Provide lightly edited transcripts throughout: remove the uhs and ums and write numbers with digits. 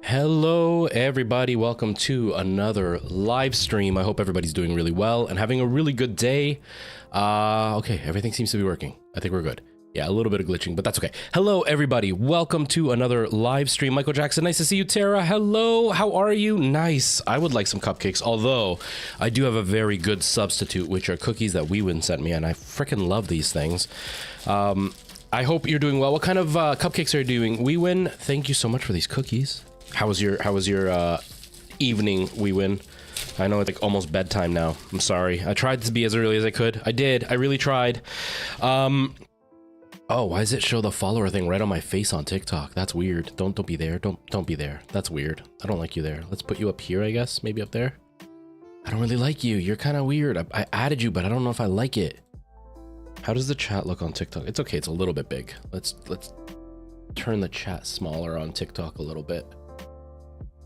Hello everybody, welcome to another live stream. I hope everybody's doing really well and having a really good day. Okay, everything seems to be working. I think we're good. Yeah, a little bit of glitching, but that's okay. Hello everybody, welcome to another live stream. Michael Jackson, nice to see you. Tara, hello, how are you? Nice. I would like some cupcakes, although I do have a very good substitute, which are cookies that WeWin sent me, and I freaking love these things. I hope you're doing well. What kind of cupcakes are you doing? WeWin, thank you so much for these cookies. How was your evening, WeWin? I know it's like almost bedtime now. I'm sorry. I tried to be as early as I could. I did. I really tried. Oh, why does it show the follower thing right on my face on TikTok? That's weird. Don't be there. Don't be there. That's weird. I don't like you there. Let's put you up here, I guess. Maybe up there. I don't really like you. You're kind of weird. I added you, but I don't know if I like it. How does the chat look on TikTok? It's okay. It's a little bit big. Let's turn the chat smaller on TikTok a little bit.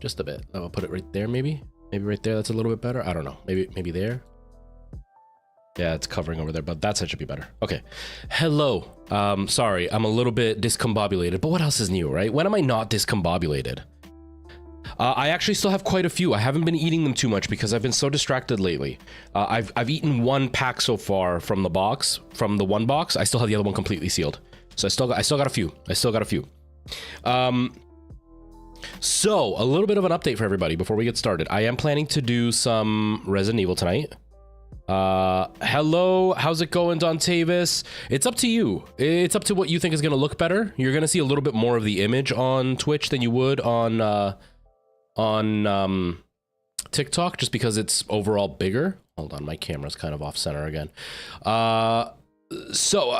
Just a bit. I'll put it right there, maybe right there. That's a little bit better. I don't know. Maybe there. Yeah, it's covering over there, but that side should be better. Okay. Hello. Sorry, I'm a little bit discombobulated, but what else is new, right? When am I not discombobulated? I actually still have quite a few. I haven't been eating them too much because I've been so distracted lately. I've eaten one pack so far from the box, from the one box. I still have the other one completely sealed. So I still got a few. So, a little bit of an update for everybody before we get started. I am planning to do some Resident Evil tonight. Hello, how's it going, Dontavis? It's up to you. It's up to what you think is going to look better. You're going to see a little bit more of the image on Twitch than you would on TikTok, just because it's overall bigger. Hold on, my camera's kind of off center again. So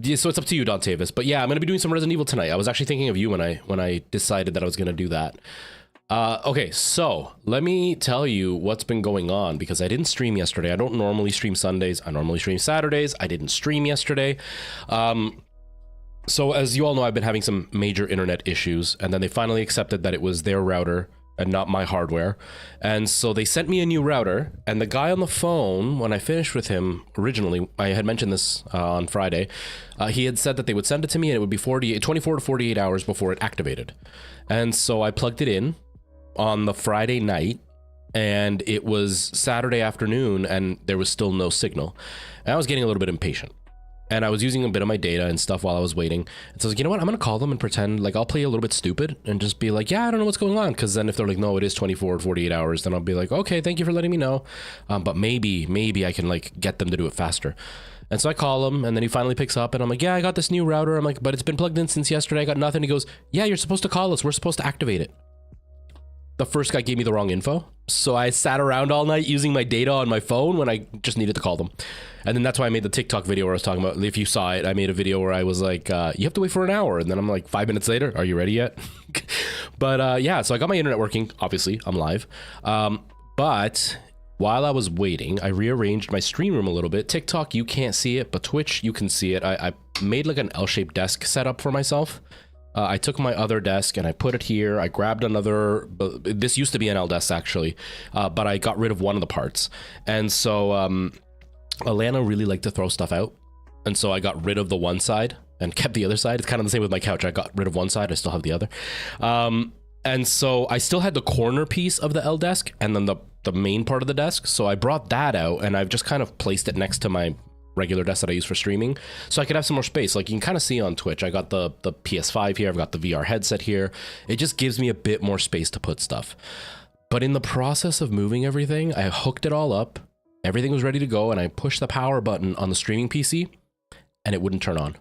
it's up to you, Dontavis. But yeah, I'm gonna be doing some Resident Evil tonight. I was actually thinking of you when I decided that I was gonna do that. Okay, so let me tell you what's been going on, because I didn't stream yesterday. I don't normally stream Sundays. I normally stream Saturdays. I didn't stream yesterday. So as you all know, I've been having some major internet issues, and then they finally accepted that it was their router and not my hardware. And so they sent me a new router, and the guy on the phone, when I finished with him originally, I had mentioned this on Friday, he had said that they would send it to me and it would be 24 to 48 hours before it activated. And so I plugged it in on the Friday night, and it was Saturday afternoon and there was still no signal. And I was getting a little bit impatient. And I was using a bit of my data and stuff while I was waiting. And so I was like, you know what? I'm going to call them and pretend like I'll play a little bit stupid and just be like, yeah, I don't know what's going on. Because then if they're like, no, it is 24 or 48 hours, then I'll be like, okay, thank you for letting me know. But maybe I can like get them to do it faster. And so I call him, and then he finally picks up, and I'm like, yeah, I got this new router. I'm like, but it's been plugged in since yesterday. I got nothing. He goes, yeah, you're supposed to call us. We're supposed to activate it. The first guy gave me the wrong info. So I sat around all night using my data on my phone when I just needed to call them. And then that's why I made the TikTok video where I was talking about, if you saw it, I made a video where I was like, you have to wait for an hour. And then I'm like, 5 minutes later, are you ready yet? But yeah, so I got my internet working. Obviously, I'm live. But while I was waiting, I rearranged my screen room a little bit. TikTok, you can't see it, but Twitch, you can see it. I made like an L-shaped desk setup for myself. I took my other desk and I put it here. I grabbed another, this used to be an L desk actually, but I got rid of one of the parts. And so Alana really liked to throw stuff out. And so I got rid of the one side and kept the other side. It's kind of the same with my couch. I got rid of one side, I still have the other. And so I still had the corner piece of the L desk and then the main part of the desk. So I brought that out and I've just kind of placed it next to my regular desk that I use for streaming, so I could have some more space. Like you can kind of see on Twitch, I got the PS5 here, I've got the VR headset here. It just gives me a bit more space to put stuff. But in the process of moving everything, I hooked it all up, everything was ready to go, and I pushed the power button on the streaming PC and it wouldn't turn on.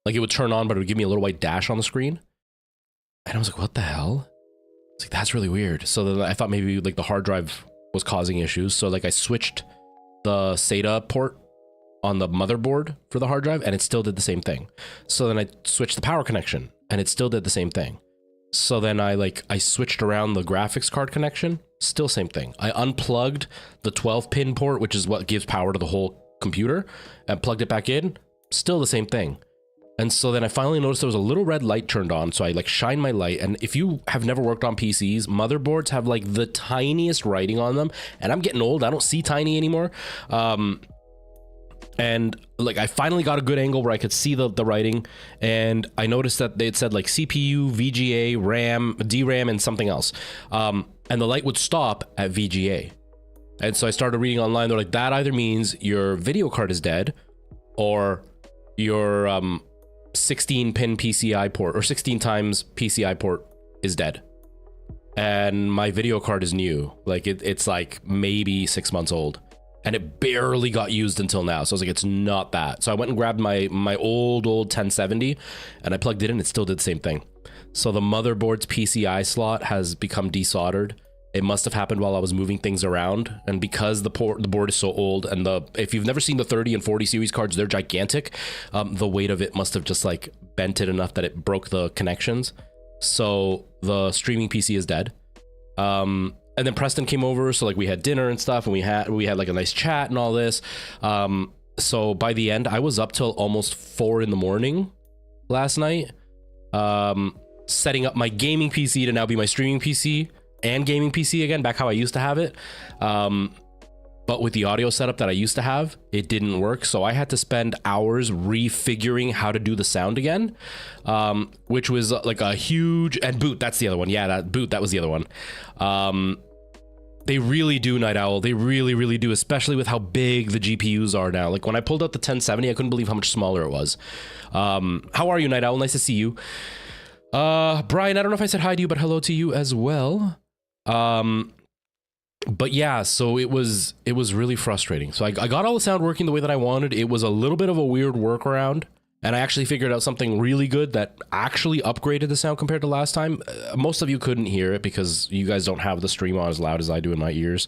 Like it would turn on, but it would give me a little white dash on the screen. And I was like, what the hell? It's like, that's really weird. So then I thought maybe like the hard drive was causing issues. So like I switched the SATA port on the motherboard for the hard drive and it still did the same thing. So then I switched the power connection and it still did the same thing. So then I switched around the graphics card connection, still same thing. I unplugged the 12-pin port, which is what gives power to the whole computer, and plugged it back in, still the same thing. And so then I finally noticed there was a little red light turned on. So I like shine my light. And if you have never worked on PCs, motherboards have like the tiniest writing on them. And I'm getting old. I don't see tiny anymore. And like I finally got a good angle where I could see the writing, and I noticed that it said like CPU, VGA, RAM, DRAM, and something else. And the light would stop at VGA. And so I started reading online. They're like, that either means your video card is dead, or your 16 pin PCI port or 16 times PCI port is dead. And my video card is new. Like it's like maybe 6 months old. And it barely got used until now. So I was like, it's not that. So I went and grabbed my old 1070 and I plugged it in. It still did the same thing. So the motherboard's PCI slot has become desoldered. It must have happened while I was moving things around. And because the board is so old, and if you've never seen the 30 and 40 series cards, they're gigantic. The weight of it must have just like bent it enough that it broke the connections. So the streaming PC is dead. And then Preston came over, so like we had dinner and stuff, and we had like a nice chat and all this. So by the end, I was up till almost 4 a.m. last night, setting up my gaming PC to now be my streaming PC and gaming PC again, back how I used to have it. But with the audio setup that I used to have, it didn't work. So I had to spend hours refiguring how to do the sound again, which was like a huge, and Boot, that's the other one. Yeah, that was the other one. They really do, Night Owl. They really, really do, especially with how big the GPUs are now. Like when I pulled out the 1070, I couldn't believe how much smaller it was. How are you, Night Owl? Nice to see you. Brian, I don't know if I said hi to you, but hello to you as well. But yeah, so it was really frustrating. So I got all the sound working the way that I wanted. It was a little bit of a weird workaround, and I actually figured out something really good that actually upgraded the sound compared to last time. Most of you couldn't hear it because you guys don't have the stream on as loud as I do in my ears.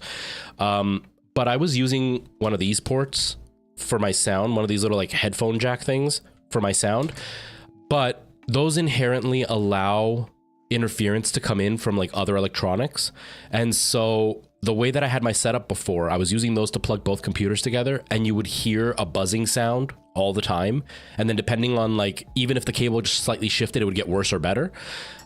But I was using one of these ports for my sound, one of these little like headphone jack things for my sound. But those inherently allow interference to come in from like other electronics. And so the way that I had my setup before, I was using those to plug both computers together, and you would hear a buzzing sound all the time. And then depending on like, even if the cable just slightly shifted, it would get worse or better.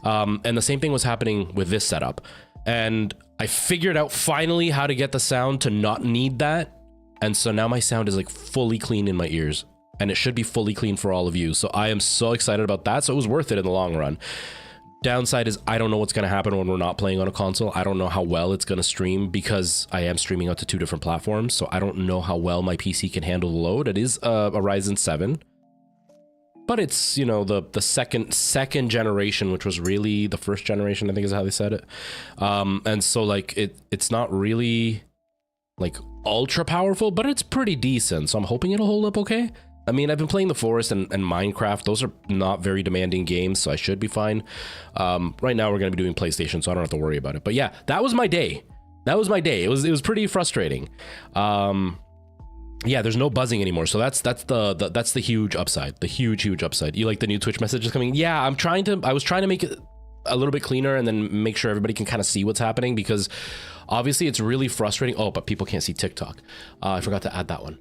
And the same thing was happening with this setup. And I figured out finally how to get the sound to not need that. And so now my sound is like fully clean in my ears, and it should be fully clean for all of you. So I am so excited about that. So it was worth it in the long run. Downside is I don't know what's going to happen when we're not playing on a console. I don't know how well it's going to stream because I am streaming out to 2 different platforms. So I don't know how well my PC can handle the load. It is a Ryzen 7, but it's, you know, the second generation, which was really the first generation, I think is how they said it. And so like it's not really like ultra powerful, but it's pretty decent. So I'm hoping it'll hold up okay. I mean, I've been playing The Forest and Minecraft. Those are not very demanding games, so I should be fine. Right now, we're going to be doing PlayStation, so I don't have to worry about it. But yeah, that was my day. That was my day. It was pretty frustrating. Yeah, there's no buzzing anymore, so that's the huge upside. The huge upside. You like the new Twitch messages coming? Yeah, I was trying to make it a little bit cleaner and then make sure everybody can kind of see what's happening, because obviously it's really frustrating. Oh, but people can't see TikTok. I forgot to add that one.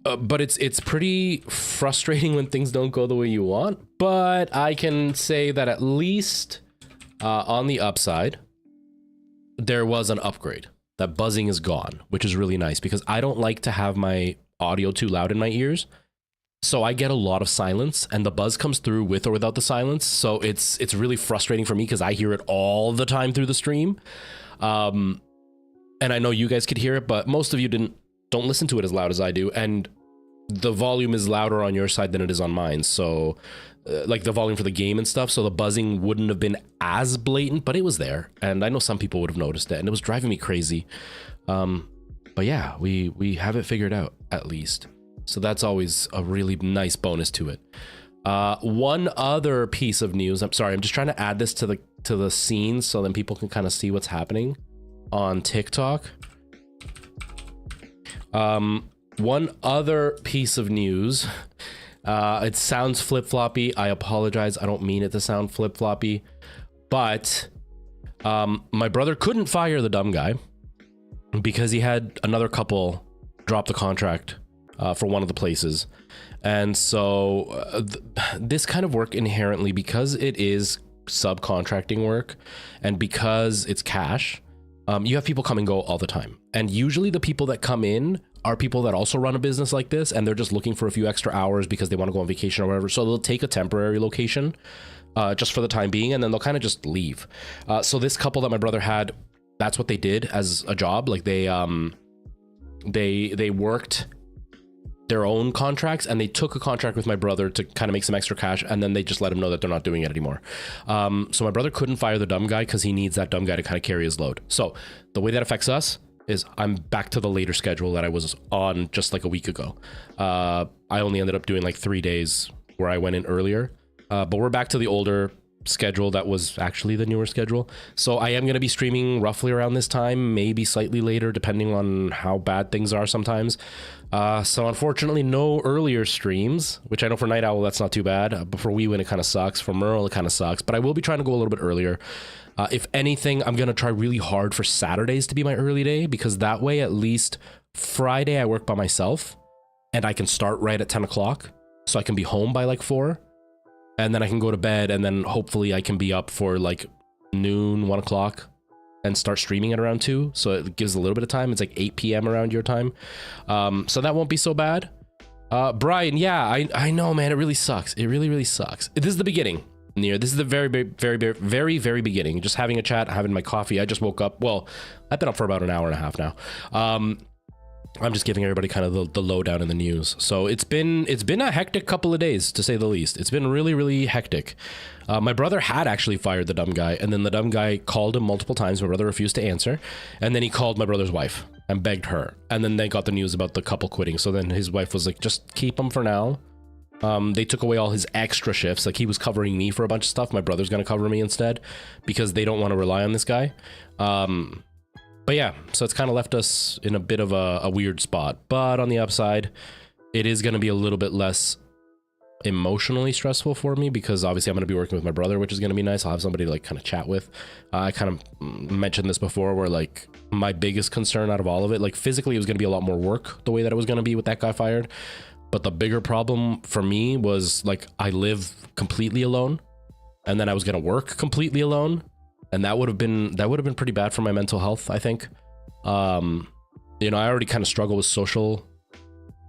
But it's pretty frustrating when things don't go the way you want. But I can say that at least on the upside, there was an upgrade. That buzzing is gone, which is really nice, because I don't like to have my audio too loud in my ears. So I get a lot of silence, and the buzz comes through with or without the silence. So it's really frustrating for me because I hear it all the time through the stream. And I know you guys could hear it, but most of you don't listen to it as loud as I do, and the volume is louder on your side than it is on mine. So like the volume for the game and stuff, so the buzzing wouldn't have been as blatant, but it was there, and I know some people would have noticed it, and it was driving me crazy. But yeah, we have it figured out at least, so that's always a really nice bonus to it. One other piece of news, I'm sorry, I'm just trying to add this to the scene so then people can kind of see what's happening on TikTok. One other piece of news, it sounds flip-floppy. I apologize. I don't mean it to sound flip-floppy, but my brother couldn't fire the dumb guy because he had another couple drop the contract for one of the places. And so this kind of work inherently, because it is subcontracting work and because it's cash, you have people come and go all the time. And usually the people that come in are people that also run a business like this, and they're just looking for a few extra hours because they want to go on vacation or whatever. So they'll take a temporary location just for the time being, and then they'll kind of just leave. So this couple that my brother had, that's what they did as a job. Like they worked their own contracts, and they took a contract with my brother to kind of make some extra cash, and then they just let him know that they're not doing it anymore. So my brother couldn't fire the dumb guy because he needs that dumb guy to kind of carry his load. So the way that affects us is I'm back to the later schedule that I was on just like a week ago. I only ended up doing like 3 days where I went in earlier, but we're back to the older schedule that was actually the newer schedule. So I am going to be streaming roughly around this time, maybe slightly later, depending on how bad things are sometimes. So unfortunately, no earlier streams, which I know for Night Owl, that's not too bad. But for WeWin, it kind of sucks. For Merle, it kind of sucks. But I will be trying to go a little bit earlier. If anything, I'm going to try really hard for Saturdays to be my early day, because that way, at least Friday, I work by myself and I can start right at 10 o'clock. So I can be home by like 4. And then I can go to bed, and then hopefully I can be up for like noon, 1 o'clock, and start streaming at around 2. So it gives a little bit of time. It's like 8 p.m. around your time. So that won't be so bad. Brian, yeah, I know, man. It really sucks. It really, really sucks. This is the beginning. This is the very, very, very, very, very, very beginning. Just having a chat, having my coffee. I just woke up. Well, I've been up for about an hour and a half now. I'm just giving everybody kind of the lowdown in the news. So it's been a hectic couple of days, to say the least. It's been really, really hectic. My brother had actually fired the dumb guy, and then the dumb guy called him multiple times. My brother refused to answer, and then he called my brother's wife and begged her. And then they got the news about the couple quitting. So then his wife was like, just keep him for now. They took away all his extra shifts. Like, he was covering me for a bunch of stuff. My brother's going to cover me instead because they don't want to rely on this guy. But yeah, so it's kind of left us in a bit of a weird spot. But on the upside, it is going to be a little bit less emotionally stressful for me, because obviously I'm going to be working with my brother, which is going to be nice. I'll have somebody to like kind of chat with. I kind of mentioned this before, where like my biggest concern out of all of it, like physically it was going to be a lot more work the way that it was going to be with that guy fired. But the bigger problem for me was like I live completely alone, and then I was going to work completely alone. And that would have been pretty bad for my mental health, I think. You know, I already kind of struggle with social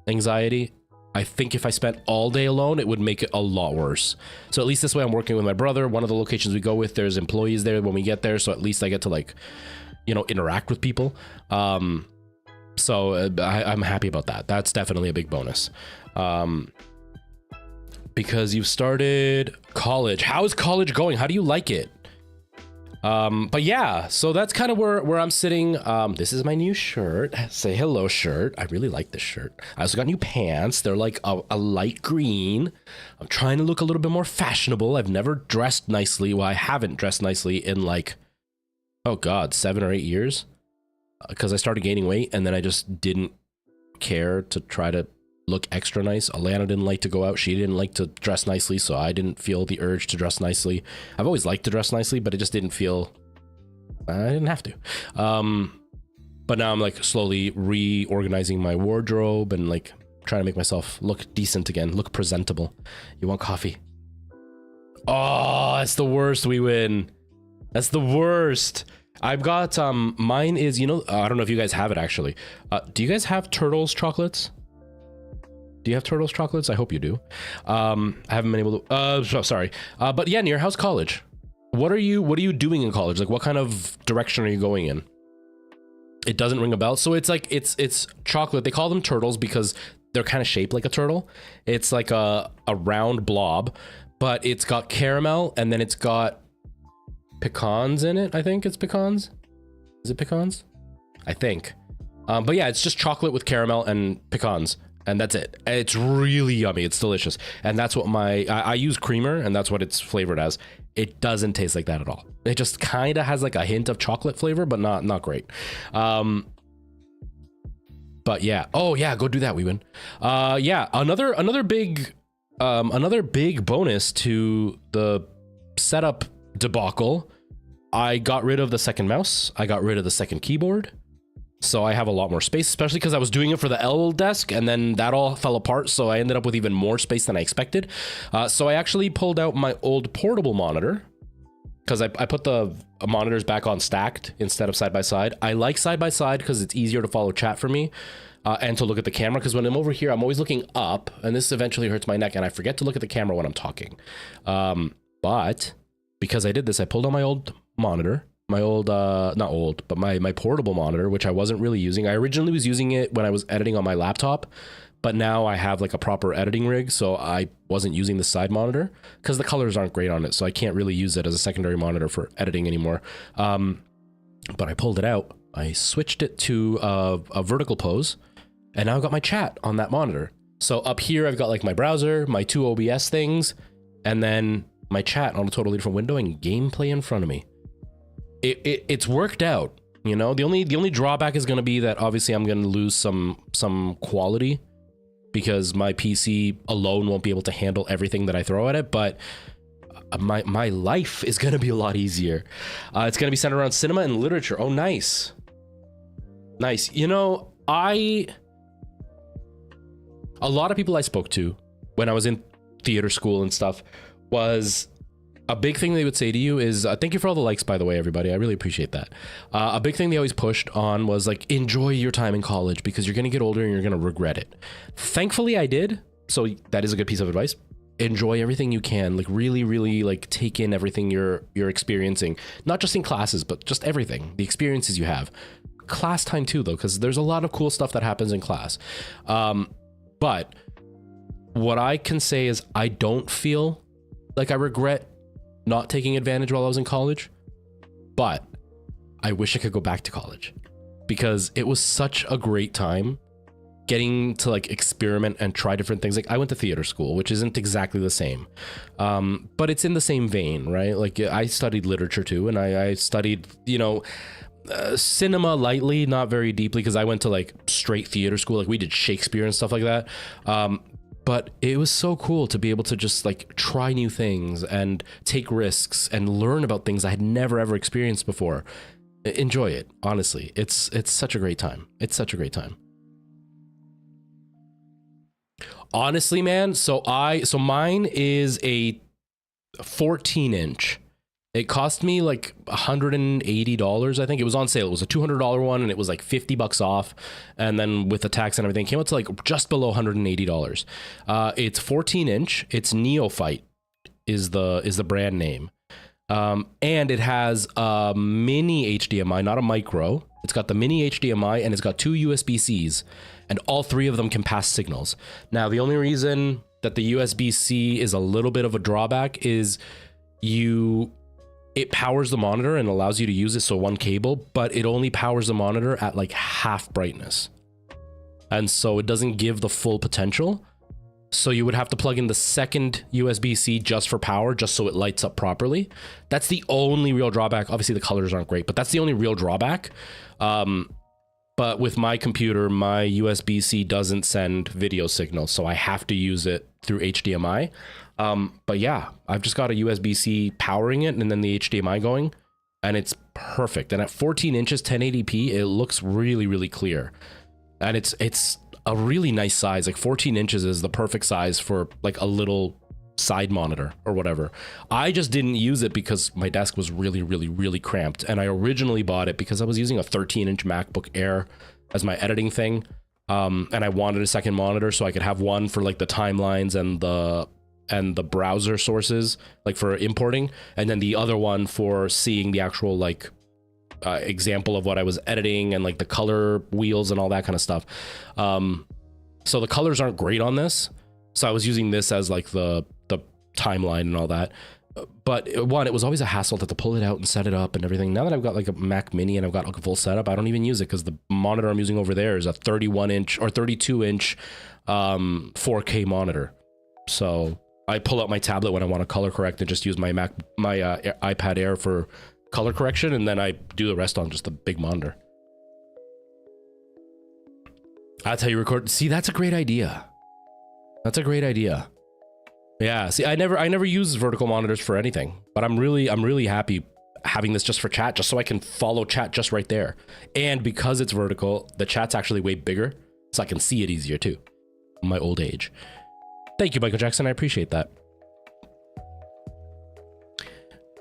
anxiety. I think if I spent all day alone, it would make it a lot worse. So at least this way I'm working with my brother. One of the locations we go with, there's employees there when we get there. So at least I get to like, you know, interact with people. So I'm happy about that. That's definitely a big bonus. Because you've started college. How is college going? How do you like it? But yeah, so that's kind of where I'm sitting. This is my new shirt. Say hello shirt. I really like this shirt. I also got new pants. They're like a light green. I'm trying to look a little bit more fashionable. I've never dressed nicely. Well, I haven't dressed nicely in like, oh God, 7 or 8 years. Because I started gaining weight, and then I just didn't care to try to look extra nice. Alana didn't like to go out. She didn't like to dress nicely, so I didn't feel the urge to dress nicely. I've always liked to dress nicely, but it just didn't feel... I didn't have to. But now I'm like slowly reorganizing my wardrobe and like trying to make myself look decent again, look presentable. You want coffee? Oh, that's the worst. We win. That's the worst. I've got mine is, you know, I don't know if you guys have it actually. Do you guys have Turtles chocolates? Do you have Turtles chocolates? I hope you do. I haven't been able to, sorry. But yeah, near how's college? What are you doing in college? Like, what kind of direction are you going in? It doesn't ring a bell. So it's like, it's chocolate. They call them turtles because they're kind of shaped like a turtle. It's like a round blob, but it's got caramel, and then it's got pecans in it. I think it's pecans. Is it pecans? I think. But yeah, it's just chocolate with caramel and pecans. And that's it. It's really yummy. It's delicious. And that's what I use creamer, and that's what it's flavored as. It doesn't taste like that at all. It just kind of has like a hint of chocolate flavor, but not great. But yeah. Oh yeah, go do that, Weewin. Yeah, another big bonus to the setup debacle. I got rid of the second mouse. I got rid of the second keyboard. So I have a lot more space, especially because I was doing it for the L desk, and then that all fell apart. So I ended up with even more space than I expected. So I actually pulled out my old portable monitor, because I put the monitors back on stacked instead of side by side. I like side by side because it's easier to follow chat for me and to look at the camera. Because when I'm over here, I'm always looking up, and this eventually hurts my neck, and I forget to look at the camera when I'm talking. But because I did this, I pulled on my old monitor, my old, not old, but my portable monitor, which I wasn't really using. I originally was using it when I was editing on my laptop, but now I have like a proper editing rig, so I wasn't using the side monitor because the colors aren't great on it, so I can't really use it as a secondary monitor for editing anymore. But I pulled it out, I switched it to a vertical pose, and now I've got my chat on that monitor. So up here, I've got like my browser, my 2 OBS things, and then my chat on a totally different window and gameplay in front of me. It's worked out, you know. The only drawback is going to be that obviously I'm going to lose some quality because my PC alone won't be able to handle everything that I throw at it, but my life is going to be a lot easier. It's going to be centered around cinema and literature. Oh, nice. Nice. You know, a lot of people I spoke to when I was in theater school and stuff was a big thing they would say to you is, thank you for all the likes, by the way, everybody. I really appreciate that. A big thing they always pushed on was like, enjoy your time in college because you're going to get older and you're going to regret it. Thankfully, I did. So that is a good piece of advice. Enjoy everything you can, like really, really like take in everything you're experiencing, not just in classes, but just everything, the experiences you have. Class time too, though, because there's a lot of cool stuff that happens in class. But what I can say is I don't feel like I regret not taking advantage while I was in college, but I wish I could go back to college because it was such a great time getting to like experiment and try different things. Like I went to theater school, which isn't exactly the same, but it's in the same vein, right? Like I studied literature too, and I studied, you know, cinema lightly, not very deeply, because I went to like straight theater school. Like we did Shakespeare and stuff like that. But it was so cool to be able to just like try new things and take risks and learn about things I had never ever experienced before. Enjoy it, honestly. It's such a great time. It's such a great time. Honestly, man, so mine is a 14-inch. It cost me like $180. I think it was on sale. It was a $200 one, and it was like $50 off. And then with the tax and everything, it came out to like just below $180. It's 14-inch. It's Neophyte is the brand name, and it has a mini HDMI, not a micro. It's got the mini HDMI, and it's got 2 USB-Cs, and all 3 of them can pass signals. Now, the only reason that the USB-C is a little bit of a drawback is it powers the monitor and allows you to use it, so one cable, but it only powers the monitor at like half brightness. And so it doesn't give the full potential. So you would have to plug in the second USB-C just for power, just so it lights up properly. That's the only real drawback. Obviously the colors aren't great, but that's the only real drawback. But with my computer, my USB-C doesn't send video signals, so I have to use it through HDMI. But yeah, I've just got a USB-C powering it and then the HDMI going, and it's perfect. And at 14 inches, 1080p, it looks really, really clear. And it's a really nice size. Like 14 inches is the perfect size for like a little side monitor or whatever. I just didn't use it because my desk was really, really, really cramped. And I originally bought it because I was using a 13-inch MacBook Air as my editing thing. And I wanted a second monitor so I could have one for like the timelines and the browser sources, like for importing, and then the other one for seeing the actual like example of what I was editing and like the color wheels and all that kind of stuff. So the colors aren't great on this, so I was using this as like the timeline and all that. But one, it was always a hassle to have to pull it out and set it up and everything. Now that I've got like a Mac Mini and I've got like a full setup, I don't even use it because the monitor I'm using over there is a 31-inch or 32-inch 4K monitor. So I pull out my tablet when I want to color correct and just use my iPad Air for color correction, and then I do the rest on just the big monitor. That's how you record. See, that's a great idea. That's a great idea. Yeah. See, I never use vertical monitors for anything, but I'm really happy having this just for chat, just so I can follow chat just right there. And because it's vertical, the chat's actually way bigger, so I can see it easier too. In my old age. Thank you, Michael Jackson. I appreciate that.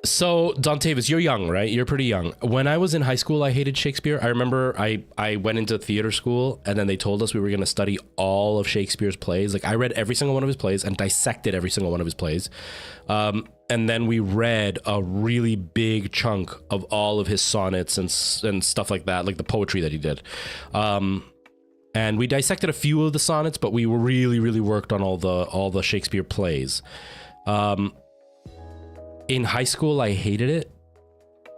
So, Dontavis, you're young, right? You're pretty young. When I was in high school, I hated Shakespeare. I remember I went into theater school, and then they told us we were going to study all of Shakespeare's plays. Like, I read every single one of his plays and dissected every single one of his plays. And then we read a really big chunk of all of his sonnets and stuff like that, like the poetry that he did. And we dissected a few of the sonnets, but we were really worked on all the Shakespeare plays. In high school, I hated it,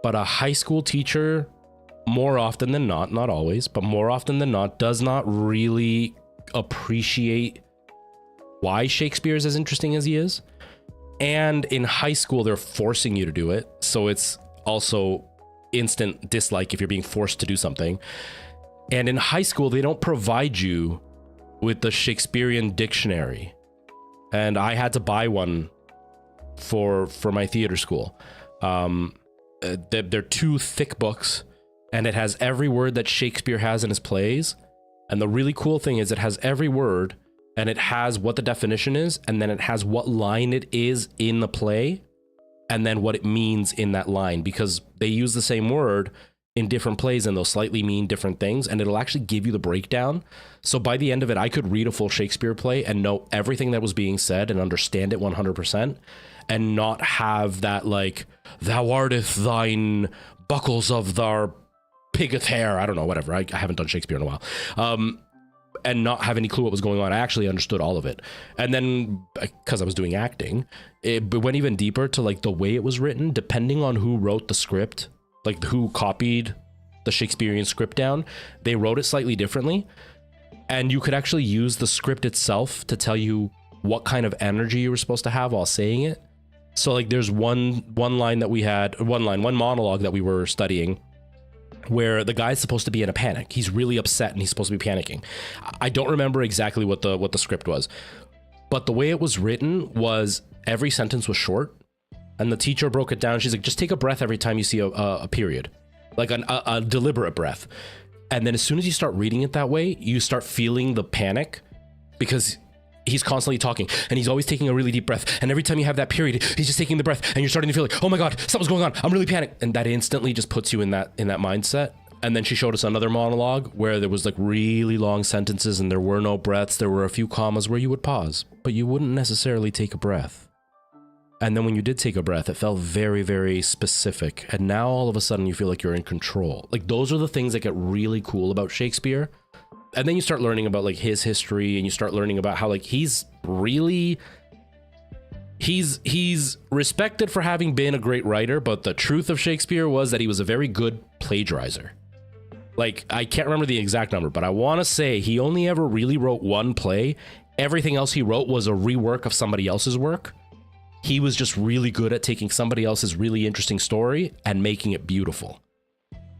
but a high school teacher, more often than not always, but more often than not, does not really appreciate why Shakespeare is as interesting as he is. And in high school, they're forcing you to do it. So it's also instant dislike if you're being forced to do something. And in high school, they don't provide you with the Shakespearean dictionary. And I had to buy one for my theater school. They're 2 thick books, and it has every word that Shakespeare has in his plays. And the really cool thing is it has every word, and it has what the definition is, and then it has what line it is in the play, and then what it means in that line, because they use the same word in different plays and they'll slightly mean different things, and it'll actually give you the breakdown. So by the end of it, I could read a full Shakespeare play and know everything that was being said and understand it 100%, and not have that, like, thou arteth thine buckles of thar piggeth hair. I don't know, whatever. I haven't done Shakespeare in a while. And not have any clue what was going on. I actually understood all of it. And then, because I was doing acting, it went even deeper to, like, the way it was written, depending on who wrote the script, like who copied the Shakespearean script down, they wrote it slightly differently. And you could actually use the script itself to tell you what kind of energy you were supposed to have while saying it. So, like, there's one monologue that we were studying where the guy's supposed to be in a panic. He's really upset and he's supposed to be panicking. I don't remember exactly what the script was, but the way it was written was every sentence was short, and the teacher broke it down. She's like, just take a breath every time you see a period, like a deliberate breath. And then as soon as you start reading it that way, you start feeling the panic, because he's constantly talking and he's always taking a really deep breath. And every time you have that period, he's just taking the breath and you're starting to feel like, oh my God, something's going on. I'm really panicked. And that instantly just puts you in that mindset. And then she showed us another monologue where there was, like, really long sentences and there were no breaths. There were a few commas where you would pause, but you wouldn't necessarily take a breath. And then when you did take a breath, it felt very, very specific. And now all of a sudden you feel like you're in control. Like, those are the things that get really cool about Shakespeare. And then you start learning about, like, his history, and you start learning about how, like, he's respected for having been a great writer, but the truth of Shakespeare was that he was a very good plagiarizer. Like, I can't remember the exact number, but I want to say he only ever really wrote one play. Everything else he wrote was a rework of somebody else's work. He was just really good at taking somebody else's really interesting story and making it beautiful.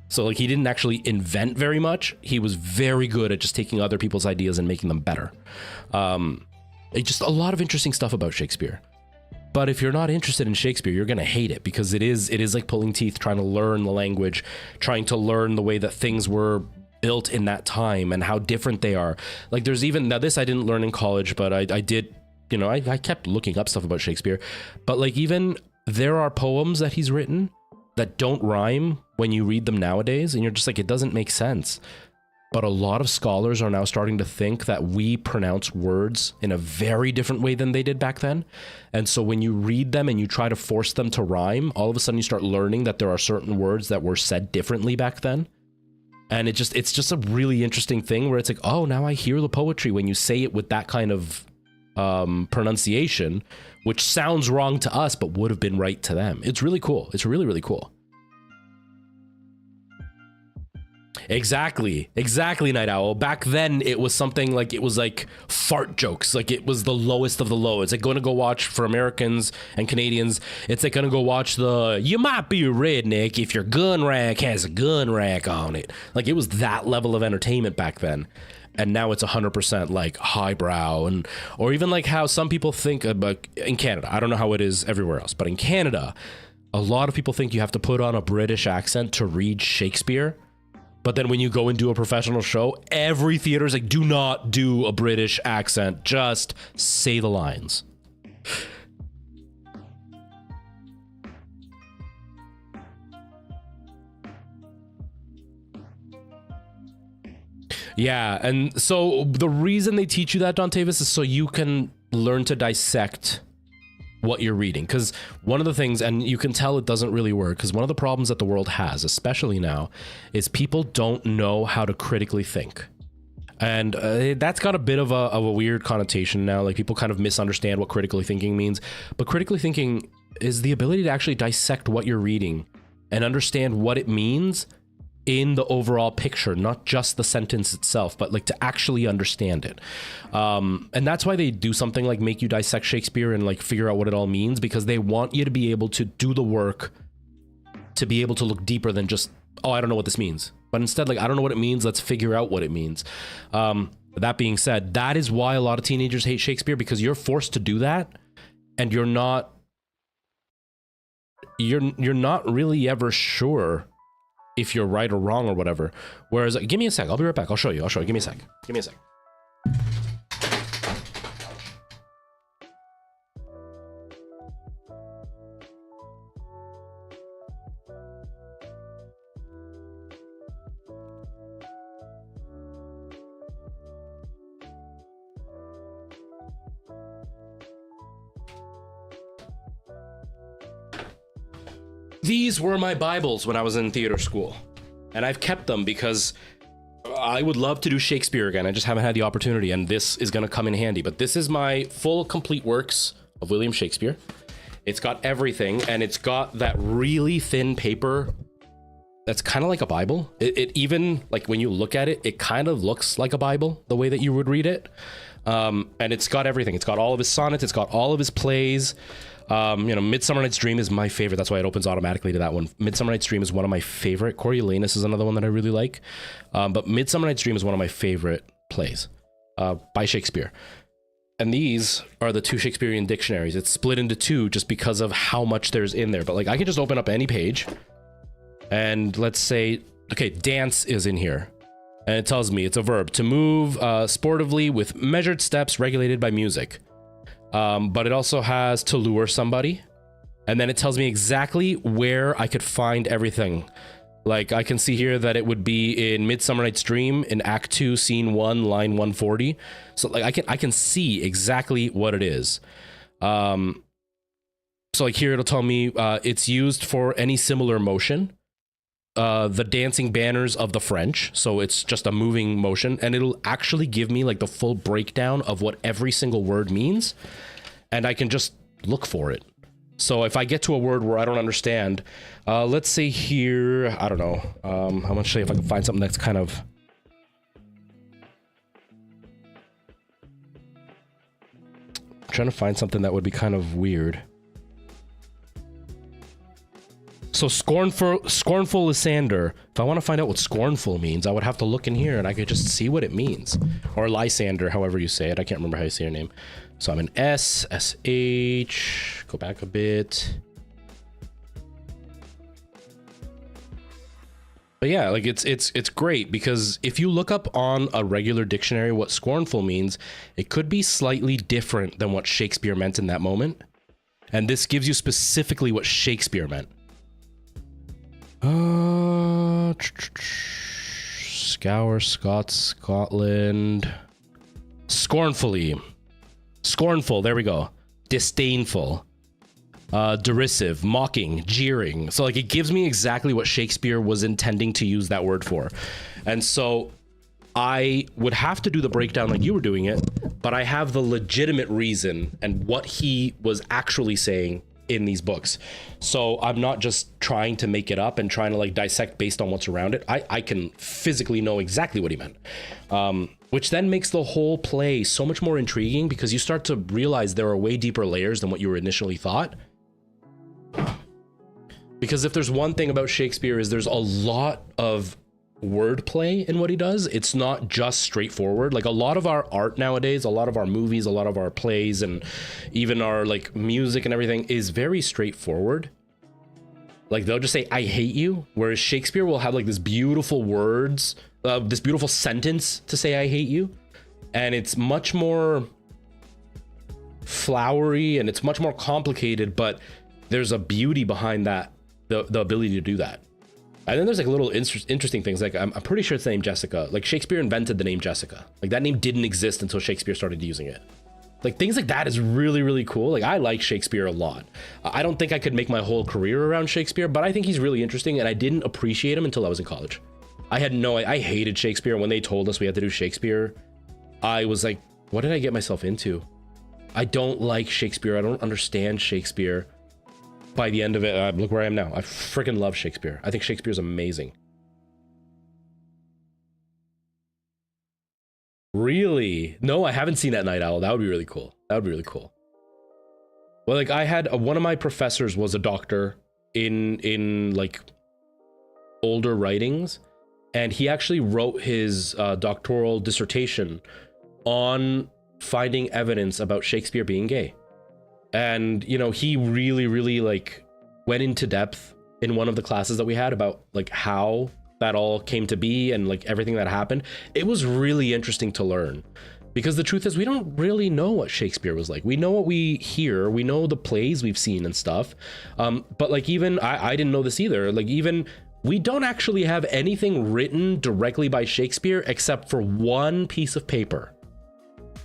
So, like, he didn't actually invent very much. He was very good at just taking other people's ideas and making them better. Just a lot of interesting stuff about Shakespeare. But if you're not interested in Shakespeare, you're going to hate it, because it is like pulling teeth, trying to learn the language, trying to learn the way that things were built in that time and how different they are. Like, there's even, now this I didn't learn in college, but I did, you know, I kept looking up stuff about Shakespeare. But, like, even there are poems that he's written that don't rhyme when you read them nowadays, and you're just like, it doesn't make sense. But a lot of scholars are now starting to think that we pronounce words in a very different way than they did back then. And so when you read them and you try to force them to rhyme, all of a sudden you start learning that there are certain words that were said differently back then. And it's just a really interesting thing where it's like, oh, now I hear the poetry when you say it with that kind of pronunciation, which sounds wrong to us, but would have been right to them. It's really cool. It's really, really cool. Exactly, Night Owl. Back then, it was something like, it was like fart jokes. Like, it was the lowest of the low. It's like going to go watch, for Americans and Canadians, it's like going to go watch you might be a redneck if your gun rack has a gun rack on it. Like, it was that level of entertainment back then. And now it's 100% like highbrow, or even like how some people think about in Canada. I don't know how it is everywhere else, but in Canada, a lot of people think you have to put on a British accent to read Shakespeare. But then when you go and do a professional show, every theater is like, do not do a British accent. Just say the lines. Yeah, and so the reason they teach you that, Dontavis, is so you can learn to dissect what you're reading. Because one of the things, and you can tell it doesn't really work, because one of the problems that the world has, especially now, is people don't know how to critically think. And that's got a bit of a weird connotation now. Like, people kind of misunderstand what critically thinking means. But critically thinking is the ability to actually dissect what you're reading and understand what it means in the overall picture, not just the sentence itself, but like to actually understand it. And that's why they do something like make you dissect Shakespeare and like figure out what it all means, because they want you to be able to do the work to be able to look deeper than just, oh, I don't know what this means. But instead, like, I don't know what it means, let's figure out what it means. That being said, that is why a lot of teenagers hate Shakespeare, because you're forced to do that, and you're not really ever sure if you're right or wrong or whatever. Whereas, give me a sec, I'll be right back, I'll show you, give me a sec. These were my Bibles when I was in theater school, and I've kept them because I would love to do Shakespeare again. I just haven't had the opportunity, and this is going to come in handy. But this is my full complete works of William Shakespeare. It's got everything, and it's got that really thin paper that's kind of like a Bible. It even, like, when you look at it, it kind of looks like a Bible, the way that you would read it. And it's got everything. It's got all of his sonnets. It's got all of his plays. Midsummer Night's Dream is my favorite. That's why it opens automatically to that one. Midsummer Night's Dream is one of my favorite. Coriolanus is another one that I really like. But Midsummer Night's Dream is one of my favorite plays by Shakespeare. And these are the two Shakespearean dictionaries. It's split into two just because of how much there's in there. But like, I can just open up any page and let's say, okay, dance is in here. And it tells me it's a verb to move sportively with measured steps regulated by music. But it also has to lure somebody. And then it tells me exactly where I could find everything. Like, I can see here that it would be in Midsummer Night's Dream in Act 2, Scene 1, line 140. So like I can see exactly what it is. So like here it'll tell me it's used for any similar motion. The dancing banners of the French, so it's just a moving motion, and it'll actually give me like the full breakdown of what every single word means, and I can just look for it. So if I get to a word where I don't understand, let's say here, I don't know, I'm gonna show you if I can find something that's kind of trying to find something that would be kind of weird. So scornful Lysander. If I want to find out what scornful means, I would have to look in here and I could just see what it means. Or Lysander, however you say it. I can't remember how you say your name. So I'm an S, S-H, go back a bit. But yeah, like it's great because if you look up on a regular dictionary what scornful means, it could be slightly different than what Shakespeare meant in that moment. And this gives you specifically what Shakespeare meant. Scour, Scots, Scotland. Scornfully. Scornful, there we go. Disdainful. Derisive, mocking, jeering. So like it gives me exactly what Shakespeare was intending to use that word for. And so I would have to do the breakdown like you were doing it, but I have the legitimate reason and what he was actually saying in these books. So I'm not just trying to make it up and trying to like dissect based on what's around it. I can physically know exactly what he meant. Which then makes the whole play so much more intriguing because you start to realize there are way deeper layers than what you were initially thought. Because if there's one thing about Shakespeare is there's a lot of wordplay in what he does. It's not just straightforward. Like a lot of our art nowadays, a lot of our movies, a lot of our plays, and even our like music and everything is very straightforward. Like they'll just say, I hate you. Whereas Shakespeare will have like this beautiful words, this beautiful sentence to say, I hate you. And it's much more flowery and it's much more complicated, but there's a beauty behind that, the ability to do that. And then there's like little interesting things. Like I'm pretty sure it's the name Jessica. Like Shakespeare invented the name Jessica. Like that name didn't exist until Shakespeare started using it. Like things like that is really, really cool. Like I like Shakespeare a lot. I don't think I could make my whole career around Shakespeare, but I think he's really interesting, and I didn't appreciate him until I was in college. I hated Shakespeare. When they told us we had to do Shakespeare, I was like, what did I get myself into? I don't like Shakespeare. I don't understand Shakespeare. By the end of it, look where I am now. I freaking love Shakespeare. I think Shakespeare's amazing. Really? No, I haven't seen that Night Owl. That would be really cool. That would be really cool. Well, like I had one of my professors was a doctor in like older writings, and he actually wrote his doctoral dissertation on finding evidence about Shakespeare being gay. And, you know, he really, really like went into depth in one of the classes that we had about like how that all came to be and like everything that happened. It was really interesting to learn, because the truth is we don't really know what Shakespeare was like. We know what we hear, we know the plays we've seen and stuff. But like even I didn't know this either. Like even we don't actually have anything written directly by Shakespeare except for one piece of paper.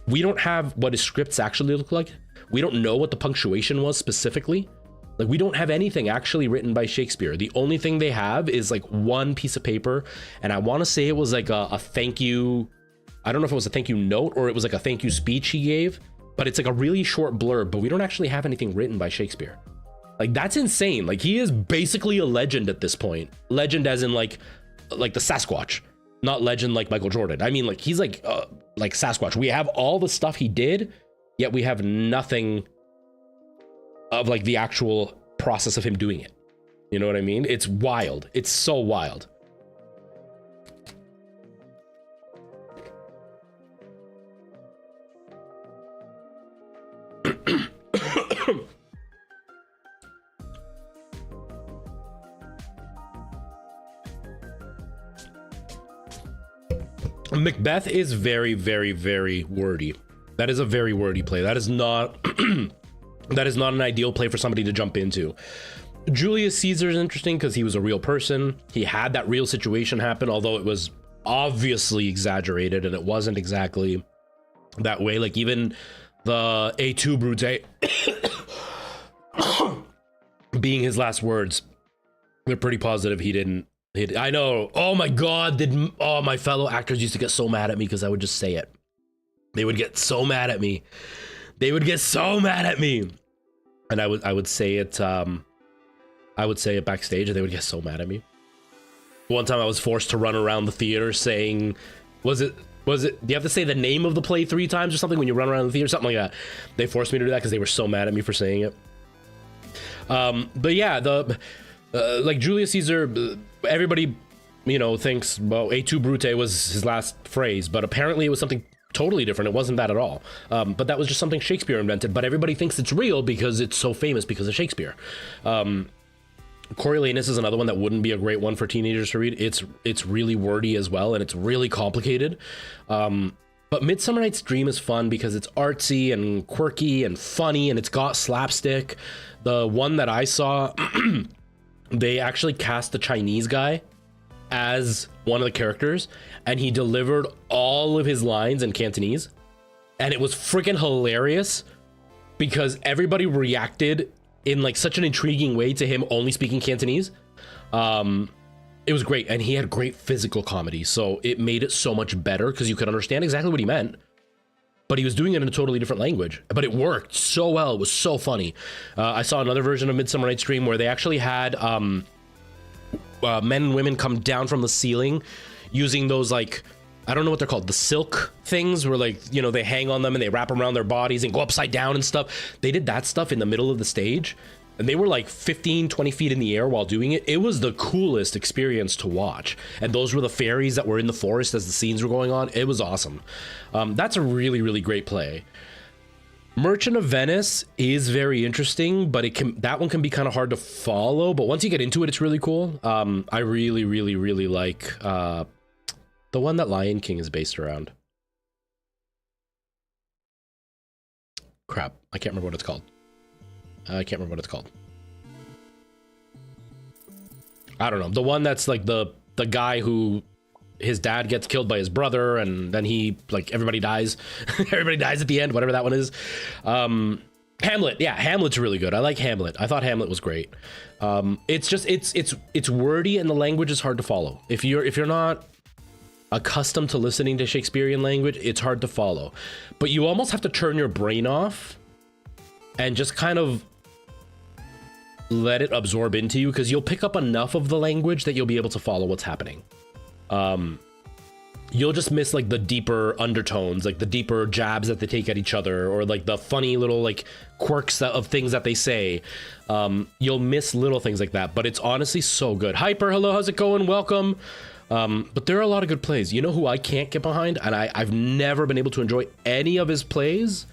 We don't have what his scripts actually look like. We don't know what the punctuation was specifically. Like we don't have anything actually written by Shakespeare. The only thing they have is like one piece of paper. And I want to say it was like a thank you. I don't know if it was a thank you note or it was like a thank you speech he gave, but it's like a really short blurb, but we don't actually have anything written by Shakespeare. Like that's insane. Like he is basically a legend at this point. Legend as in like the Sasquatch, not legend like Michael Jordan. I mean, like he's like Sasquatch. We have all the stuff he did, yet we have nothing of like the actual process of him doing it. You know what I mean? It's wild. It's so wild. Macbeth is very, very, very wordy. That is a very wordy play. That is not that is not an ideal play for somebody to jump into. Julius Caesar is interesting because he was a real person. He had that real situation happen, although it was obviously exaggerated and it wasn't exactly that way. Like even the Et Brute being his last words, they're pretty positive he didn't. I know. Oh my God. My fellow actors used to get so mad at me because I would just say it. They would get so mad at me. They would get so mad at me. And I would say it, I would say it backstage and they would get so mad at me. One time I was forced to run around the theater saying, was it, do you have to say the name of the play 3 times or something when you run around the theater? Something like that. They forced me to do that because they were so mad at me for saying it. But yeah, like Julius Caesar, everybody, you know, thinks, well, Et tu Brute was his last phrase, but apparently it was something totally different. It wasn't that at all. But that was just something Shakespeare invented, but everybody thinks it's real because it's so famous because of Shakespeare. Coriolanus is another one that wouldn't be a great one for teenagers to read. It's really wordy as well, and it's really complicated. But Midsummer Night's Dream is fun because it's artsy and quirky and funny, and it's got slapstick. The one that I saw, they actually cast the Chinese guy as one of the characters, and he delivered all of his lines in Cantonese, and it was freaking hilarious because everybody reacted in like such an intriguing way to him only speaking Cantonese. It was great, and he had great physical comedy, so it made it so much better because you could understand exactly what he meant, but he was doing it in a totally different language, but it worked so well. It was so funny. I saw another version of Midsummer Night's Dream where they actually had men and women come down from the ceiling using those, like, I don't know what they're called, the silk things where, like, you know, they hang on them and they wrap them around their bodies and go upside down and stuff. They did that stuff in the middle of the stage, and they were like 15, 20 feet in the air while doing it. It was the coolest experience to watch. And those were the fairies that were in the forest as the scenes were going on. It was awesome. That's a really, really great play. Merchant of Venice is very interesting, but that one can be kind of hard to follow. But once you get into it, it's really cool. I really, really, really like the one that Lion King is based around. Crap, I can't remember what it's called. I don't know, the one that's like the guy who his dad gets killed by his brother, and then he like everybody dies. Everybody dies at the end, whatever that one is. Hamlet, yeah, Hamlet's really good. I like Hamlet. I thought Hamlet was great. It's just it's wordy and the language is hard to follow. If you're not accustomed to listening to Shakespearean language, it's hard to follow. But you almost have to turn your brain off and just kind of let it absorb into you, because you'll pick up enough of the language that you'll be able to follow what's happening. You'll just miss like the deeper undertones, like the deeper jabs that they take at each other, or like the funny little like quirks of things that they say. You'll miss little things like that, but it's honestly so good. Hyper, hello, how's it going? Welcome. But there are a lot of good plays. You know who I can't get behind, and I've never been able to enjoy any of his plays?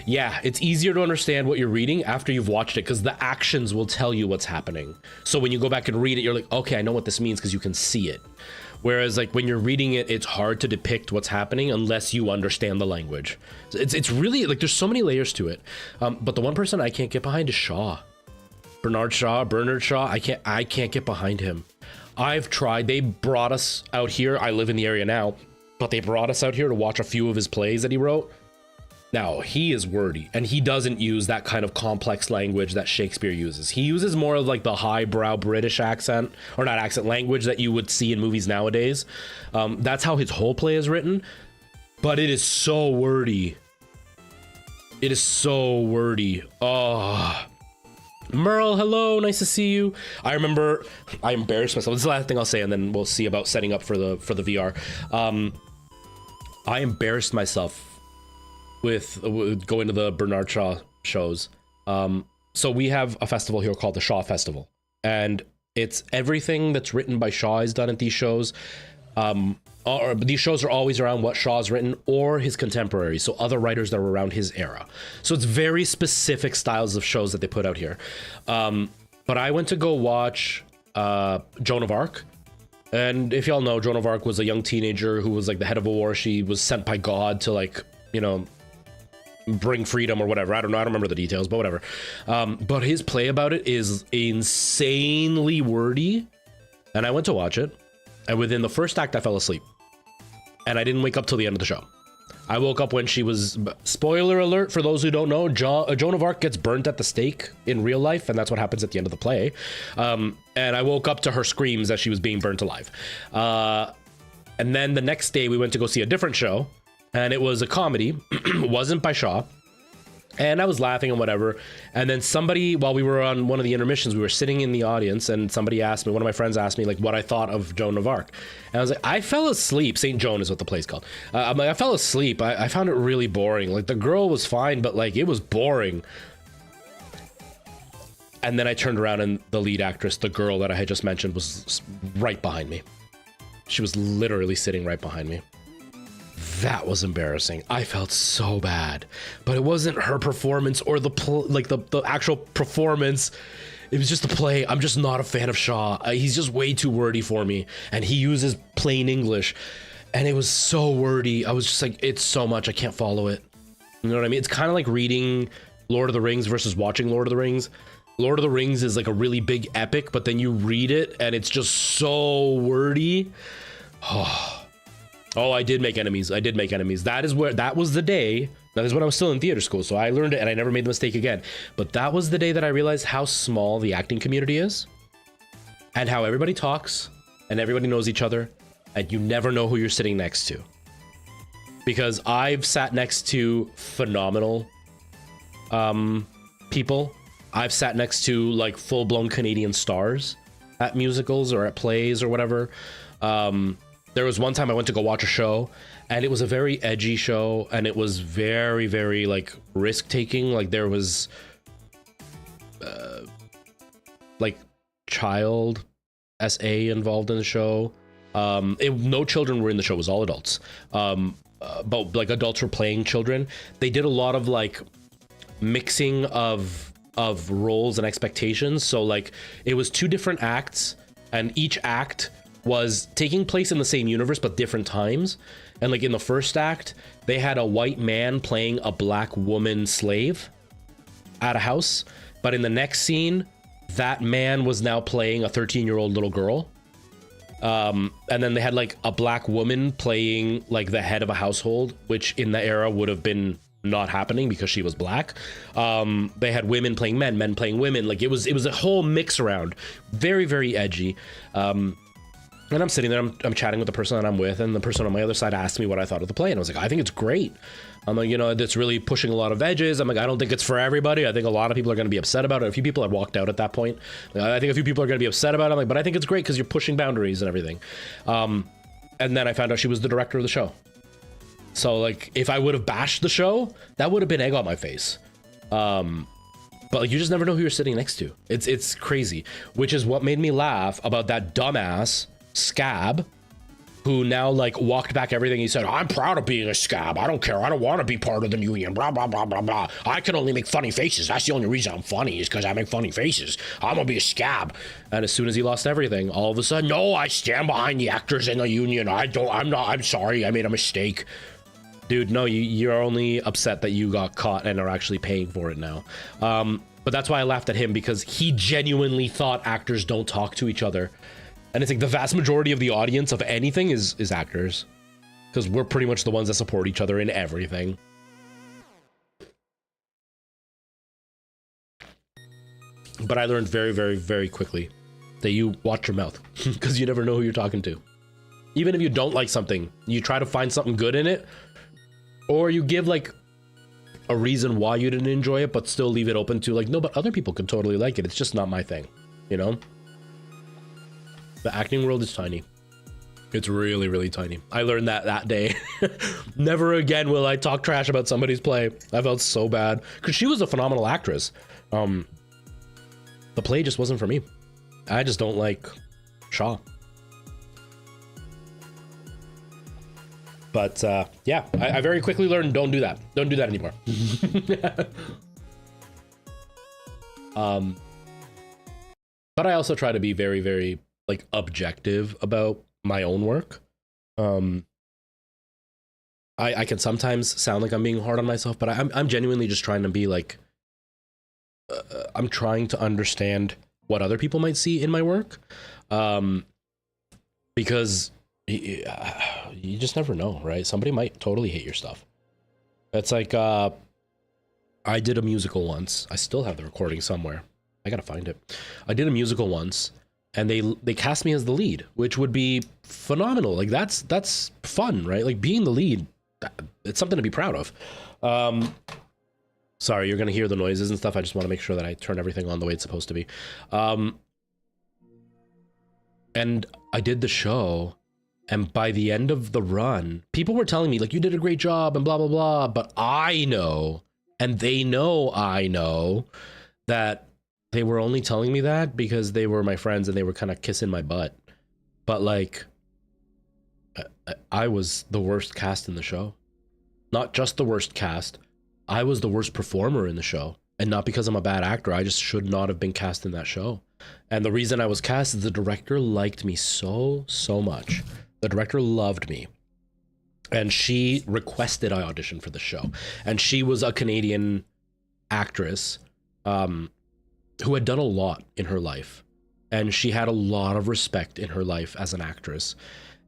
Yeah, it's easier to understand what you're reading after you've watched it, because the actions will tell you what's happening. So when you go back and read it, you're like, okay, I know what this means, because you can see it. Whereas like when you're reading it, it's hard to depict what's happening unless you understand the language. It's really like there's so many layers to it. But the one person I can't get behind is Shaw. Bernard Shaw. I can't get behind him. I've tried. They brought us out here. I live in the area now, but they brought us out here to watch a few of his plays that he wrote. Now, he is wordy, and he doesn't use that kind of complex language that Shakespeare uses. He uses more of like the highbrow British accent, or not accent, language that you would see in movies nowadays. That's how his whole play is written, but it is so wordy. It is so wordy. Oh, Merle, hello, nice to see you. I remember, I embarrassed myself. This is the last thing I'll say, and then we'll see about setting up for the VR. I embarrassed myself with going to the Bernard Shaw shows. So we have a festival here called the Shaw Festival, and it's everything that's written by Shaw is done at these shows. Or these shows are always around what Shaw's written or his contemporaries, so other writers that were around his era. So it's very specific styles of shows that they put out here. But I went to go watch Joan of Arc. And if y'all know, Joan of Arc was a young teenager who was like the head of a war. She was sent by God to like, you know, bring freedom or whatever. I don't know. I don't remember the details, but whatever. But his play about it is insanely wordy. And I went to watch it. And within the first act, I fell asleep. And I didn't wake up till the end of the show. I woke up when she was, spoiler alert for those who don't know, Joan of Arc gets burnt at the stake in real life, and that's what happens at the end of the play. And I woke up to her screams as she was being burnt alive. And then the next day we went to go see a different show, and it was a comedy. It wasn't by Shaw. And I was laughing and whatever. And then somebody, while we were on one of the intermissions, we were sitting in the audience, and somebody asked me, one of my friends asked me like what I thought of Joan of Arc. And I was like, I fell asleep. St. Joan is what the play's called. I'm like, I fell asleep. I found it really boring. Like the girl was fine, but like it was boring. And then I turned around and the lead actress, the girl that I had just mentioned, was right behind me. She was literally sitting right behind me. That was embarrassing. I felt so bad, but it wasn't her performance or the actual performance. It was just the play. I'm just not a fan of Shaw. He's just way too wordy for me, and he uses plain English, and it was so wordy. I was just like, it's so much. I can't follow it. You know what I mean? It's kind of like reading Lord of the Rings versus watching Lord of the Rings. Lord of the Rings is like a really big epic, but then you read it and it's just so wordy. Oh, I did make enemies. I did make enemies. That was the day. That is when I was still in theater school. So I learned it and I never made the mistake again. But that was the day that I realized how small the acting community is and how everybody talks and everybody knows each other and you never know who you're sitting next to. Because I've sat next to phenomenal people. I've sat next to like full-blown Canadian stars at musicals or at plays or whatever. There was one time I went to go watch a show, and it was a very edgy show, and it was very, very like risk-taking. Like there was like child SA involved in the show. No children were in the show. It was all adults. But like adults were playing children. They did a lot of like mixing of roles and expectations. So like it was 2 different acts, and each act was taking place in the same universe but different times. And like in the first act, they had a white man playing a black woman slave at a house, but in the next scene that man was now playing a 13-year-old little girl. And then they had like a black woman playing like the head of a household, which in the era would have been not happening because she was black. They had women playing men playing women. Like it was a whole mix around. Very, very edgy. And I'm sitting there, I'm chatting with the person that I'm with, and the person on my other side asked me what I thought of the play, and I was like, I think it's great. I'm like, you know, it's really pushing a lot of edges. I'm like, I don't think it's for everybody. I think a lot of people are going to be upset about it. A few people had walked out at that point. Like, I think a few people are going to be upset about it. I'm like, but I think it's great because you're pushing boundaries and everything. And then I found out she was the director of the show. So like, if I would have bashed the show, that would have been egg on my face. But like, you just never know who you're sitting next to. It's crazy, which is what made me laugh about that dumbass scab who now like walked back everything. He said, I'm proud of being a scab. I don't care. I don't want to be part of the union. Blah, blah, blah, blah, blah. I can only make funny faces. That's the only reason I'm funny is because I make funny faces. I'm going to be a scab. And as soon as he lost everything, all of a sudden, no, I stand behind the actors in the union. I'm sorry. I made a mistake. Dude, no, you're only upset that you got caught and are actually paying for it now. But that's why I laughed at him, because he genuinely thought actors don't talk to each other. And it's like the vast majority of the audience of anything is actors, because we're pretty much the ones that support each other in everything. But I learned very, very, very quickly that you watch your mouth, because you never know who you're talking to. Even if you don't like something, you try to find something good in it, or you give like a reason why you didn't enjoy it, but still leave it open to like, no, but other people could totally like it. It's just not my thing, you know? The acting world is tiny. It's really, really tiny. I learned that day. Never again will I talk trash about somebody's play. I felt so bad because she was a phenomenal actress. The play just wasn't for me. I just don't like Shaw. But yeah, I very quickly learned don't do that. Don't do that anymore. But I also try to be very, very like objective about my own work. I can sometimes sound like I'm being hard on myself, but I'm genuinely just trying to be like, I'm trying to understand what other people might see in my work. Because you just never know, right? Somebody might totally hate your stuff. It's like, I did a musical once. I still have the recording somewhere. I gotta find it. I did a musical once, and they cast me as the lead, which would be phenomenal. Like that's fun, right? Like being the lead, it's something to be proud of. Sorry, you're gonna hear the noises and stuff. I just want to make sure that I turn everything on the way it's supposed to be. And I did the show, and by the end of the run, people were telling me like, you did a great job and blah, blah, blah. But I know, and they know I know, that they were only telling me that because they were my friends and they were kind of kissing my butt. But like, I was the worst cast in the show. Not just the worst cast. I was the worst performer in the show. And not because I'm a bad actor. I just should not have been cast in that show. And the reason I was cast is the director liked me so much. The director loved me. And she requested I audition for the show. And she was a Canadian actress who had done a lot in her life. And she had a lot of respect in her life as an actress.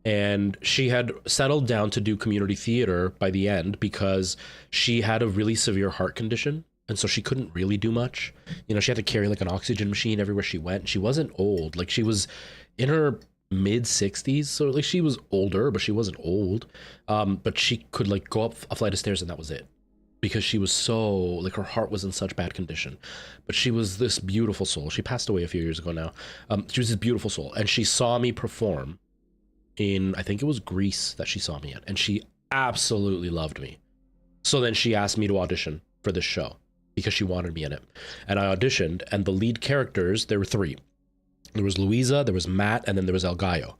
And she had settled down to do community theater by the end because she had a really severe heart condition. And so she couldn't really do much. You know, she had to carry like an oxygen machine everywhere she went. She wasn't old. Like she was in her mid 60s. So like she was older, but she wasn't old. But she could like go up a flight of stairs and that was it. Because she was so, like her heart was in such bad condition. But she was this beautiful soul. She passed away a few years ago now. She was this beautiful soul. And she saw me perform in, I think it was Greece that she saw me at. And she absolutely loved me. So then she asked me to audition for this show because she wanted me in it. And I auditioned, and the lead characters, there were three. There was Louisa, there was Matt, and then there was El Gallo.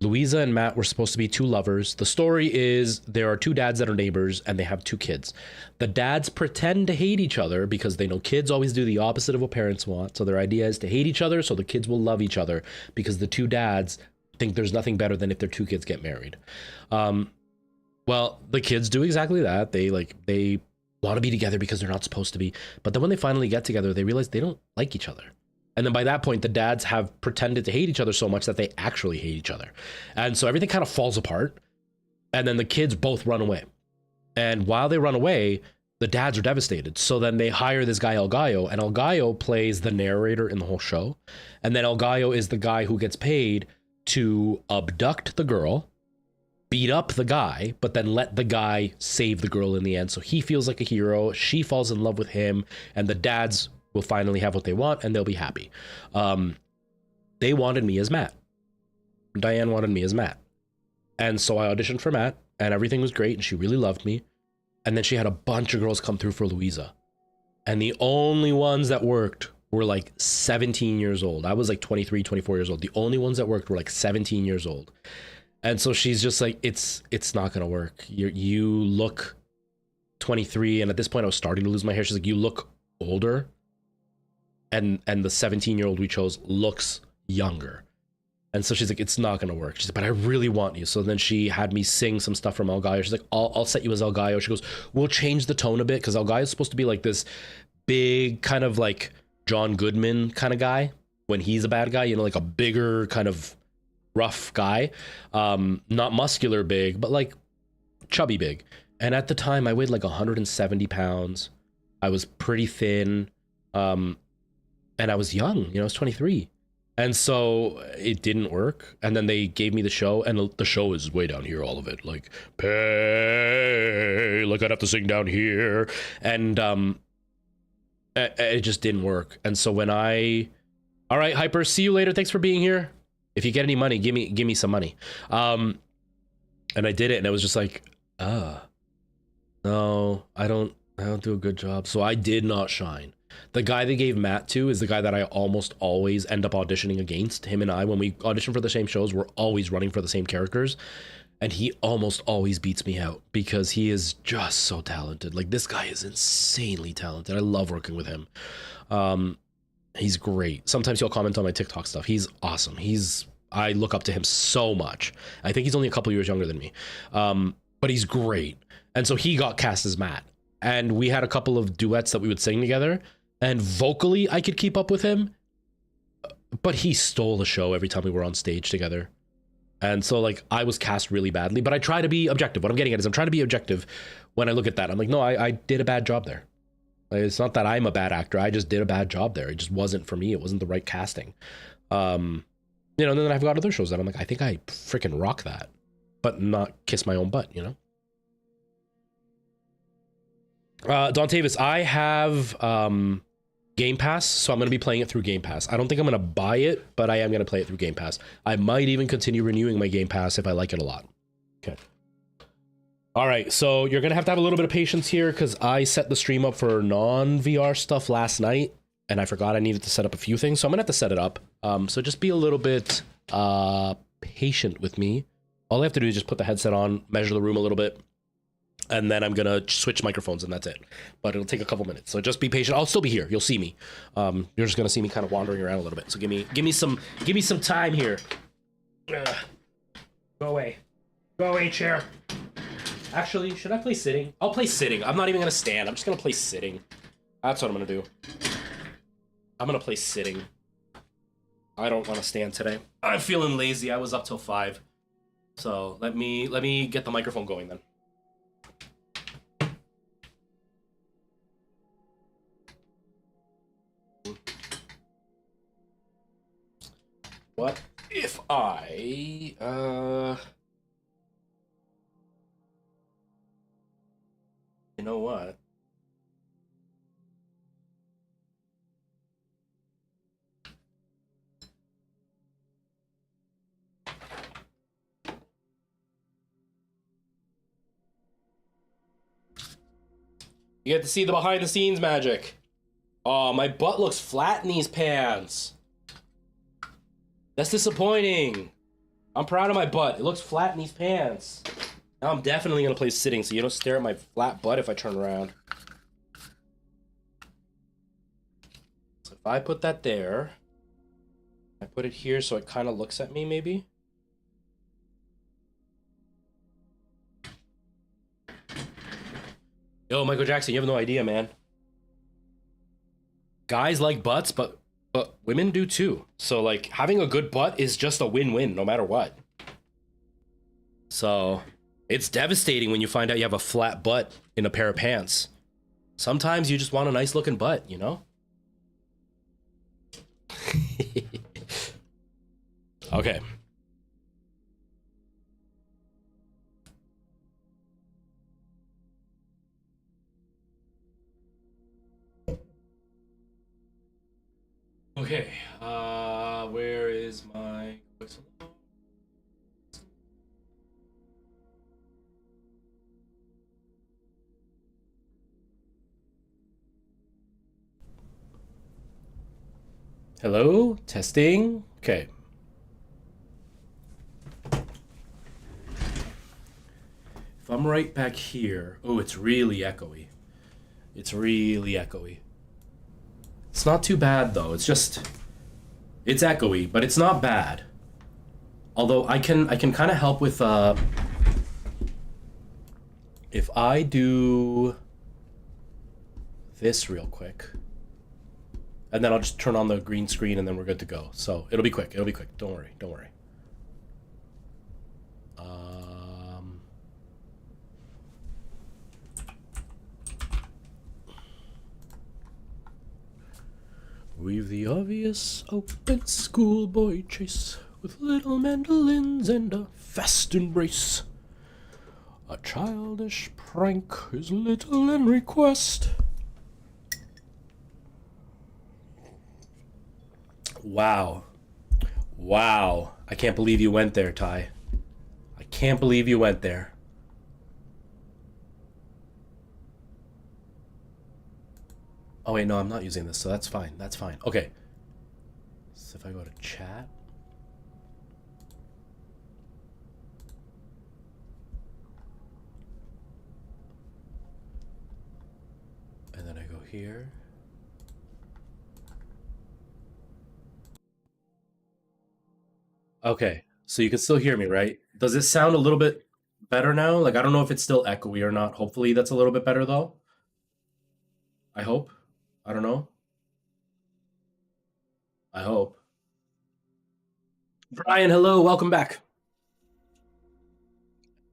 Louisa and Matt were supposed to be two lovers. The story is there are two dads that are neighbors and they have two kids. The dads pretend to hate each other because they know kids always do the opposite of what parents want. So their idea is to hate each other so the kids will love each other because the two dads think there's nothing better than if their two kids get married. Well, the kids do exactly that. They want to be together because they're not supposed to be. But then when they finally get together, they realize they don't like each other. And then by that point, the dads have pretended to hate each other so much that they actually hate each other. And so everything kind of falls apart. And then the kids both run away. And while they run away, the dads are devastated. So then they hire this guy, El Gallo, and El Gallo plays the narrator in the whole show. And then El Gallo is the guy who gets paid to abduct the girl, beat up the guy, but then let the guy save the girl in the end. So he feels like a hero. She falls in love with him, and the dads will finally have what they want, and they'll be happy. They wanted me as Matt. Diane wanted me as Matt. And so I auditioned for Matt, and everything was great, and she really loved me. And then she had a bunch of girls come through for Louisa. And the only ones that worked were like 17 years old. I was like 23, 24 years old. The only ones that worked were like 17 years old. And so she's just like, it's not going to work. You look 23. And at this point I was starting to lose my hair. She's like, you look older. And the 17-year-old we chose looks younger. And so she's like, it's not going to work. She's like, but I really want you. So then she had me sing some stuff from El Gallo. She's like, I'll set you as El Gallo. She goes, we'll change the tone a bit, because El Gallo is supposed to be like this big kind of like John Goodman kind of guy when he's a bad guy, you know, like a bigger kind of rough guy. Not muscular big, but like chubby big. And at the time I weighed like 170 pounds. I was pretty thin. And I was young, you know, I was 23. And so it didn't work. And then they gave me the show, and the show is way down here, all of it. Like, pay, like I'd have to sing down here. And it just didn't work. And so when all right, Hyper, see you later. Thanks for being here. If you get any money, give me some money. And I did it, and it was just like, no, I don't do a good job. So I did not shine. The guy they gave Matt to is the guy that I almost always end up auditioning against. Him and I, when we audition for the same shows, we're always running for the same characters. And he almost always beats me out because he is just so talented. Like, this guy is insanely talented. I love working with him. He's great. Sometimes he'll comment on my TikTok stuff. He's awesome. I look up to him so much. I think he's only a couple years younger than me. But he's great. And so he got cast as Matt. And we had a couple of duets that we would sing together. And vocally, I could keep up with him. But he stole the show every time we were on stage together. And so, like, I was cast really badly. But I try to be objective. What I'm getting at is I'm trying to be objective when I look at that. I'm like, no, I did a bad job there. Like, it's not that I'm a bad actor. I just did a bad job there. It just wasn't for me. It wasn't the right casting. You know, and then I've got other shows that I'm like, I think I freaking rock that. But not kiss my own butt, you know? Don Tavis, I have Game Pass, so I'm going to be playing it through Game Pass. I don't think I'm going to buy it, but I am going to play it through Game Pass. I might even continue renewing my Game Pass if I like it a lot. Okay. All right, so you're going to have a little bit of patience here because I set the stream up for non-VR stuff last night, and I forgot I needed to set up a few things, so I'm going to have to set it up. So just be a little bit patient with me. All I have to do is just put the headset on, measure the room a little bit, and then I'm gonna switch microphones, and that's it. But it'll take a couple minutes, so just be patient. I'll still be here. You'll see me. You're just gonna see me kind of wandering around a little bit. So give me some time here. Go away, chair. Actually, should I play sitting? I'll play sitting. I'm not even gonna stand. I'm just gonna play sitting. That's what I'm gonna do. I'm gonna play sitting. I don't want to stand today. I'm feeling lazy. I was up till 5. So let me get the microphone going then. What if I you know what? You get to see the behind the scenes magic. Oh, my butt looks flat in these pants. That's disappointing. I'm proud of my butt. It looks flat in these pants. Now I'm definitely gonna play sitting so you don't stare at my flat butt if I turn around. So if I put that there, I put it here so it kind of looks at me maybe. Yo, Michael Jackson, you have no idea, man. Guys like butts, but But women do too. So like having a good butt is just a win-win no matter what. So it's devastating when you find out you have a flat butt in a pair of pants. Sometimes you just want a nice looking butt, you know? Okay. Okay. Where is my whistle? Hello? Testing? Okay. If I'm right back here, oh, it's really echoey. It's really echoey. It's not too bad though. It's echoey, but it's not bad. Although I can kind of help with if I do this real quick. And then I'll just turn on the green screen and then we're good to go. So it'll be quick. It'll be quick. Don't worry. Don't worry. We've the obvious open schoolboy chase with little mandolins and a fast embrace. A childish prank is little in request. Wow. Wow. I can't believe you went there, Ty. I can't believe you went there. Oh, wait, no, I'm not using this, so that's fine. That's fine. Okay. So if I go to chat. And then I go here. Okay. So you can still hear me, right? Does it sound a little bit better now? Like, I don't know if it's still echoey or not. Hopefully that's a little bit better, though. I hope. I don't know. I hope. Brian, hello. Welcome back.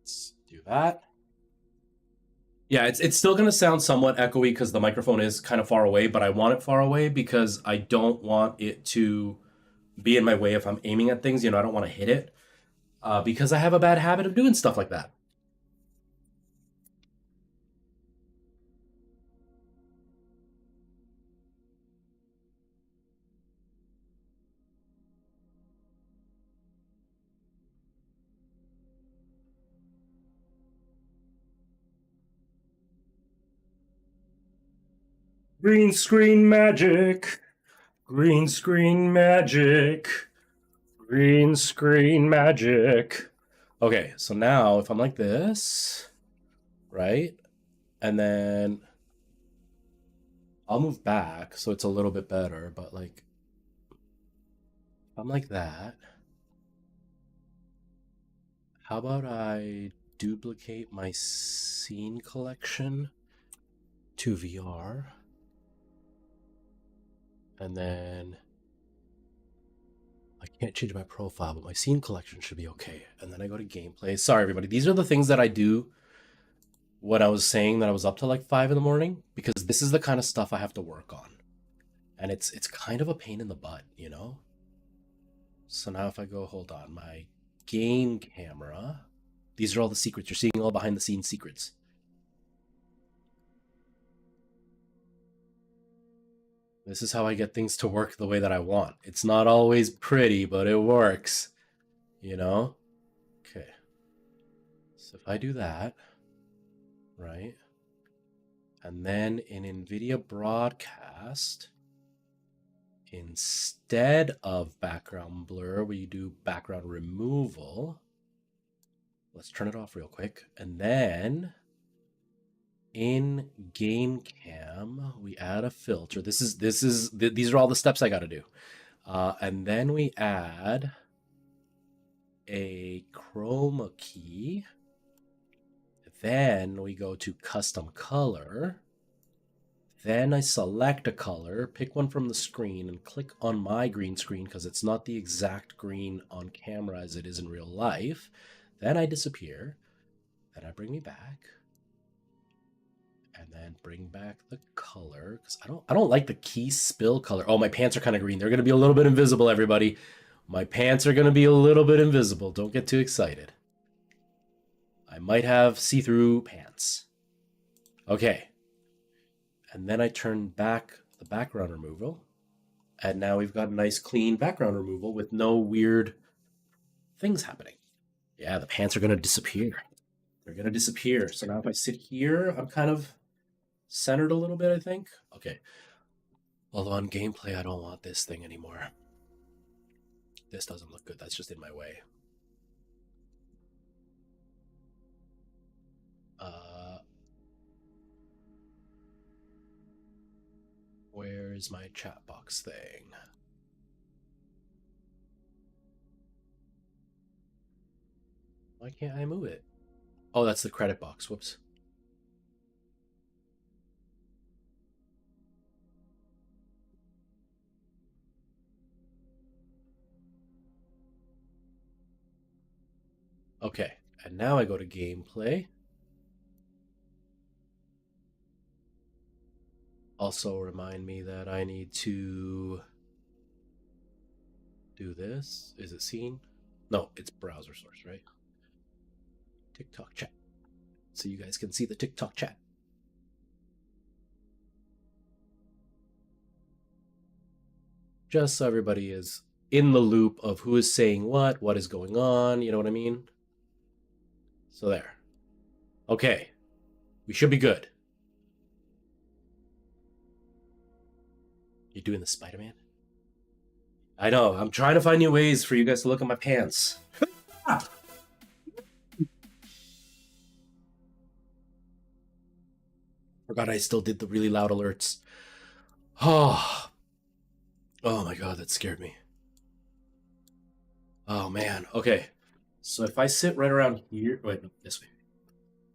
Let's do that. Yeah, it's still gonna sound somewhat echoey because the microphone is kind of far away, but I want it far away because I don't want it to be in my way if I'm aiming at things. You know, I don't want to hit it because I have a bad habit of doing stuff like that. Green screen magic. Green screen magic. Green screen magic. Okay, so now if I'm like this, right? And then I'll move back so it's a little bit better, but like if I'm like that, how about I duplicate my scene collection to VR? And then I can't change my profile, but my scene collection should be okay. And then I go to gameplay. Sorry, everybody. These are the things that I do when I was saying that I was up till like 5 in the morning, because this is the kind of stuff I have to work on. And it's kind of a pain in the butt, you know? So now if I go, hold on, my game camera, these are all the secrets. You're seeing all behind the scenes secrets. This is how I get things to work the way that I want. It's not always pretty, but it works, you know? Okay. So if I do that, right? And then in NVIDIA Broadcast, instead of background blur, we do background removal. Let's turn it off real quick. And then in game cam, we add a filter. These are all the steps I got to do. And then we add a chroma key. Then we go to custom color. Then I select a color, pick one from the screen, and click on my green screen because it's not the exact green on camera as it is in real life. Then I disappear. Then I bring me back. And then bring back the color because I don't like the key spill color. Oh, my pants are kind of green. They're gonna be a little bit invisible, everybody. My pants are gonna be a little bit invisible. Don't get too excited. I might have see-through pants. Okay. And then I turn back the background removal. And now we've got a nice clean background removal with no weird things happening. Yeah, the pants are gonna disappear. They're gonna disappear. So now if I sit here, I'm kind of centered a little bit, I think. Okay. Although on gameplay, I don't want this thing anymore. This doesn't look good. That's just in my way. Where's my chat box thing? Why can't I move it? Oh, that's the credit box. Whoops. Okay, and now I go to gameplay. Also remind me that I need to do this. Is it seen? No, it's browser source, right? TikTok chat. So you guys can see the TikTok chat. Just so everybody is in the loop of who is saying what is going on, you know what I mean? So there. Okay. We should be good. You doing the Spider-Man? I know. I'm trying to find new ways for you guys to look at my pants. Forgot I still did the really loud alerts. Oh. Oh my god, that scared me. Oh man. Okay. So if I sit right around here, wait, no, this way.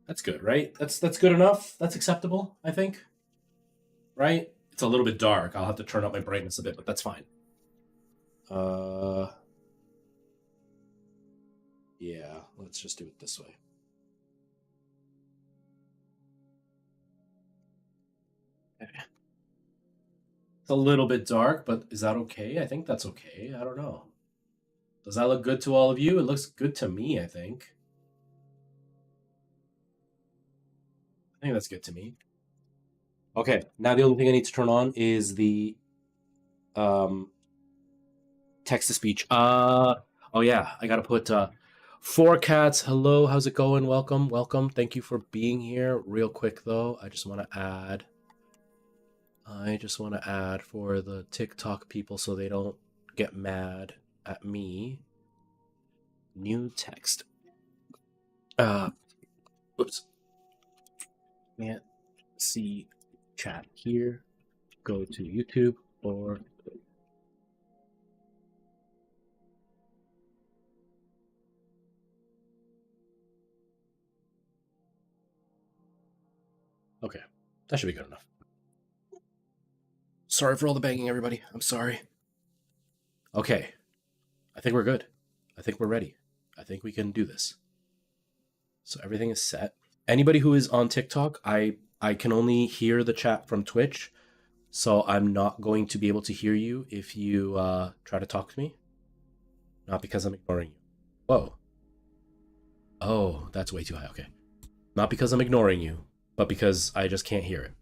That's good, right? That's good enough. That's acceptable, I think. Right? It's a little bit dark. I'll have to turn up my brightness a bit, but that's fine. Yeah, let's just do it this way. Okay. It's a little bit dark, but is that okay? I think that's okay. I don't know. Does that look good to all of you? It looks good to me, I think. I think that's good to me. Okay, now the only thing I need to turn on is the text to speech. Oh yeah, I gotta put four cats. Hello, how's it going? Welcome, welcome. Thank you for being here. Real quick though, I just want to add for the TikTok people so they don't get mad at me. New text. Oops. Can't see chat here. Go to YouTube or okay, that should be good enough. Sorry for all the banging, everybody. I'm sorry. Okay, I think we're good. I think we're ready. I think we can do this. So everything is set. Anybody who is on TikTok, I can only hear the chat from Twitch, so I'm not going to be able to hear you if you try to talk to me. Not because I'm ignoring you. Whoa. Oh, that's way too high. Okay. Not because I'm ignoring you, but because I just can't hear it.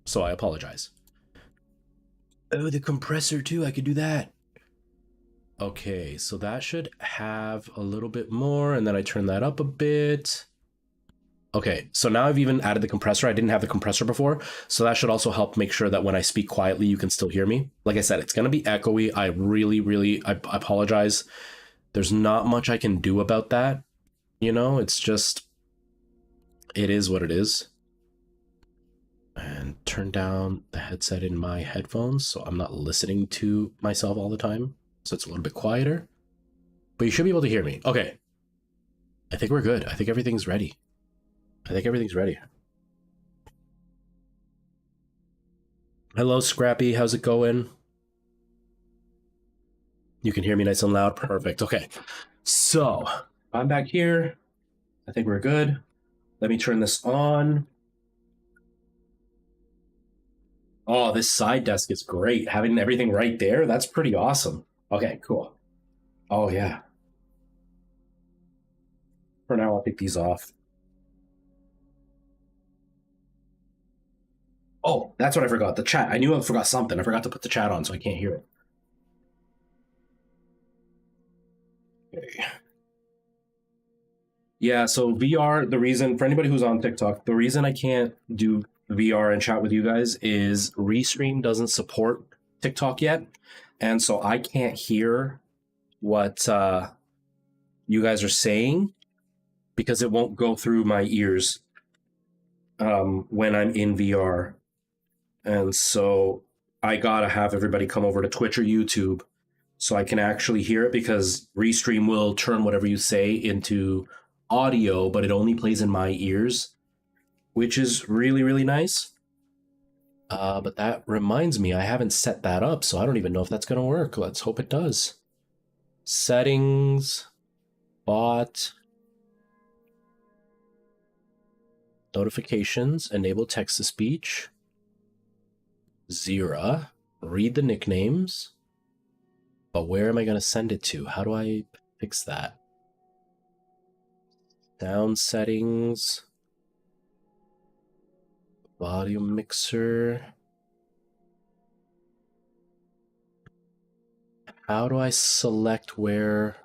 So I apologize. Oh, the compressor too. I could do that. Okay, so that should have a little bit more, and then I turn that up a bit. Okay, so now I've even added the compressor. I didn't have the compressor before, so that should also help make sure that when I speak quietly, you can still hear me. Like I said, it's going to be echoey. I apologize. There's not much I can do about that. You know, it's just, it is what it is. And turn down the headset in my headphones so I'm not listening to myself all the time. So it's a little bit quieter. But you should be able to hear me. Okay. I think we're good. I think everything's ready. Hello, Scrappy. How's it going? You can hear me nice and loud. Perfect. Okay. So I'm back here. I think we're good. Let me turn this on. Oh, this side desk is great. Having everything right there, that's pretty awesome. Okay, cool. Oh, yeah. For now, I'll take these off. Oh, that's what I forgot. The chat. I knew I forgot something. I forgot to put the chat on so I can't hear it. Okay. Yeah, so VR, the reason, for anybody who's on TikTok, the reason I can't do VR and chat with you guys is Restream doesn't support TikTok yet. And so I can't hear what you guys are saying because it won't go through my ears when I'm in VR. And so I gotta have everybody come over to Twitch or YouTube so I can actually hear it because Restream will turn whatever you say into audio, but it only plays in my ears, which is really, really nice. But that reminds me, I haven't set that up, so I don't even know if that's going to work. Let's hope it does. Settings, bot, notifications, enable text to speech, Zira, read the nicknames. But where am I going to send it to? How do I fix that? Sound settings, volume mixer. How do I select where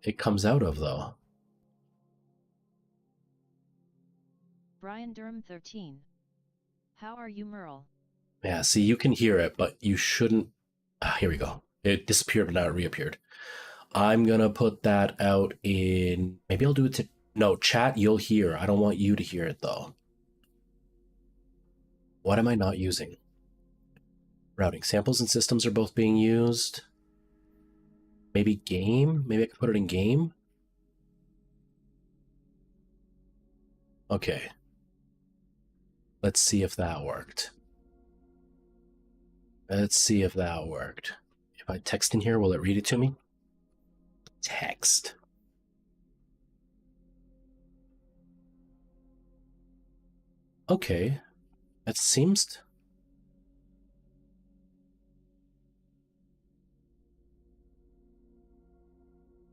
it comes out of, though? Brian Durham 13. How are you, Merle? Yeah, see, you can hear it, but you shouldn't. Here we go. It disappeared, but now it reappeared. I'm gonna put that out in. Maybe I'll do it to. No, chat, you'll hear. I don't want you to hear it, though. What am I not using? Routing. Samples and systems are both being used. Maybe game? Maybe I can put it in game? Okay. Let's see if that worked. Let's see if that worked. If I text in here, will it read it to me? Text. Okay. It seems...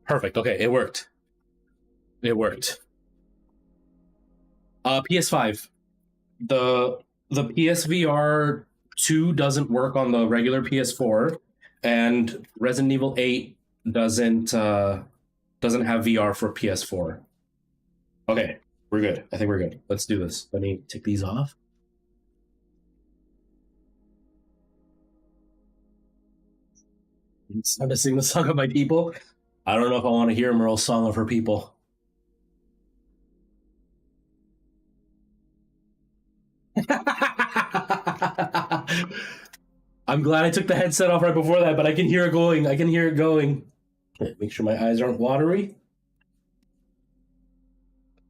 Perfect. Okay, it worked. It worked. PS5. The PSVR 2 doesn't work on the regular PS4, and Resident Evil 8 doesn't have VR for PS4. Okay, we're good. I think we're good. Let's do this. Let me take these off. It's time to sing the song of my people. I don't know if I want to hear Merle's song of her people. I'm glad I took the headset off right before that, but I can hear it going. I can hear it going. Make sure my eyes aren't watery.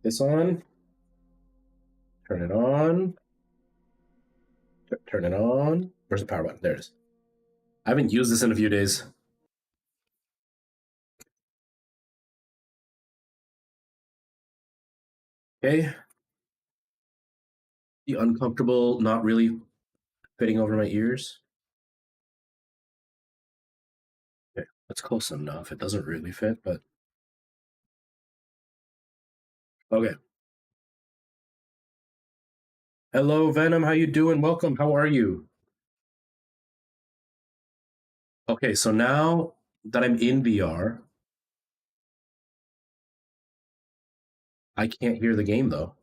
This on. Turn it on. Turn it on. Where's the power button? There it is. I haven't used this in a few days. Okay. The uncomfortable, not really fitting over my ears. Okay, that's close enough. It doesn't really fit, but okay. Hello, Venom. How you doing? Welcome. How are you? Okay, so now that I'm in VR, I can't hear the game though.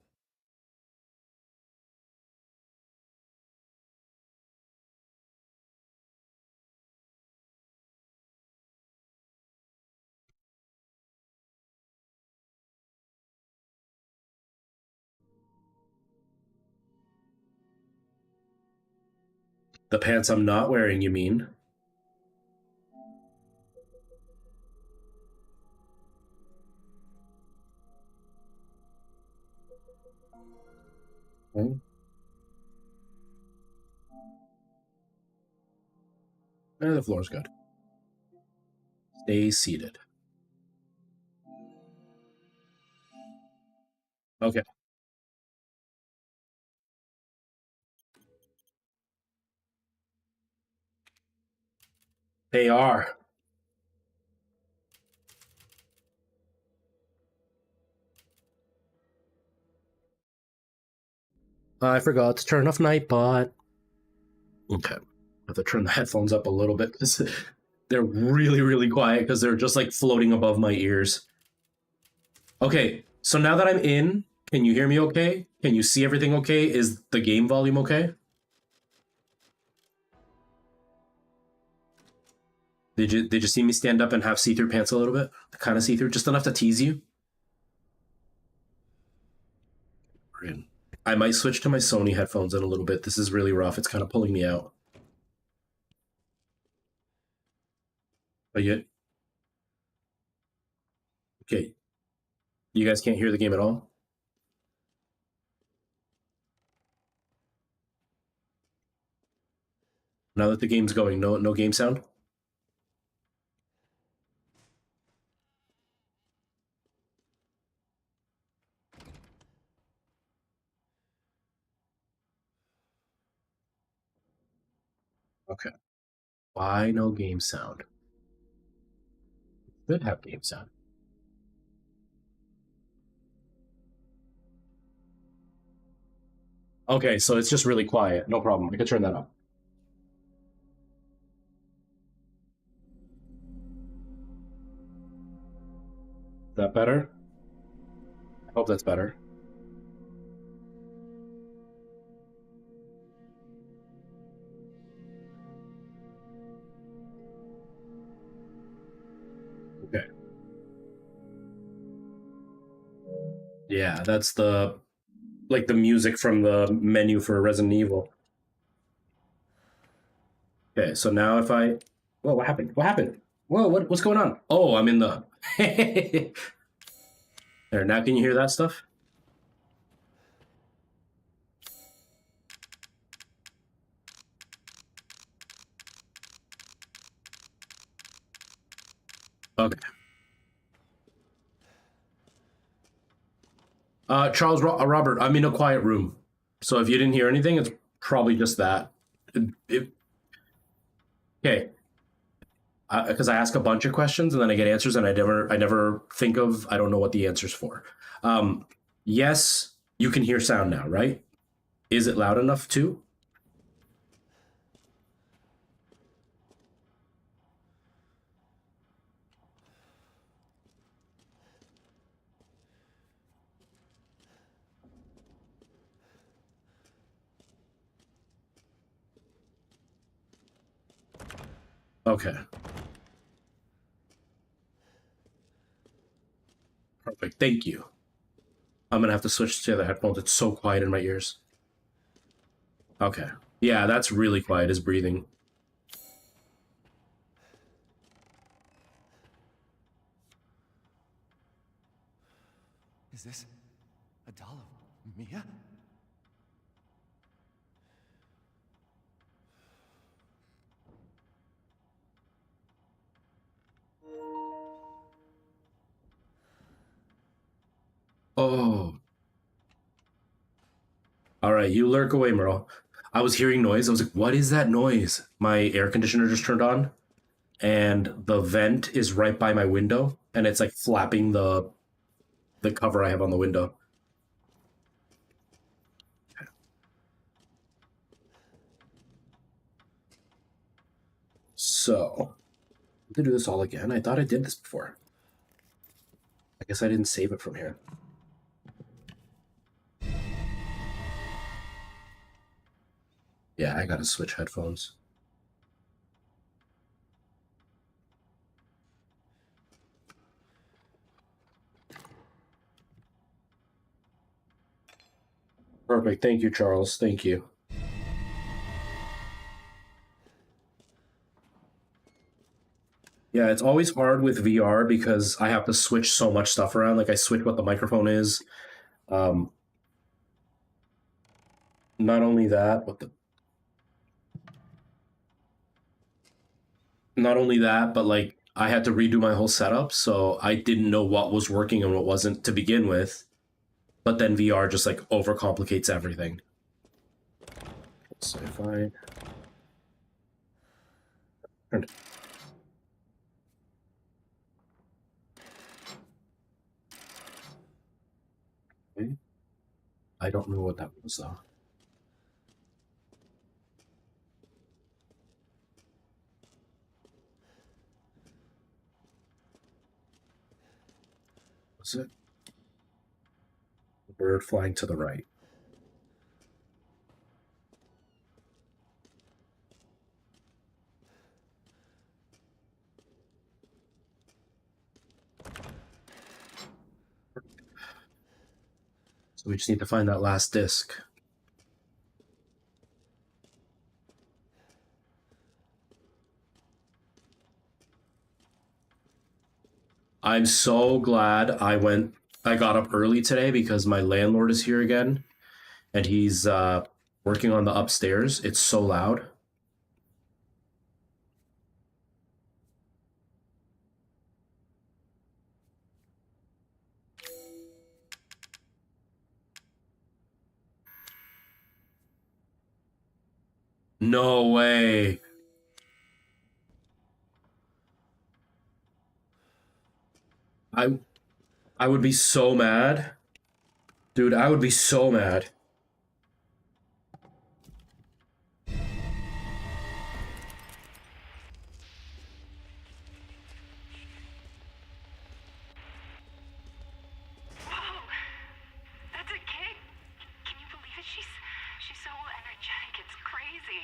The pants I'm not wearing, you mean? Okay. The floor's good. Stay seated. Okay. They are. I forgot to turn off Nightbot. Okay. I have to turn the headphones up a little bit because they're really, really quiet because they're just like floating above my ears. Okay, so now that I'm in, can you hear me okay? Can you see everything okay? Is the game volume okay? Did you see me stand up and have see-through pants a little bit? Kind of see-through, just enough to tease you? I might switch to my Sony headphones in a little bit. This is really rough. It's kind of pulling me out. But yet, okay, you guys can't hear the game at all? Now that the game's going, no game sound? Okay. Why no game sound? It should have game sound. Okay, so it's just really quiet. No problem. I can turn that up. Is that better? I hope that's better. Okay. Yeah, that's the like the music from the menu for Resident Evil. Okay, so now if I, whoa, what happened? What happened? Whoa, what's going on? Oh, I'm in the. There, now can you hear that stuff? Okay. Robert, I'm in a quiet room, so if you didn't hear anything, it's probably just that. Okay, because I ask a bunch of questions and then I get answers, and I never think of, I don't know what the answers for. Yes, you can hear sound now, right? Is it loud enough too? Okay. Perfect. Thank you. I'm gonna have to switch to the headphones. It's so quiet in my ears. Okay. Yeah, that's really quiet. Is breathing. Is this a doll of Mia? Oh. All right, you lurk away, Merle. I was hearing noise. I was like, what is that noise? My air conditioner just turned on, and the vent is right by my window, and it's like flapping the cover I have on the window. So, to do this all again. I thought I did this before. I guess I didn't save it from here. Yeah, I gotta switch headphones. Perfect. Thank you, Charles. Thank you. Yeah, it's always hard with VR because I have to switch so much stuff around. Like I switch what the microphone is. Um, Not only that, but the not only that, but like I had to redo my whole setup, so I didn't know what was working and what wasn't to begin with. But then VR just like overcomplicates everything. So if I I don't know what that was though. Was it? The bird flying to the right. So we just need to find that last disc. I'm so glad I got up early today because my landlord is here again and he's working on the upstairs. It's so loud. No way. I I would be so mad. Dude, I would be so mad. Whoa! That's a kid! Can you believe it? She's so energetic, it's crazy.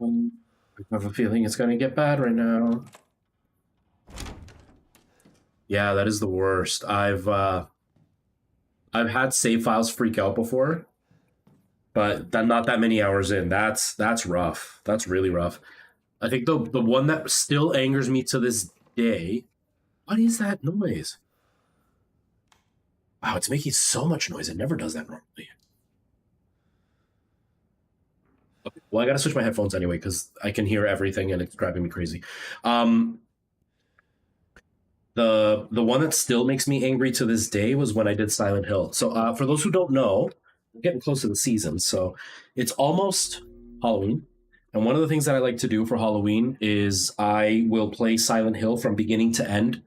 I have a feeling it's gonna get bad right now. Yeah, that is the worst. I've had save files freak out before, but not that many hours in. That's rough. That's really rough. I think the one that still angers me to this day. What is that noise? Wow, it's making so much noise. It never does that normally. Okay, well, I gotta switch my headphones anyway because I can hear everything and it's driving me crazy. Um, the one that still makes me angry to this day was when I did Silent Hill. So for those who don't know, we're getting close to the season, so it's almost Halloween. And one of the things that I like to do for Halloween is I will play Silent Hill from beginning to end,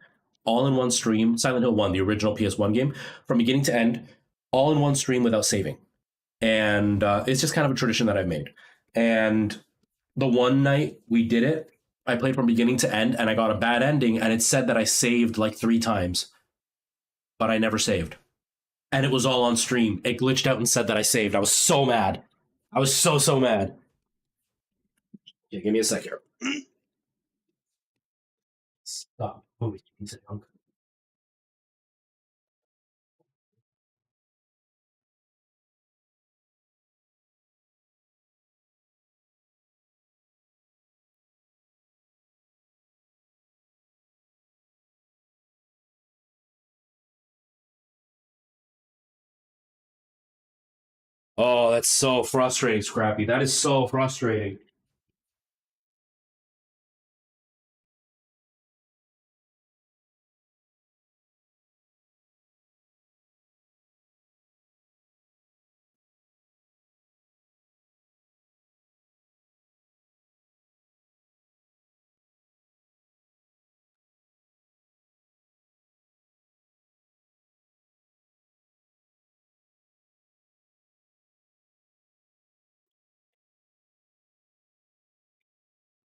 all in one stream. Silent Hill 1, the original PS1 game, from beginning to end, all in one stream without saving. And it's just kind of a tradition that I've made. And the one night we did it, I played from beginning to end and I got a bad ending and it said that I saved like 3 times, but I never saved. And it was all on stream. It glitched out and said that I saved. I was so mad. I was so mad. Yeah, give me a sec here. Stop. Oh, he's a drunk. Oh, that's so frustrating, Scrappy. That is so frustrating.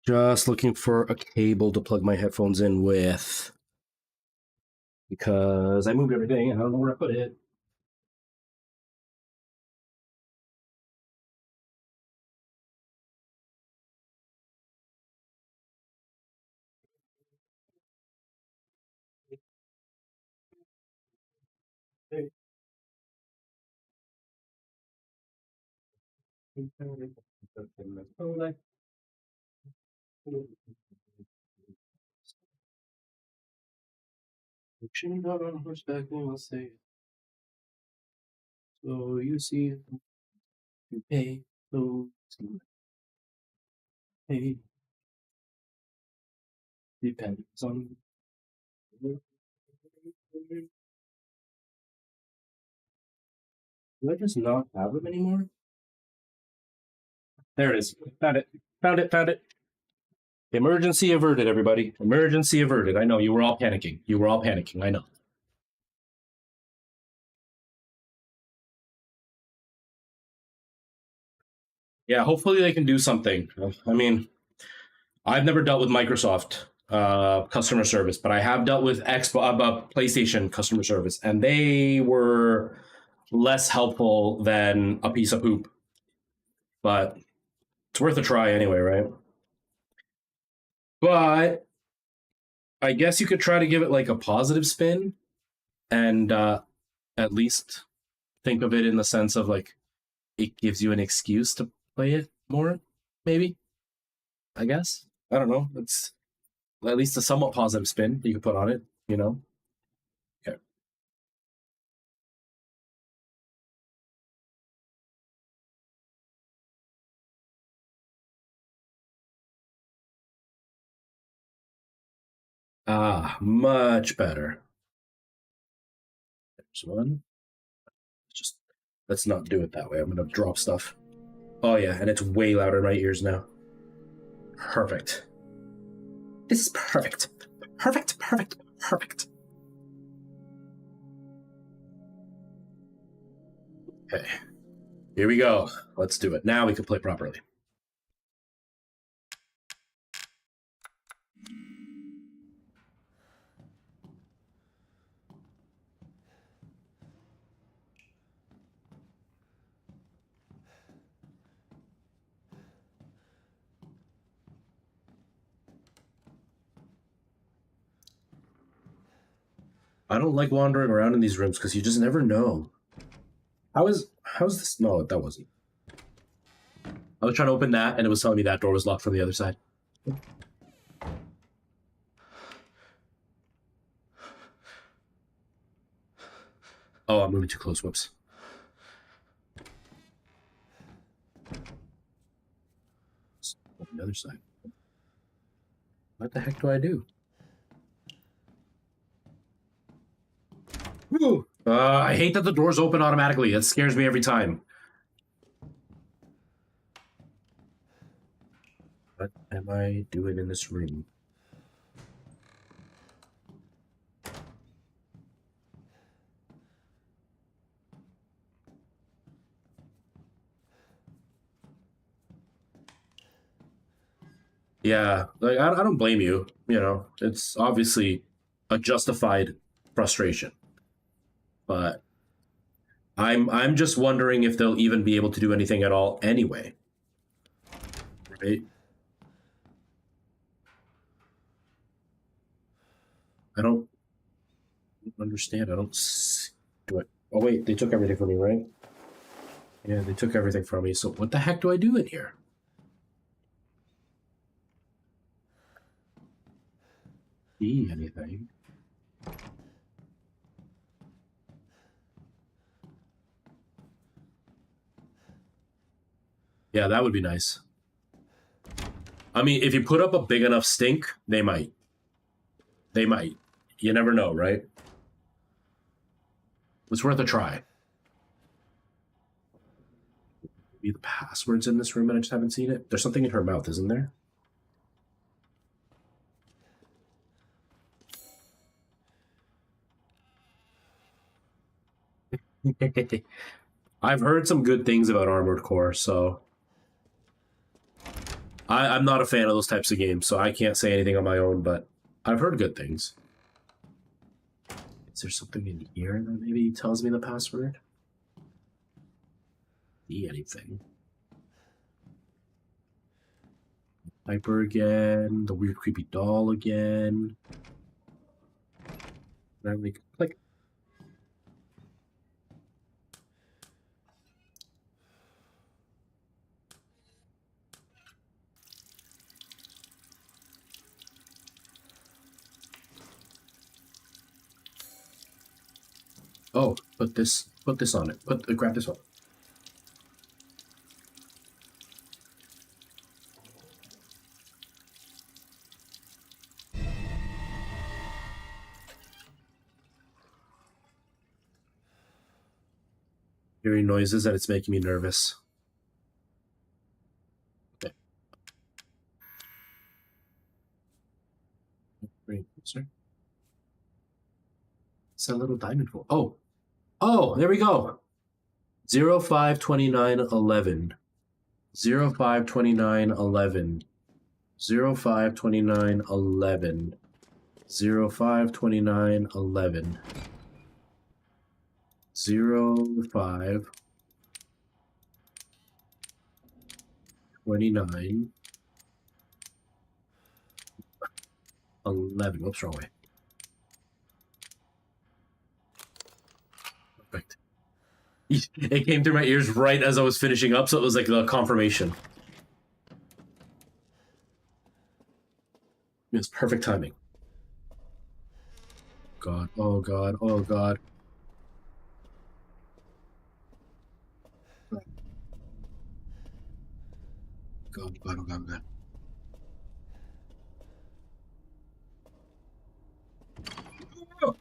Just looking for a cable to plug my headphones in with because I moved everything. I don't know where I put it. Pushing out on horseback, they will say. So you see You pay close to pay depends on. Do I just not have them anymore? There it is. Found it. Found it. Found it. Emergency averted, everybody. Emergency averted. I know you were all panicking. You were all panicking. I know. Yeah, hopefully they can do something. I mean, I've never dealt with Microsoft customer service, but I have dealt with PlayStation customer service, and they were less helpful than a piece of poop. But it's worth a try anyway, right? But I guess you could try to give it like a positive spin and at least think of it in the sense of like it gives you an excuse to play it more, maybe. I guess. I don't know. It's at least a somewhat positive spin you could put on it, you know? Okay. Ah, much better. There's one. Just let's not do it that way. I'm gonna drop stuff. Oh yeah, and it's way louder in my ears now. Perfect. This is perfect. Perfect, perfect, perfect. Okay. Here we go. Let's do it. Now we can play properly. I don't like wandering around in these rooms because you just never know. How's this? No, that wasn't. I was trying to open that and it was telling me that door was locked from the other side. Oh, I'm moving too close. Whoops. On the other side. What the heck do I do? Woo! I hate that the doors open automatically. That scares me every time. What am I doing in this room? Yeah, like I don't blame you. You know, it's obviously a justified frustration, but I'm just wondering if they'll even be able to do anything at all anyway. Right? I don't understand. I don't do it. Oh wait, they took everything from me, right? Yeah, they took everything from me. So what the heck do I do in here? See anything? Yeah, that would be nice. I mean, if you put up a big enough stink, they might. They might. You never know, right? It's worth a try. Maybe the password's in this room and I just haven't seen it. There's something in her mouth, isn't there? I've heard some good things about Armored Core, so I'm not a fan of those types of games, so I can't say anything on my own, but I've heard good things. Is there something in here that maybe tells me the password? See anything? Piper again, the weird creepy doll again. And I'm like, click. Oh, put this on it. Grab this one. hearing noises and it's making me nervous. Okay. Great, sir. It's a little diamond hole. Oh, oh, there we go. 052911. 052911. 052911. 052911. 0529 11. Whoops, wrong way. Perfect. It came through my ears right as I was finishing up, so it was like the confirmation. It was perfect timing. God, oh God, oh God. God, God, oh God, God. Oh.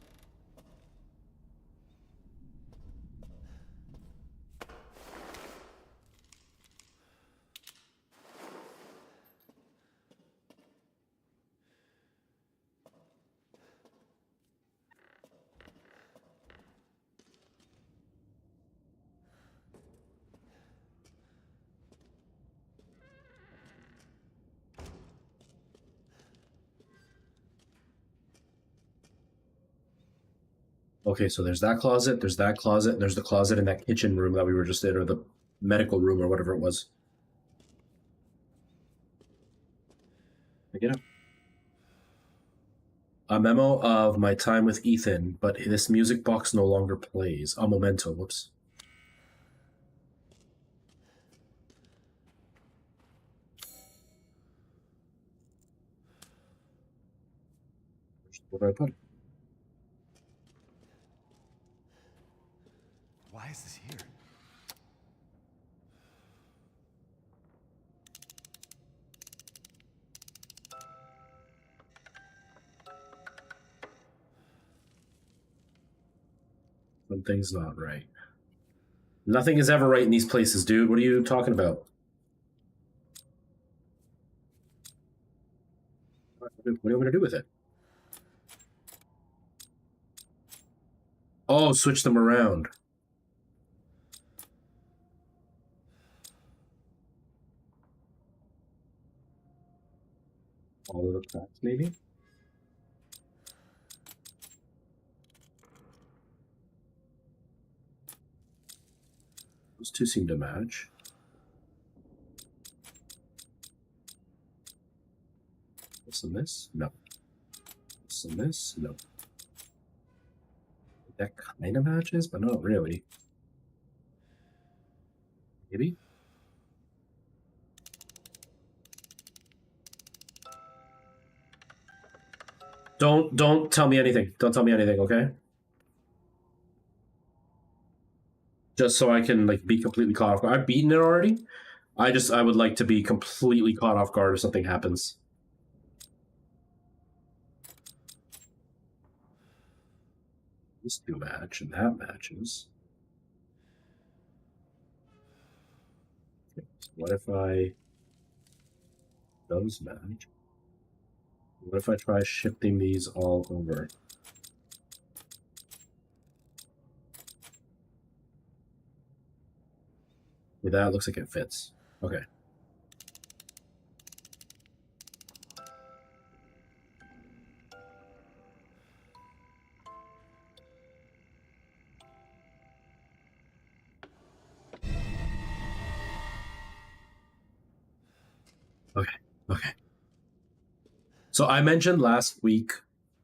Okay, so there's that closet, and there's the closet in that kitchen room that we were just in, or the medical room, or whatever it was. Get up. A memo of my time with Ethan, but this music box no longer plays. A memento, whoops. Where did I put it? Why is this here? Something's not right. Nothing is ever right in these places, dude. What are you talking about? What do you want me to do with it? Oh, switch them around. All of the cracks, maybe? Those two seem to match. This and this? No. This and this? No. That kind of matches, but not really. Maybe? Don't tell me anything. Don't tell me anything, okay? Just so I can like be completely caught off guard. I've beaten it already. I would like to be completely caught off guard if something happens. These two match, and that matches. Okay, so what if those match? What if I try shifting these all over? Yeah, that looks like it fits. Okay. Okay. Okay. So I mentioned last week,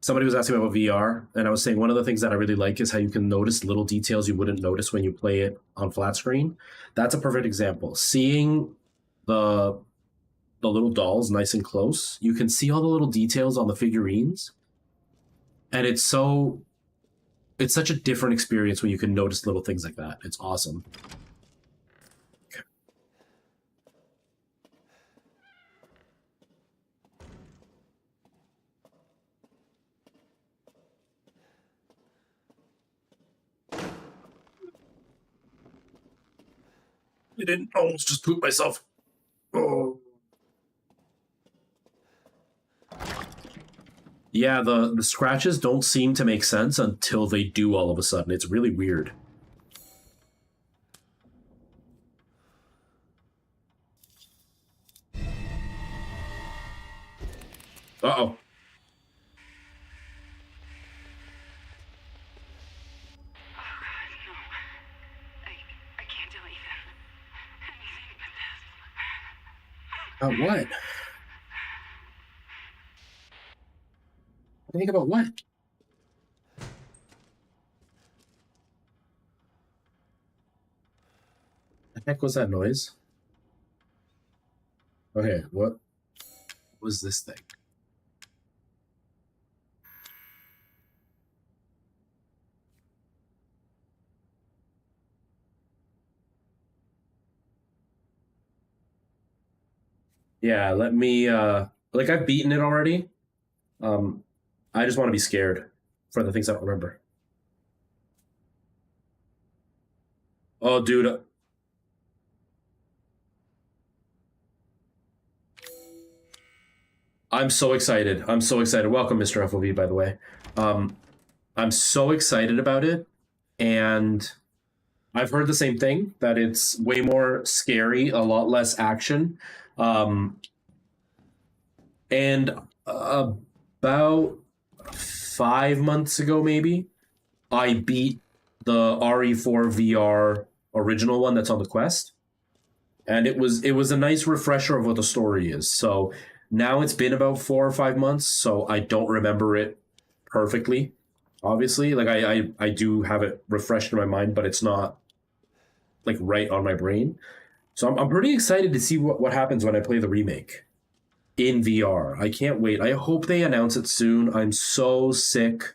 somebody was asking about VR, and I was saying one of the things that I really like is how you can notice little details you wouldn't notice when you play it on flat screen. That's a perfect example. Seeing the little dolls nice and close, you can see all the little details on the figurines, and it's such a different experience when you can notice little things like that. It's awesome. I didn't almost just poop myself. Oh. Yeah, the scratches don't seem to make sense until they do all of a sudden. It's really weird. Uh-oh. I can't do anything but this. What? Think about what? The heck was that noise? Okay, what was this thing? Yeah, let me like I've beaten it already. I just want to be scared for the things I don't remember. Oh, dude. I'm so excited. I'm so excited. Welcome, Mr. FOV, by the way. I'm so excited about it. And I've heard the same thing, that it's way more scary, a lot less action. And about 5 months ago, maybe, I beat the RE4 VR original one that's on the Quest. And it was a nice refresher of what the story is. So now it's been about 4 or 5 months, so I don't remember it perfectly. Obviously, like I do have it refreshed in my mind, but it's not like right on my brain. So I'm pretty excited to see what happens when I play the remake in VR. I can't wait. I hope they announce it soon. I'm so sick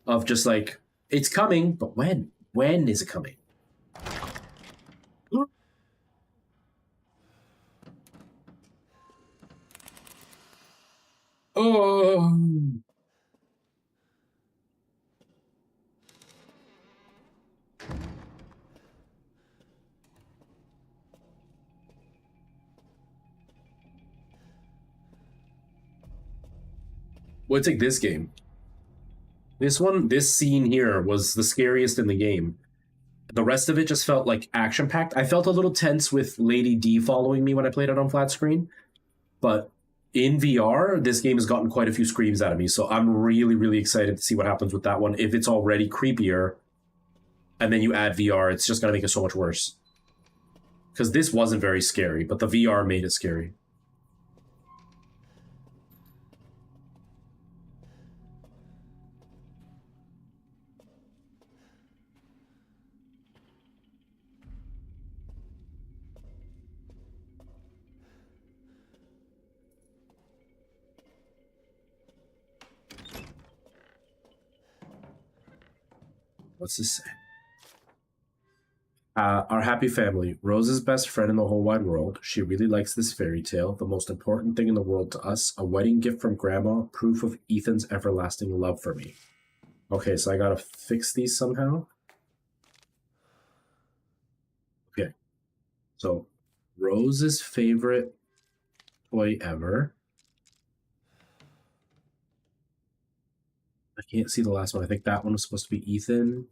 of just like, it's coming, but when? When is it coming? Oh. Well, take this game. This scene here was the scariest in the game. The rest of it just felt like action packed. I felt a little tense with Lady D following me when I played it on flat screen, but in VR, this game has gotten quite a few screams out of me. So I'm really, really excited to see what happens with that one. If it's already creepier, and then you add VR, it's just going to make it so much worse. Because this wasn't very scary, but the VR made it scary. What's this say? Our happy family, Rose's best friend in the whole wide world. She really likes this fairy tale, the most important thing in the world to us, a wedding gift from Grandma, proof of Ethan's everlasting love for me. Okay, so I gotta fix these somehow. Okay, so Rose's favorite toy ever. I can't see the last one. I think that one was supposed to be Ethan.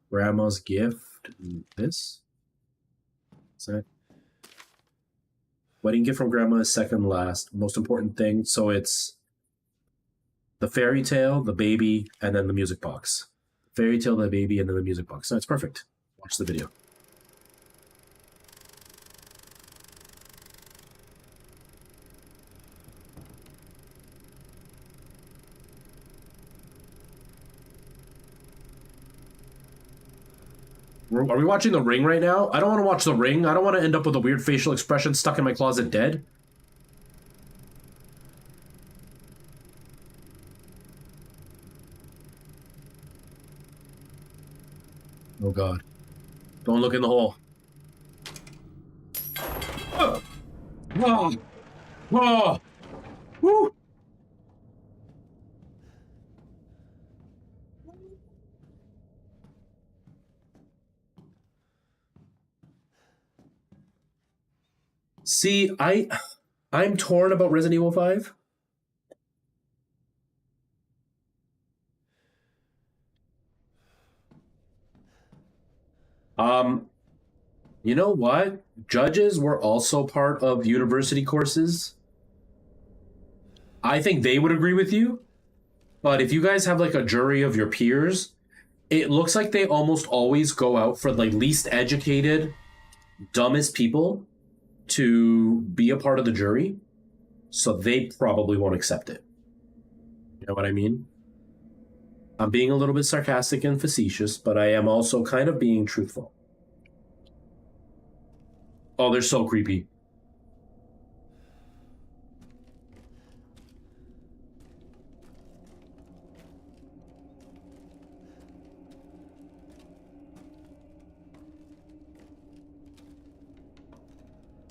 Grandma's gift. This? Is that? Wedding gift from Grandma is second last. Most important thing. So it's the fairy tale, the baby, and then the music box. Fairy tale, the baby, and then the music box. So it's perfect. Watch the video. Are we watching The Ring right now? I don't want to watch The Ring. I don't want to end up with a weird facial expression stuck in my closet dead. Oh god. Don't look in the hole. Oh! Oh! Oh! Woo! See, I'm torn about Resident Evil 5. You know what? Judges were also part of university courses. I think they would agree with you. But if you guys have like a jury of your peers, it looks like they almost always go out for like least educated, dumbest people to be a part of the jury. So they probably won't accept it. You know what I mean? I'm being a little bit sarcastic and facetious, but I am also kind of being truthful. Oh, they're so creepy.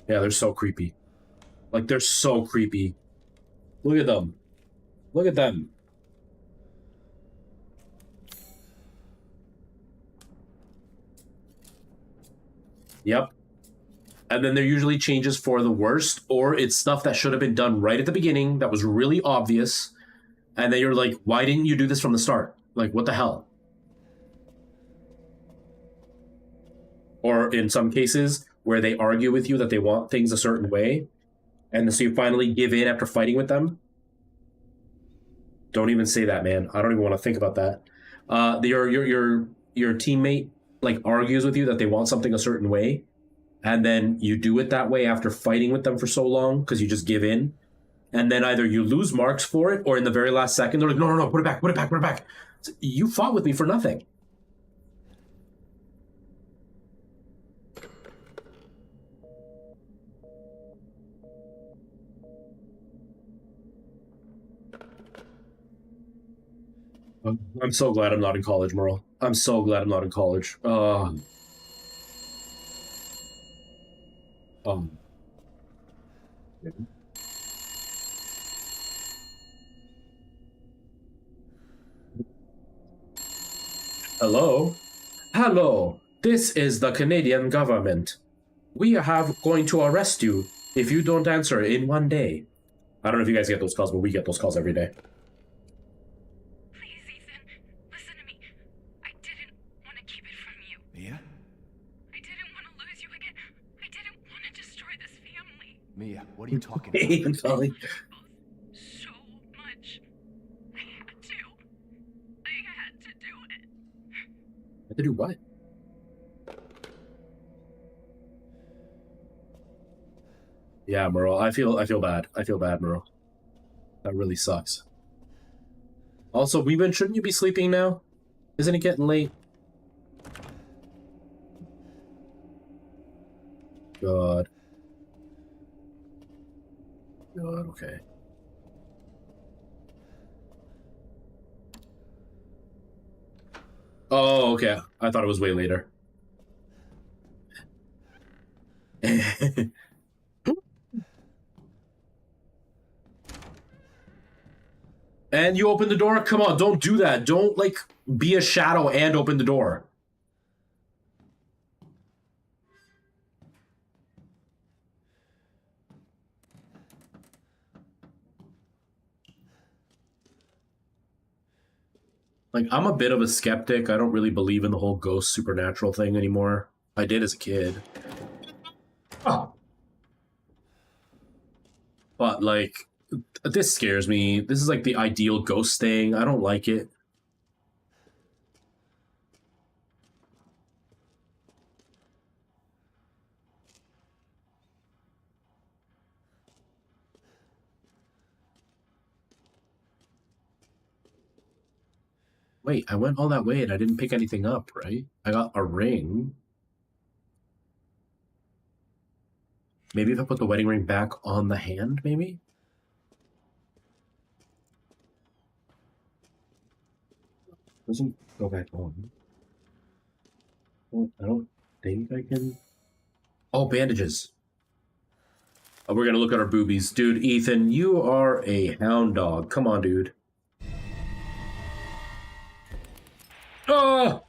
Yeah, they're so creepy. Like, they're so creepy. Look at them. Look at them. Yep. And then there usually changes for the worst, or it's stuff that should have been done right at the beginning that was really obvious. And then you're like, why didn't you do this from the start? Like, what the hell? Or in some cases where they argue with you that they want things a certain way, and so you finally give in after fighting with them. Don't even say that, man. I don't even want to think about that. Your teammate like argues with you that they want something a certain way, and then you do it that way after fighting with them for so long because you just give in, and then either you lose marks for it, or in the very last second they're like, no, put it back, put it back, put it back. You fought with me for nothing. I'm so glad I'm not in college, Merle. I'm so glad I'm not in college. Hello? Hello. This is the Canadian government. We are going to arrest you if you don't answer in one day. I don't know if you guys get those calls, but we get those calls every day. Please, Ethan, listen to me. I didn't want to keep it from you. Mia? I didn't want to lose you again. I didn't want to destroy this family. Mia, what are you talking Hey, about? Colin. So much. I had to. I had to do it. Have to do what? Yeah, Merle. I feel bad. I feel bad, Merle. That really sucks. Also, shouldn't you be sleeping now? Isn't it getting late? God. God, okay. Oh, okay. I thought it was way later. And you open the door? Come on, don't do that. Don't, like, be a shadow and open the door. Like, I'm a bit of a skeptic. I don't really believe in the whole ghost supernatural thing anymore. I did as a kid. Oh. But, like, this scares me. This is like the ideal ghost thing. I don't like it. Wait, I went all that way and I didn't pick anything up, right? I got a ring. Maybe if I put the wedding ring back on the hand, maybe? Doesn't go back on. Well, I don't think I can. Oh, bandages. Oh, we're gonna look at our boobies. Dude, Ethan, you are a hound dog. Come on, dude. Ah!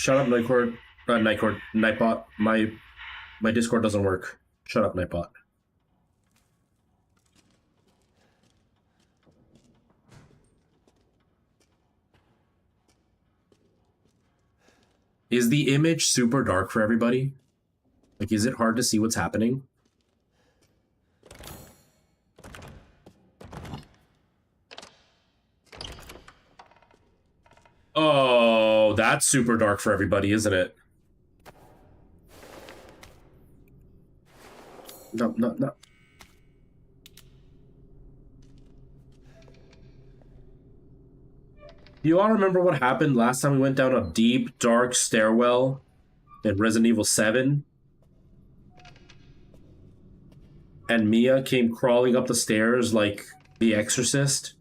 Shut up, Nightcord. Nightcord. Nightbot. My Discord doesn't work. Shut up, Nightbot. Is the image super dark for everybody? Like, is it hard to see what's happening? Oh, that's super dark for everybody, isn't it? No. You all remember what happened last time we went down a deep, dark stairwell in Resident Evil 7? And Mia came crawling up the stairs like the Exorcist?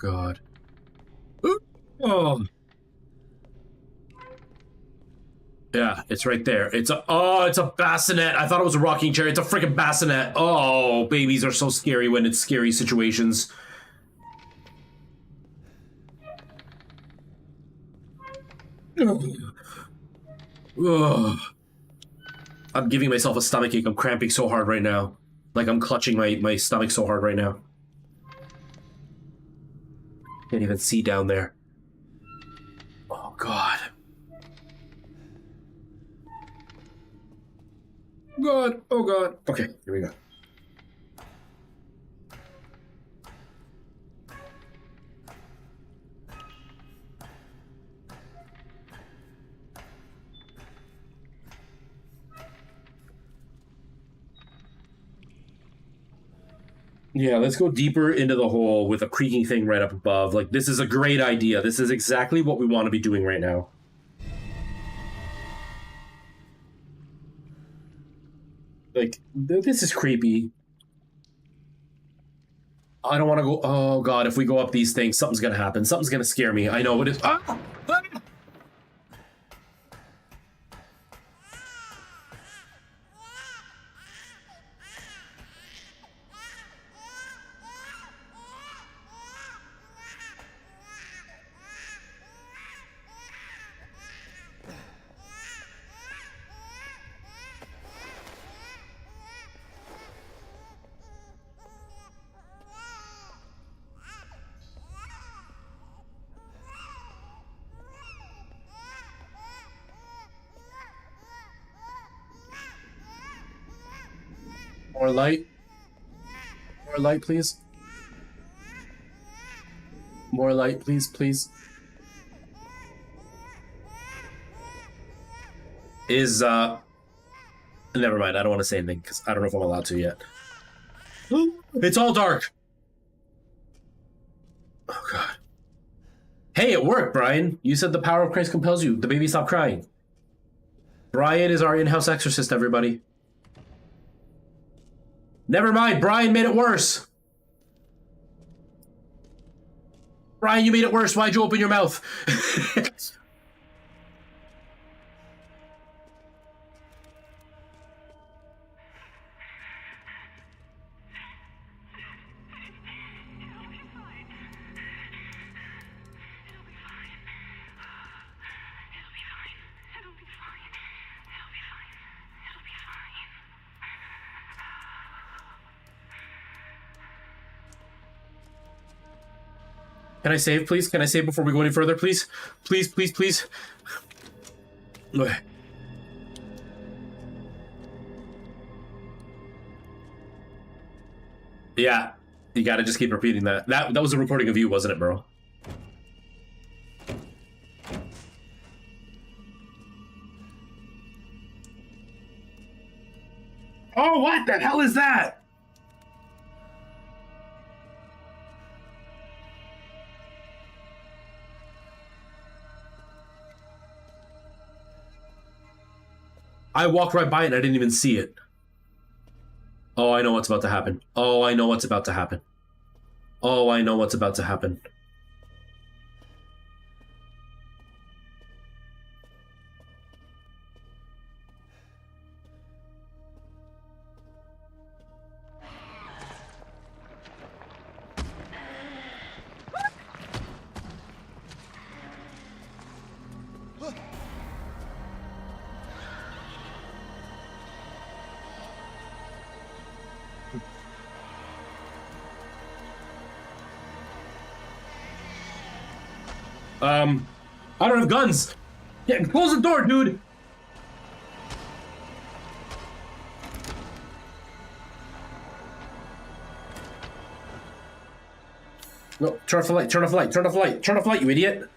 God. Oh. Yeah, it's right there. It's a bassinet. I thought it was a rocking chair. It's a freaking bassinet. Oh, babies are so scary when it's scary situations. Ugh. I'm giving myself a stomachache. I'm cramping so hard right now. Like I'm clutching my stomach so hard right now. Can't even see down there. Oh, God. God. Oh, God. Okay, here we go. Yeah, let's go deeper into the hole with a creaking thing right up above. Like, this is a great idea. This is exactly what we want to be doing right now. Like, this is creepy. I don't want to go... Oh, God, if we go up these things, something's going to happen. Something's going to scare me. I know what it is. Ah! Ah! More light. More light, please. More light, please, please. Never mind, I don't want to say anything, because I don't know if I'm allowed to yet. It's all dark! Oh, God. Hey, it worked, Brian! You said the power of Christ compels you. The baby stopped crying. Brian is our in-house exorcist, everybody. Never mind, Brian made it worse. Brian, you made it worse. Why'd you open your mouth? Can I save, please? Can I save before we go any further, please? Please, please, please. Okay. Yeah, you gotta just keep repeating that. That was a recording of you, wasn't it, bro? Oh, what the hell is that? I walked right by it and I didn't even see it. Oh, I know what's about to happen. Oh, I know what's about to happen. Oh, I know what's about to happen. I don't have guns. Yeah, close the door, dude. No, turn off the light, turn off the light, turn off the light, turn off the light, you idiot.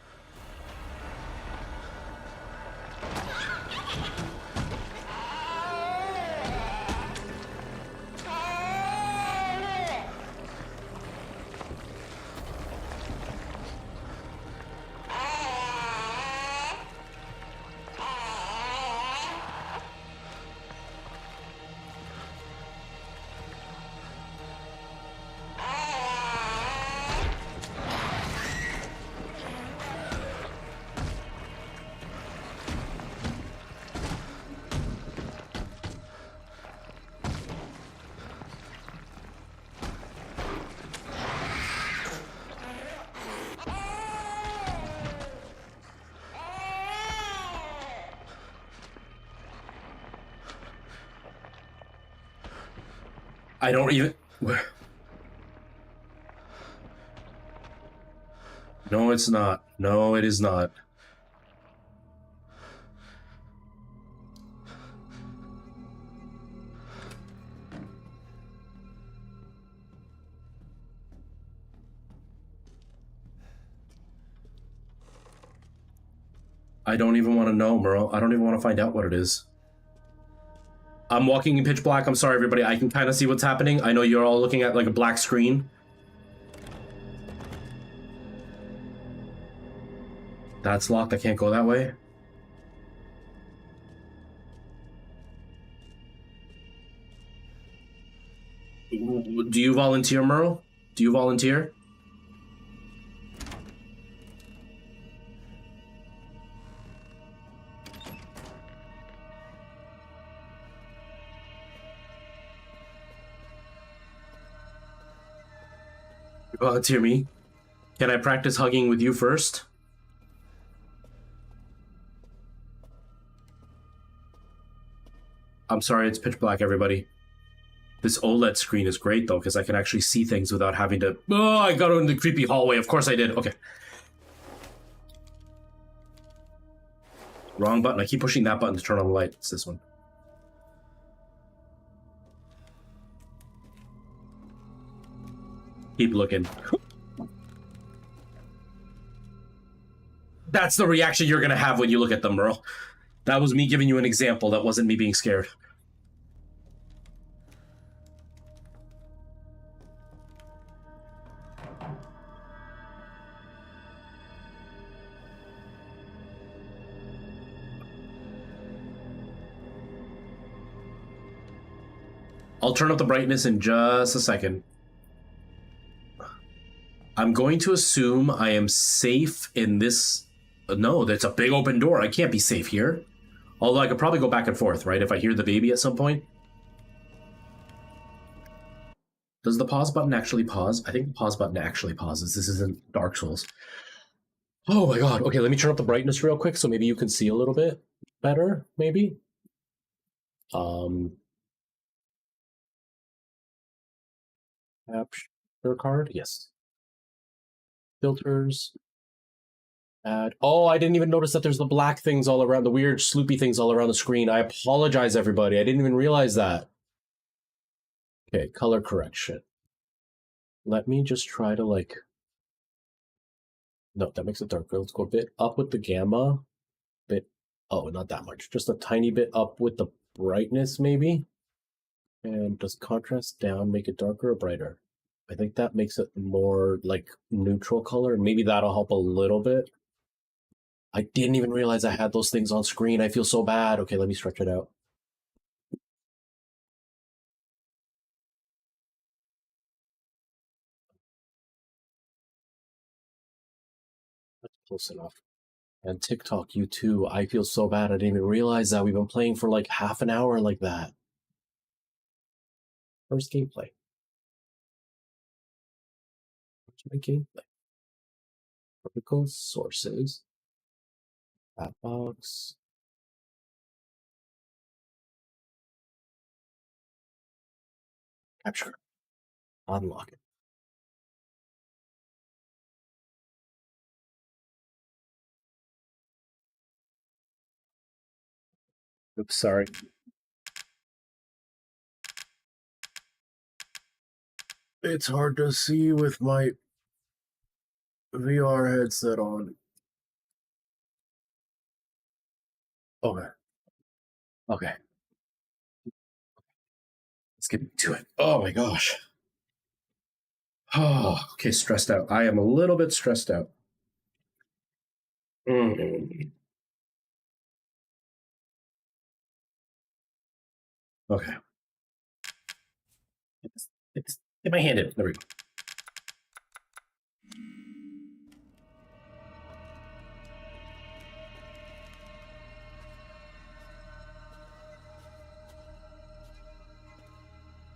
I don't even... No, it's not. No, it is not. I don't even want to know, Merle. I don't even want to find out what it is. I'm walking in pitch black. I'm sorry, everybody. I can kind of see what's happening. I know you're all looking at like a black screen. That's locked. I can't go that way. Do you volunteer, Merle? Do you volunteer? You volunteer me? Can I practice hugging with you first? I'm sorry, it's pitch black, everybody. This OLED screen is great, though, because I can actually see things without having to... Oh, I got in the creepy hallway. Of course I did. Okay. Wrong button. I keep pushing that button to turn on the light. It's this one. Keep looking. That's the reaction you're gonna have when you look at them, Merle. That was me giving you an example. That wasn't me being scared. I'll turn up the brightness in just a second. I'm going to assume I am safe in this... No, that's a big open door. I can't be safe here. Although I could probably go back and forth, right? If I hear the baby at some point. Does the pause button actually pause? I think the pause button actually pauses. This isn't Dark Souls. Oh my god. Okay, let me turn up the brightness real quick so maybe you can see a little bit better, maybe. Capture card, yes. Filters. Add. Oh, I didn't even notice that there's the black things all around, the weird sloopy things all around the screen. I apologize, everybody. I didn't even realize that. Okay, color correction. Let me just try to like... No, that makes it darker. Let's go a bit up with the gamma. Bit... Oh, not that much. Just a tiny bit up with the brightness, maybe. And does contrast down make it darker or brighter? I think that makes it more like neutral color. Maybe that'll help a little bit. I didn't even realize I had those things on screen. I feel so bad. Okay, let me stretch it out. Close enough. And TikTok, you too. I feel so bad. I didn't even realize that we've been playing for like half an hour like that. First gameplay. Where's my gameplay? Vertical sources. That box. Capture. Unlock it. Oops, sorry. It's hard to see with my VR headset on. Okay. Okay. Let's get to it. Oh my gosh. Oh, okay, stressed out. I am a little bit stressed out. Okay. Get my hand in. There we go.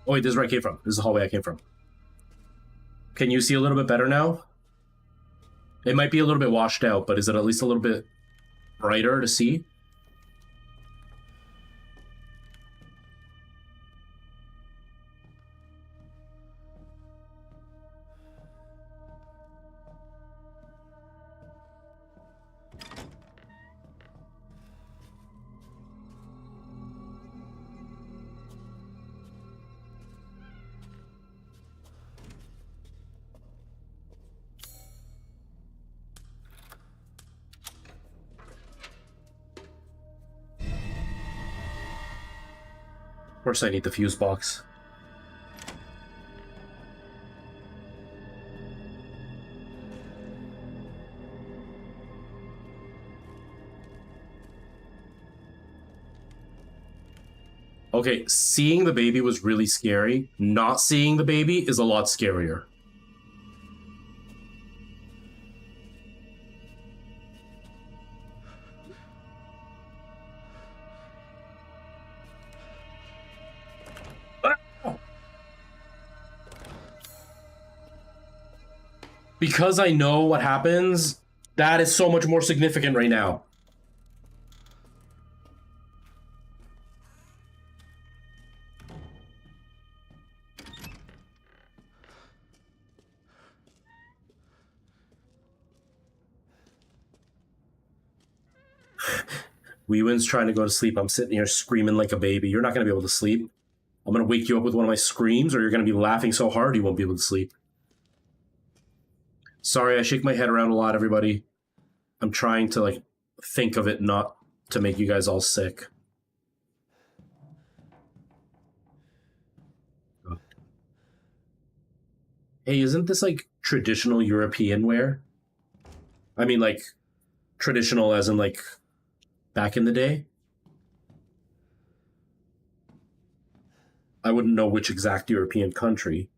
Oh wait, this is where I came from. This is the hallway I came from. Can you see a little bit better now? It might be a little bit washed out, but is it at least a little bit brighter to see? Of course I need the fuse box. Okay, seeing the baby was really scary. Not seeing the baby is a lot scarier. Because I know what happens, that is so much more significant right now. Weewin's trying to go to sleep. I'm sitting here screaming like a baby. You're not going to be able to sleep. I'm going to wake you up with one of my screams, or you're going to be laughing so hard you won't be able to sleep. Sorry, I shake my head around a lot, everybody. I'm trying to, like, think of it not to make you guys all sick. Hey, isn't this, like, traditional European wear? I mean, like, traditional as in, like, back in the day? I wouldn't know which exact European country.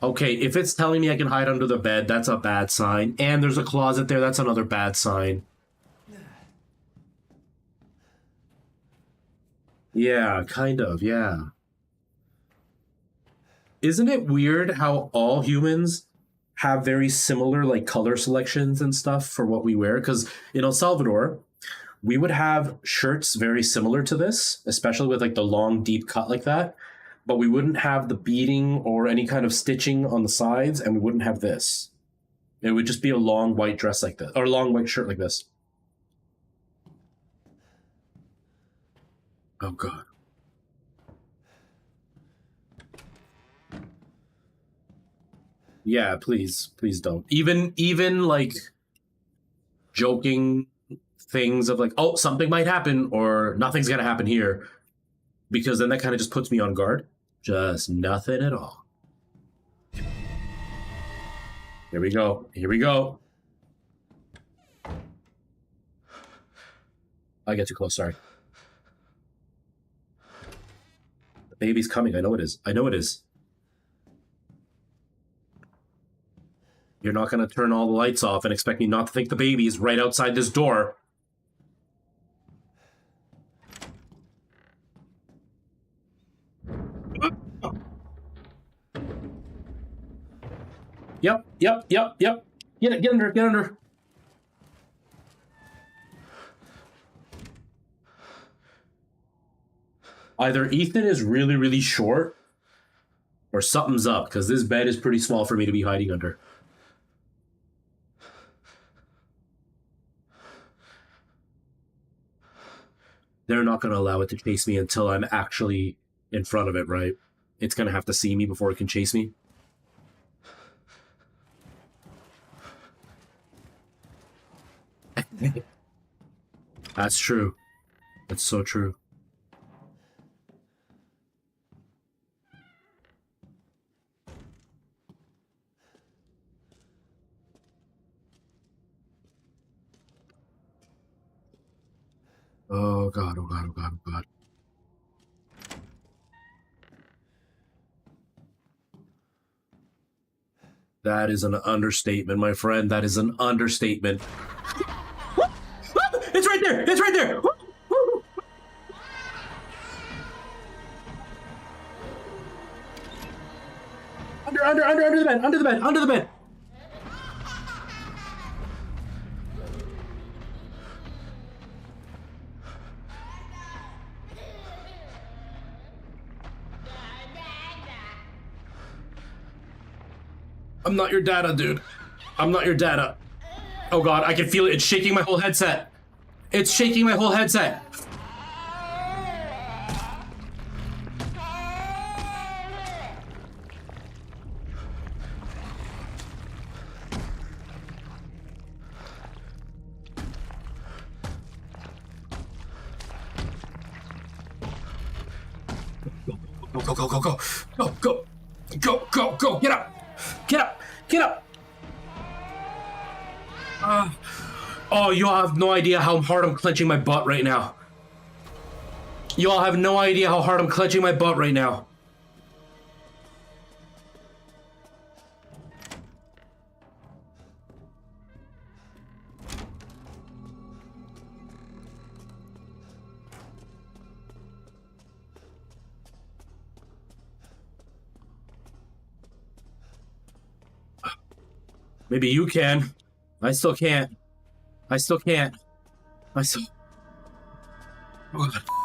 Okay, if it's telling me I can hide under the bed, that's a bad sign. And there's a closet there, that's another bad sign. Yeah, kind of, yeah. Isn't it weird how all humans have very similar, like, color selections and stuff for what we wear? Because in El Salvador, we would have shirts very similar to this, especially with, like, the long, deep cut like that. But we wouldn't have the beading or any kind of stitching on the sides, and we wouldn't have this. It would just be a long white dress like this, or a long white shirt like this. Oh god. Yeah, please don't. Even like joking things of like, oh, something might happen or nothing's gonna happen here, because then that kind of just puts me on guard. Just nothing at all. Here we go. Here we go. I get too close, sorry. The baby's coming. I know it is. I know it is. You're not going to turn all the lights off and expect me not to think the baby is right outside this door. Yep. Get under. Either Ethan is really, really short, or something's up, because this bed is pretty small for me to be hiding under. They're not going to allow it to chase me until I'm actually in front of it, right? It's going to have to see me before it can chase me. That's true. That's so true. Oh god, oh god, oh god, oh god. That is an understatement, my friend. That is an understatement. It's right there! It's right there! Under the bed! I'm not your data, dude. I'm not your data. Oh god, I can feel it. It's shaking my whole headset. It's shaking my whole headset. Go. Get up. Oh, you all have no idea how hard I'm clenching my butt right now. You all have no idea how hard I'm clenching my butt right now. Maybe you can. I still can't.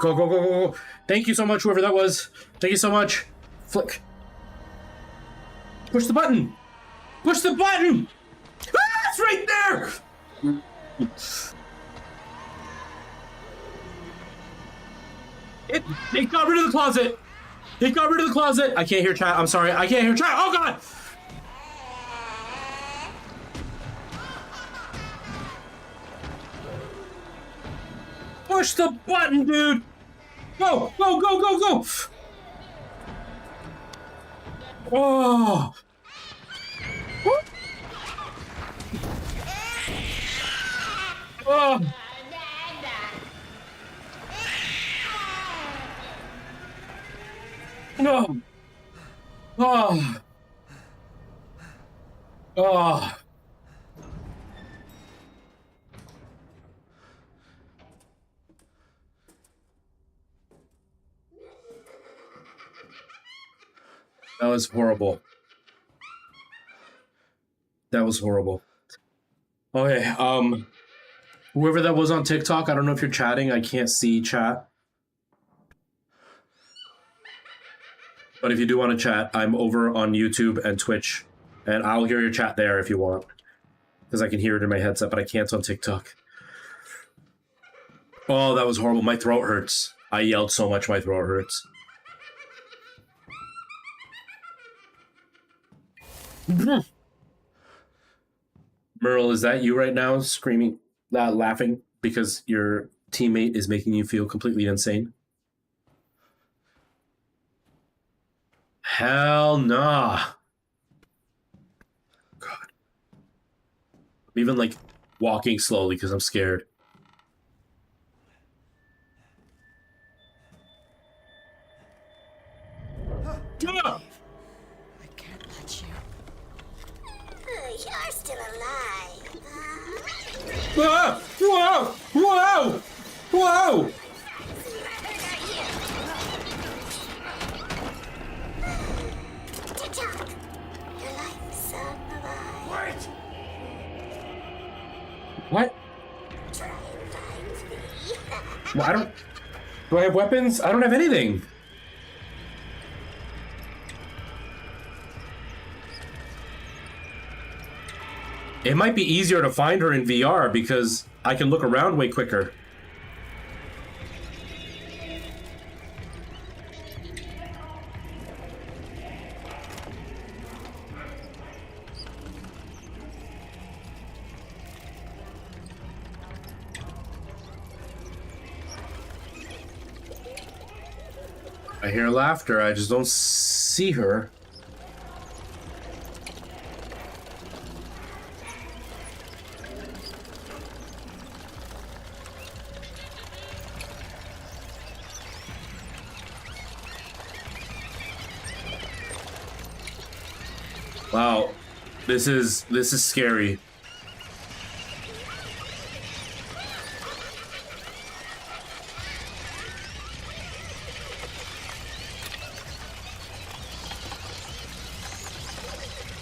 Go. Thank you so much, whoever that was. Thank you so much. Flick. Push the button. Push the button. Ah, it's right there. It got rid of the closet. I can't hear chat. I'm sorry. I can't hear chat. Oh, God. Push the button, dude! Go! Oh! Oh! No! Oh! Oh! That was horrible. Okay, whoever that was on TikTok, I don't know if you're chatting. I can't see chat. But if you do want to chat, I'm over on YouTube and Twitch, and I'll hear your chat there if you want. Because I can hear it in my headset, but I can't on TikTok. Oh, that was horrible. My throat hurts. I yelled so much my throat hurts. Merle, is that you right now screaming, laughing because your teammate is making you feel completely insane? Hell nah. God. I'm even like walking slowly because I'm scared. I can't let you. You're Ah! Whoa! Whoa! Whoa! Wait! What? Well, I don't... Do I have weapons? I don't have anything. It might be easier to find her in VR because I can look around way quicker. I hear laughter, I just don't see her. Wow, this is scary.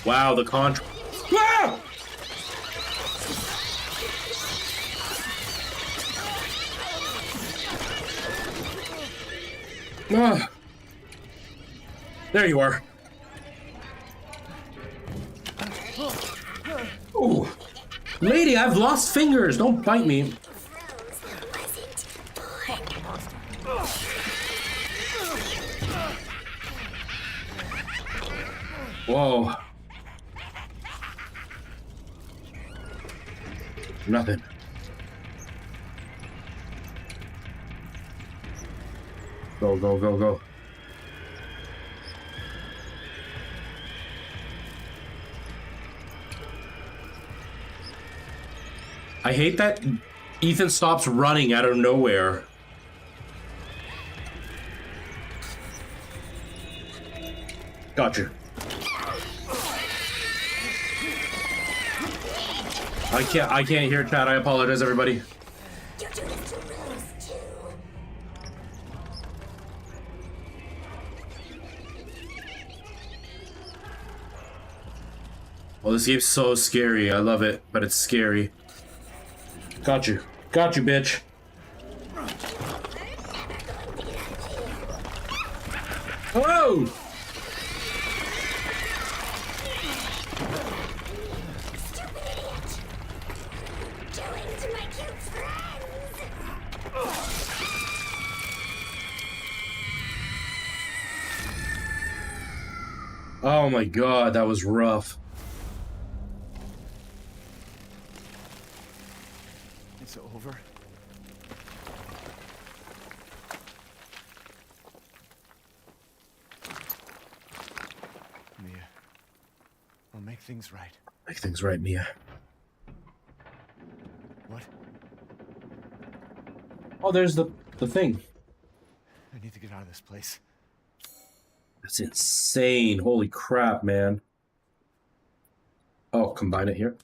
Wow, the contrast. Ah! Ah. There you are. Oh, lady, I've lost fingers. Don't bite me. Whoa. Nothing. Go, go, go, go. I hate that Ethan stops running out of nowhere. Gotcha. I can't hear chat. I apologize, everybody. Well, this game's so scary. I love it, but it's scary. Got you. Got you, bitch. Whoa! Oh my god, that was rough. It's over. Mia, we'll make things right. Make things right, Mia. What? Oh, there's the thing. I need to get out of this place. That's insane. Holy crap, man. Oh, combine it here.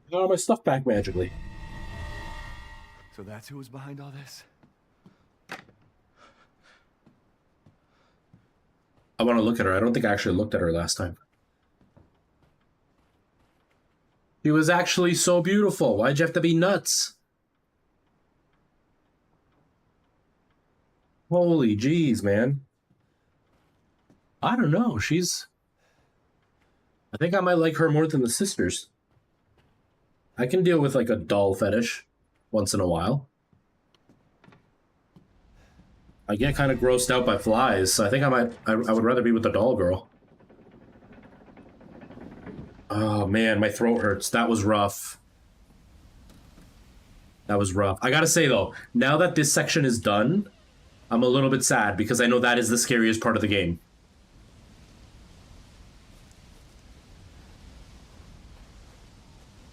Got all my stuff back magically. So that's who was behind all this? I want to look at her. I don't think I actually looked at her last time. She was actually so beautiful. Why'd you have to be nuts? Holy jeez, man. I don't know. I think I might like her more than the sisters. I can deal with like a doll fetish once in a while. I get kind of grossed out by flies, so I think I would rather be with the doll girl. Oh man, my throat hurts. That was rough. That was rough. I gotta say though, now that this section is done, I'm a little bit sad because I know that is the scariest part of the game.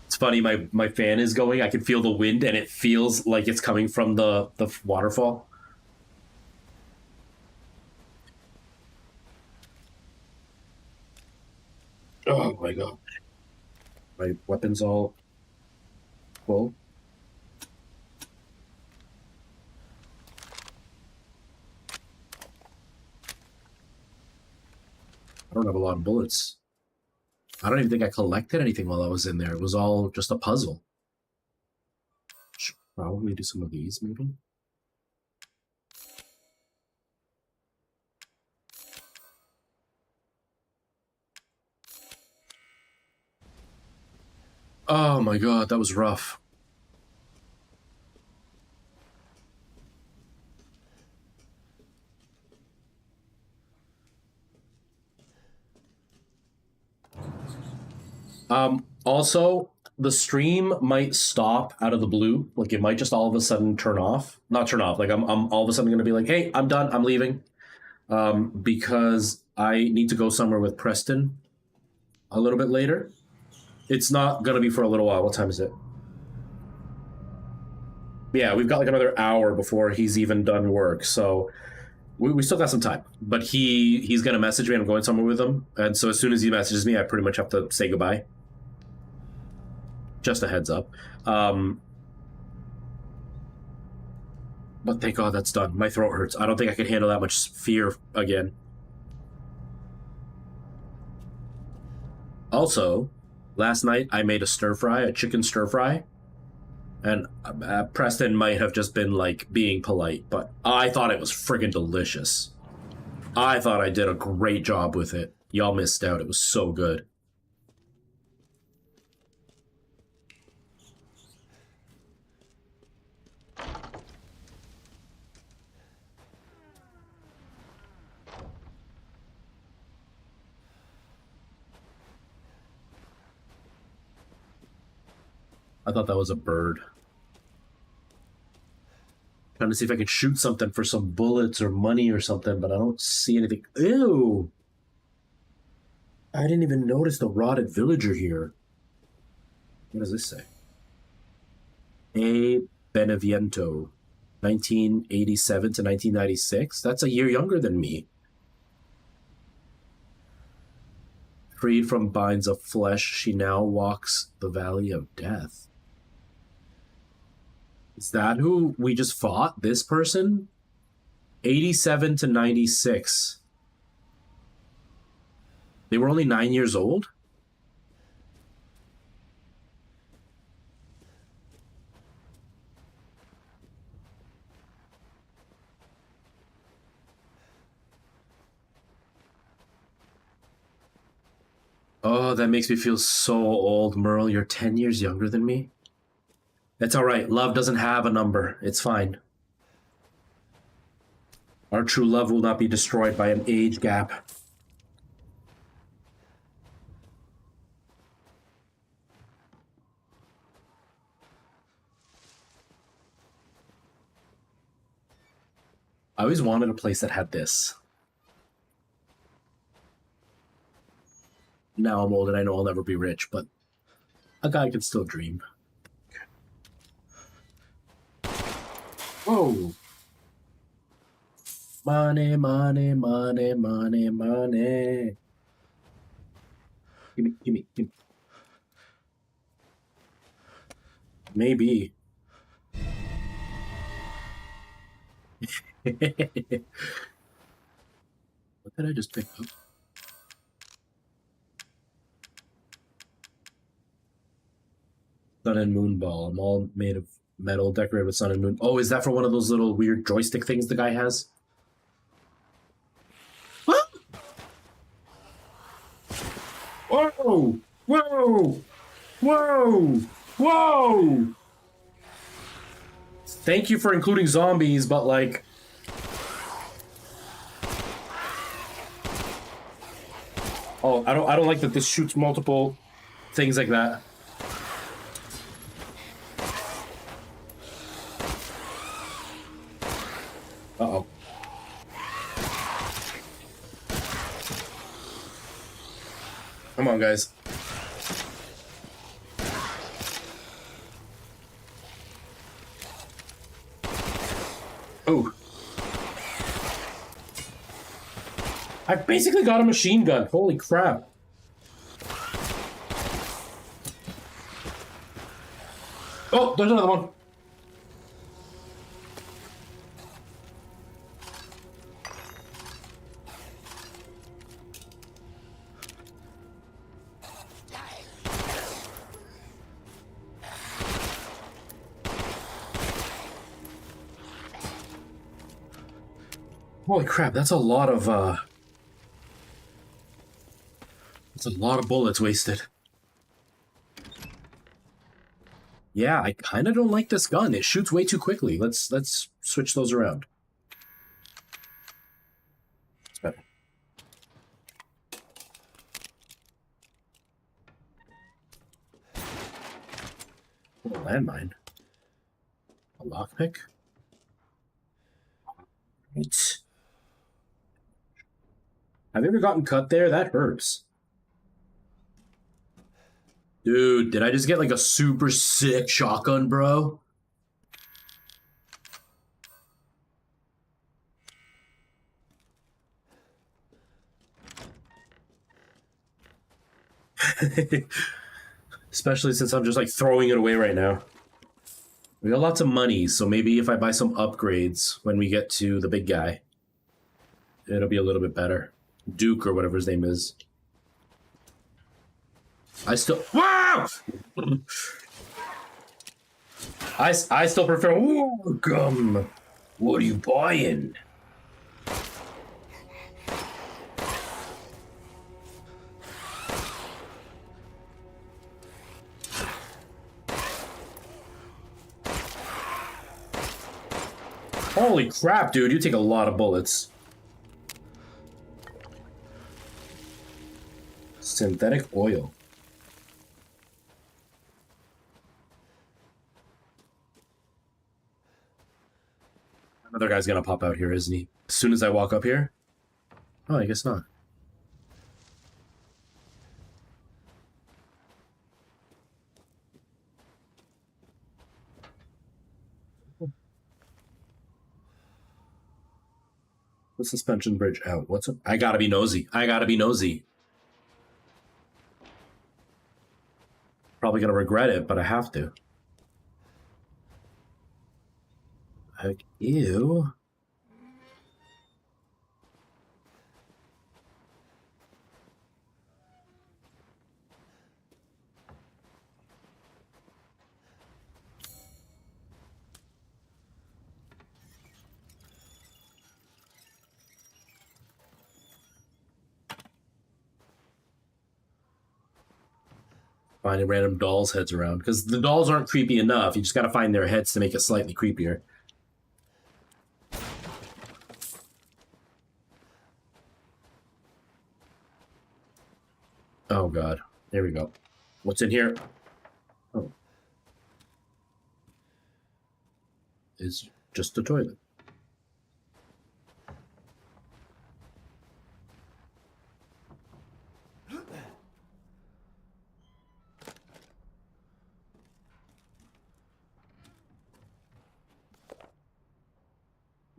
It's funny, my fan is going. I can feel the wind and it feels like it's coming from the waterfall. Oh my god. My weapons all full. I don't have a lot of bullets. I don't even think I collected anything while I was in there. It was all just a puzzle. Should probably do some of these, maybe. Oh my god, that was rough. Also, the stream might stop out of the blue. Like, it might just all of a sudden turn off. Not turn off. Like, I'm all of a sudden going to be like, hey, I'm done. I'm leaving. Because I need to go somewhere with Preston a little bit later. It's not going to be for a little while. What time is it? Yeah, we've got like another hour before he's even done work. So we still got some time. But he's going to message me and I'm going somewhere with him. And so as soon as he messages me, I pretty much have to say goodbye. Just a heads up. But thank God that's done. My throat hurts. I don't think I can handle that much fear again. Also, last night I made a stir fry, a chicken stir fry. And Preston might have just been like being polite, but I thought it was friggin' delicious. I thought I did a great job with it. Y'all missed out. It was so good. I thought that was a bird. Trying to see if I could shoot something for some bullets or money or something, but I don't see anything. Ew! I didn't even notice the rotted villager here. What does this say? A. Beneviento, 1987 to 1996. That's a year younger than me. Freed from binds of flesh, she now walks the valley of death. Is that who we just fought? This person? 87 to 96. They were only 9 years old? Oh, that makes me feel so old, Merle. You're 10 years younger than me? It's alright. Love doesn't have a number. It's fine. Our true love will not be destroyed by an age gap. I always wanted a place that had this. Now I'm old and I know I'll never be rich, but a guy can still dream. Whoa! Money, money, money, money, money. Gimme, gimme, gimme. Maybe. What did I just pick up? Sun and moon ball. I'm all made of metal, decorated with sun and moon. Oh, is that for one of those little weird joystick things the guy has? What? Whoa! Whoa! Whoa! Whoa! Thank you for including zombies, but like... Oh, I don't like that this shoots multiple things like that. Uh-oh. Come on, guys. Oh. I basically got a machine gun. Holy crap. Oh, there's another one. Holy crap, that's a lot of bullets wasted. Yeah, I kind of don't like this gun. It shoots way too quickly. Let's switch those around. It's better. Oh, a landmine. A lockpick. Right. Have you ever gotten cut there? That hurts. Dude, did I just get like a super sick shotgun, bro? Especially since I'm just like throwing it away right now. We got lots of money, so maybe if I buy some upgrades when we get to the big guy, it'll be a little bit better. Duke or whatever his name is. I still... Wow! I still prefer... Ooh, gum. What are you buying? Holy crap, dude. You take a lot of bullets. Synthetic oil. Another guy's gonna pop out here, isn't he? As soon as I walk up here? Oh, I guess not. The suspension bridge out. What's up? I gotta be nosy. I gotta be nosy. Probably gonna regret it, but I have to. Heck, ew. Finding random dolls' heads around. Because the dolls aren't creepy enough. You just gotta find their heads to make it slightly creepier. Oh god. There we go. What's in here? Oh. It's just a toilet.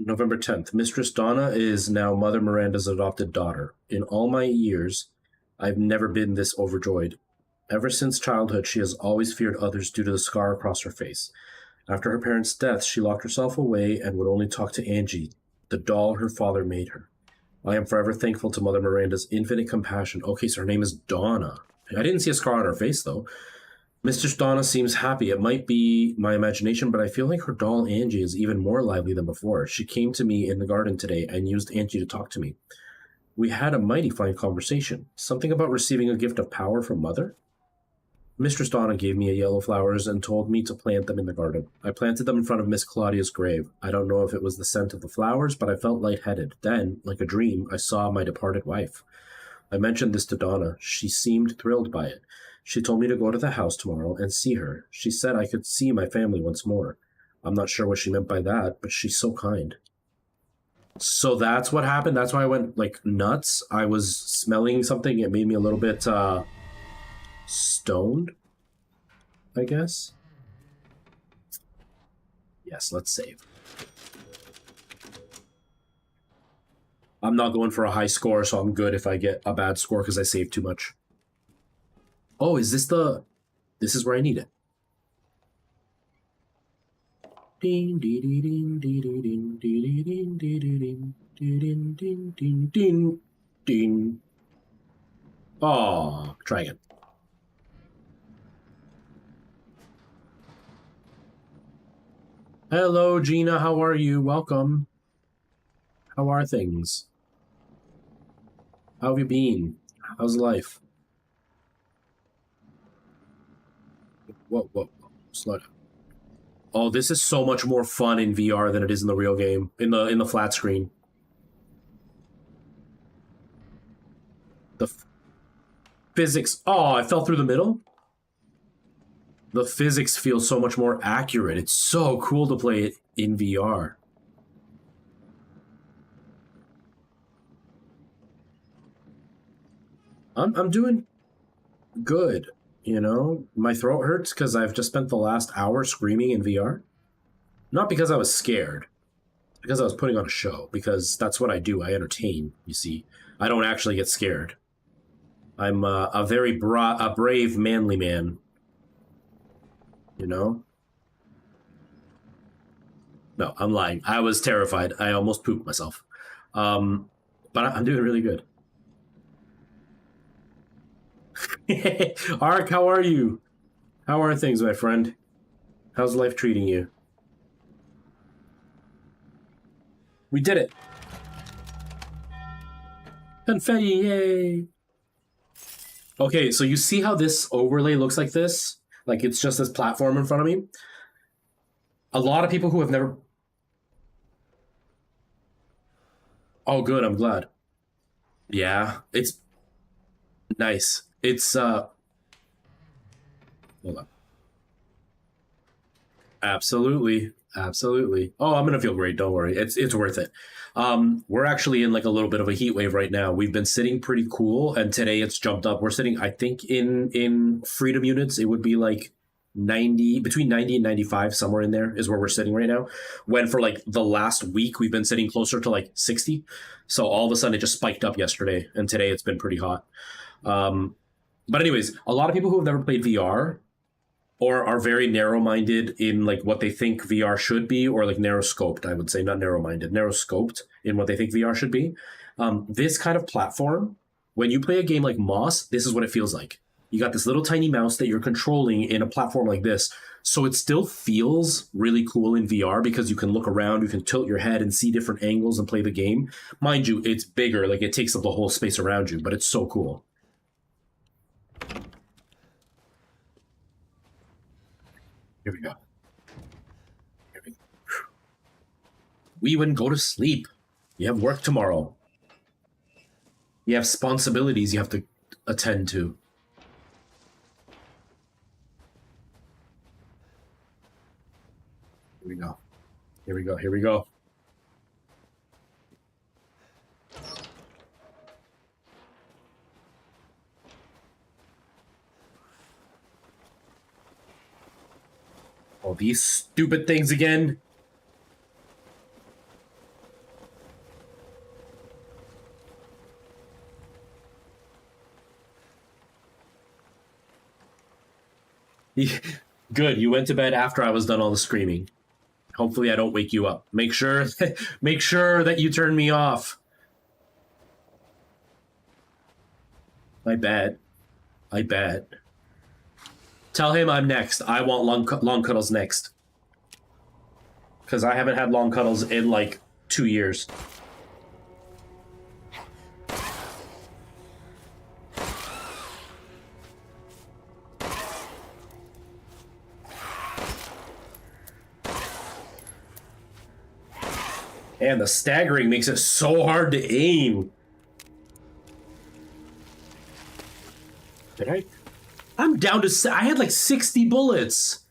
November 10th. Mistress Donna is now Mother Miranda's adopted daughter. In all my years, I've never been this overjoyed. Ever since childhood, she has always feared others due to the scar across her face. After her parents' death, she locked herself away and would only talk to Angie, the doll her father made her. I am forever thankful to Mother Miranda's infinite compassion. Okay, so her name is Donna. I didn't see a scar on her face, though. Mistress Donna seems happy. It might be my imagination, but I feel like her doll Angie is even more lively than before. She came to me in the garden today and used Angie to talk to me. We had a mighty fine conversation. Something about receiving a gift of power from Mother? Mistress Donna gave me yellow flowers and told me to plant them in the garden. I planted them in front of Miss Claudia's grave. I don't know if it was the scent of the flowers, but I felt lightheaded. Then, like a dream, I saw my departed wife. I mentioned this to Donna. She seemed thrilled by it. She told me to go to the house tomorrow and see her. She said I could see my family once more. I'm not sure what she meant by that, but she's so kind. So that's what happened? That's why I went, like, nuts? I was smelling something. It made me a little bit, stoned, I guess. Yes, let's save. I'm not going for a high score, so I'm good if I get a bad score because I saved too much. Oh, is this the... This is where I need it. Ding, dee, dee, ding, dee, dee, ding, dee, dee, ding, dee, dee, ding, dee, ding, ding, ding, ding, ding. Oh, try again. Hello, Gina. How are you? Welcome. How are things? How have you been? How's life? Whoa. Slow down. Oh, this is so much more fun in VR than it is in the real game, in the flat screen. The physics. Oh, I fell through the middle? The physics feel so much more accurate. It's so cool to play it in VR. I'm doing good, you know? My throat hurts because I've just spent the last hour screaming in VR. Not because I was scared, because I was putting on a show, because that's what I do. I entertain, you see. I don't actually get scared. I'm a very brave, manly man. You know? No, I'm lying. I was terrified. I almost pooped myself. But I'm doing really good. Ark, how are you? How are things, my friend? How's life treating you? We did it! Confetti, yay! Okay, so you see how this overlay looks like this? Like it's just this platform in front of me? A lot of people who have never... Oh, good, I'm glad. Yeah, it's nice. It's, hold on. Absolutely. Oh, I'm gonna feel great. Don't worry. It's worth it. We're actually in like a little bit of a heat wave right now. We've been sitting pretty cool, and today it's jumped up. We're sitting, I think, in freedom units, it would be like 90, between 90 and 95, somewhere in there is where we're sitting right now. When for like the last week, we've been sitting closer to like 60. So all of a sudden it just spiked up yesterday, and today it's been pretty hot. But anyways, a lot of people who have never played VR or are very narrow-minded in like what they think VR should be, or like narrow-scoped, I would say, not narrow-minded, narrow-scoped in what they think VR should be. This kind of platform, when you play a game like Moss, this is what it feels like. You got this little tiny mouse that you're controlling in a platform like this. So it still feels really cool in VR because you can look around, you can tilt your head and see different angles and play the game. Mind you, it's bigger, like it takes up the whole space around you, but it's so cool. Here we go. We wouldn't go to sleep. You have work tomorrow. You have responsibilities you have to attend to. Here we go. Oh, these stupid things again. Good, you went to bed after I was done all the screaming. Hopefully I don't wake you up. Make sure that you turn me off. I bet. Tell him I'm next. I want long cuddles next. Because I haven't had long cuddles in like 2 years. And the staggering makes it so hard to aim. Did I? I'm down to... I had like 60 bullets.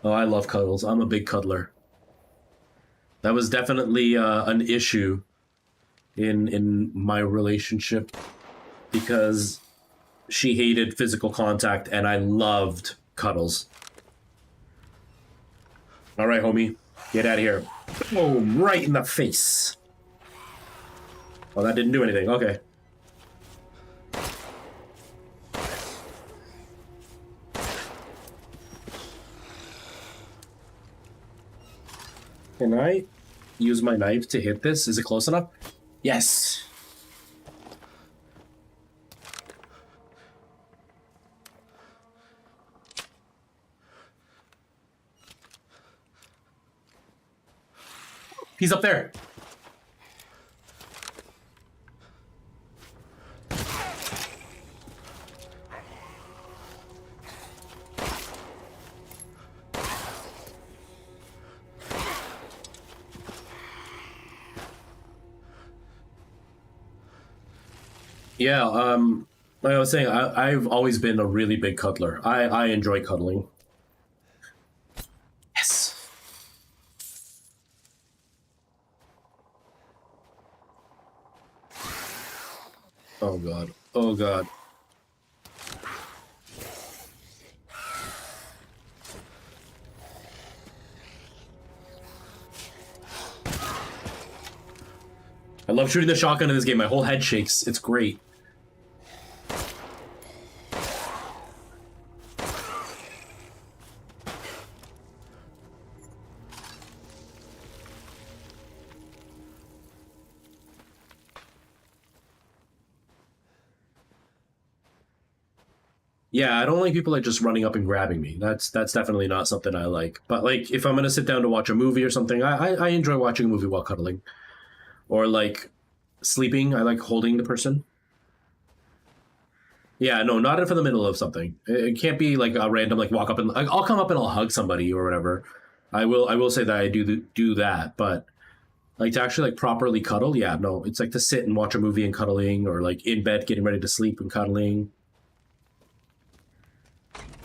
Oh, I love cuddles. I'm a big cuddler. That was definitely an issue in my relationship because she hated physical contact and I loved cuddles. All right, homie, get out of here. Boom, right in the face. Oh, that didn't do anything. Okay. Can I use my knife to hit this? Is it close enough? Yes. He's up there. Yeah, like I was saying, I've always been a really big cuddler. I enjoy cuddling. Yes. Oh god. Oh god. I love shooting the shotgun in this game. My whole head shakes. It's great. Yeah, I don't like people like just running up and grabbing me. That's definitely not something I like. But like if I'm gonna sit down to watch a movie or something, I enjoy watching a movie while cuddling. Or like sleeping, I like holding the person. Yeah, no, not for the middle of something. It can't be like a random like walk up and like, I'll come up and I'll hug somebody or whatever. I will say that I do that, but like to actually like properly cuddle, yeah, no, it's like to sit and watch a movie and cuddling, or like in bed getting ready to sleep and cuddling.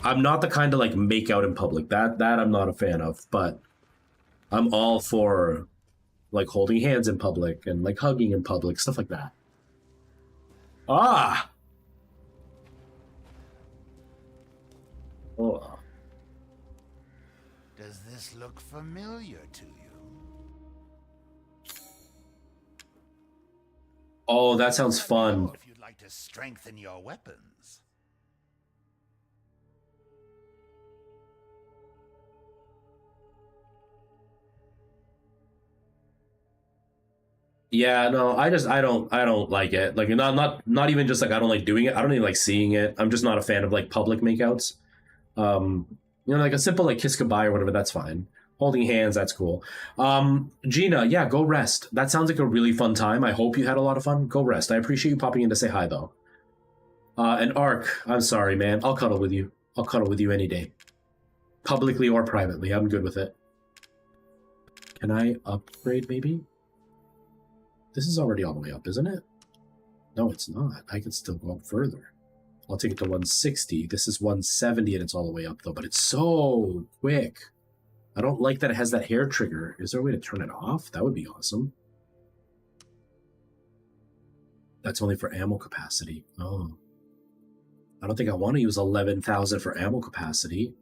I'm not the kind to like make out in public. That I'm not a fan of, but I'm all for like holding hands in public and like hugging in public, stuff like that. Ah. Oh. Does this look familiar to you? Oh, that sounds fun. If you'd like to strengthen your weapons. Yeah, no, I don't like it. Like not even just like I don't like doing it. I don't even like seeing it. I'm just not a fan of like public makeouts. Like a simple like kiss goodbye or whatever, that's fine. Holding hands, that's cool. Gina, yeah, go rest. That sounds like a really fun time. I hope you had a lot of fun. Go rest. I appreciate you popping in to say hi though. And Ark, I'm sorry, man. I'll cuddle with you. I'll cuddle with you any day. Publicly or privately. I'm good with it. Can I upgrade maybe? This is already all the way up, isn't it? No, it's not. I can still go up further. I'll take it to 160. This is 170 and it's all the way up though, but it's so quick. I don't like that it has that hair trigger. Is there a way to turn it off? That would be awesome. That's only for ammo capacity. Oh. I don't think I want to use 11,000 for ammo capacity.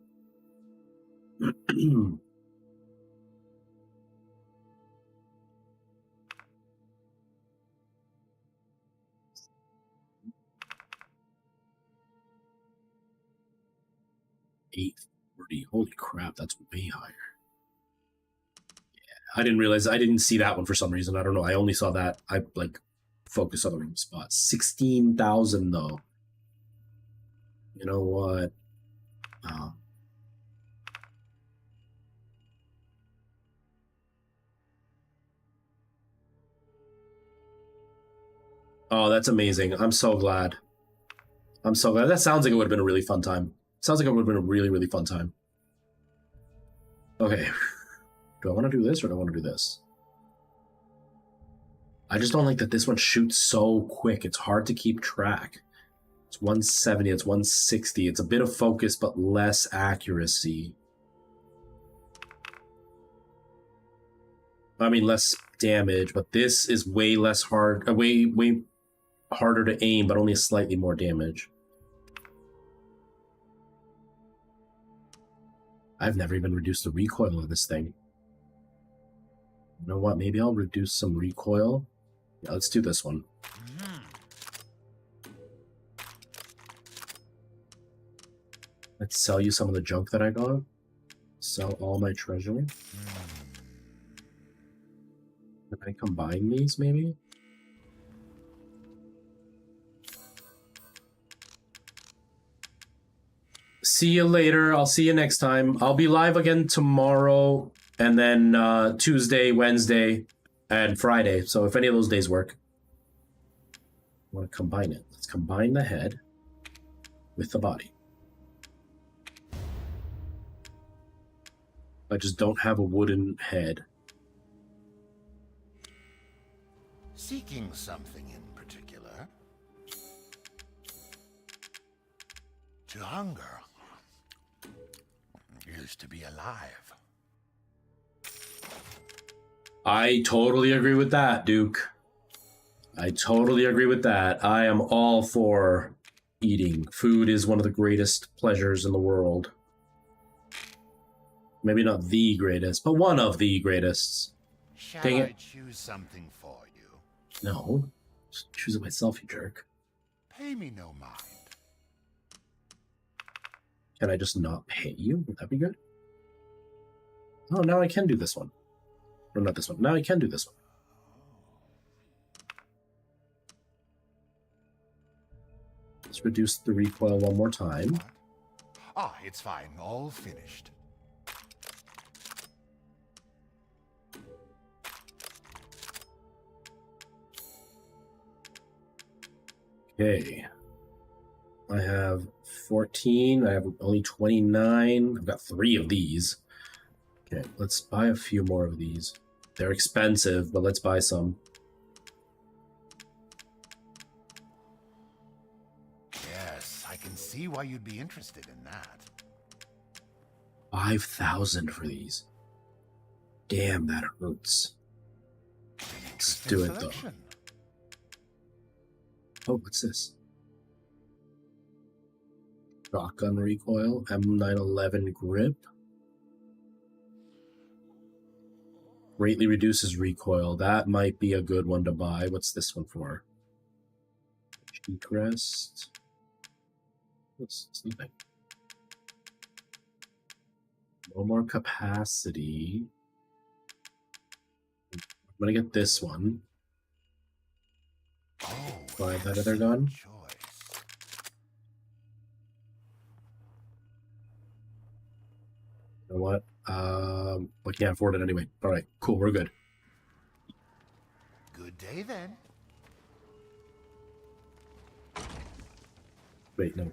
840. Holy crap, that's way higher. Yeah, I didn't realize. I didn't see that one for some reason. I don't know. I only saw that. I like focused on the wrong spot. 16,000 though. You know what? Oh, that's amazing. I'm so glad. I'm so glad. That sounds like it would have been a really fun time. Sounds like it would have been a really, really fun time. Okay. Do I want to do this or do I want to do this? I just don't like that this one shoots so quick. It's hard to keep track. It's 170, it's 160. It's a bit of focus, but less accuracy. I mean, less damage, but this is way less hard, way harder to aim, but only slightly more damage. I've never even reduced the recoil of this thing. You know what? Maybe I'll reduce some recoil. Yeah, let's do this one. Let's sell you some of the junk that I got. Sell all my treasure. Can I combine these, maybe? See you later. I'll see you next time. I'll be live again tomorrow, and then Tuesday, Wednesday, and Friday. So if any of those days work. I want to combine it. Let's combine the head with the body. I just don't have a wooden head. Seeking something in particular? To hunger is to be alive. I totally agree with that, Duke. I totally agree with that. I am all for eating. Food is one of the greatest pleasures in the world. Maybe not the greatest, but one of the greatest. Shall Dang I it. choose something for you? No. Just choose it myself, you jerk. Pay me no mind. Can I just not pay you? Would that be good? Oh, now I can do this one. Or not this one. Now I can do this one. Let's reduce the recoil one more time. What? Ah, it's fine. All finished. Okay. I have 14. I have only 29. I've got 3 of these. Okay, let's buy a few more of these. They're expensive, but let's buy some. Yes, I can see why you'd be interested in that. 5,000 for these. Damn, that hurts. Let's do it, though. Selection. Oh, what's this? Shotgun recoil, M911 grip. Greatly reduces recoil. That might be a good one to buy. What's this one for? Cheek rest. What's nothing? No more capacity. I'm gonna get this one. Oh, Buy that other gun. choice. You know what? I can't afford it anyway. All right, cool. We're good. Good day then. Wait, no.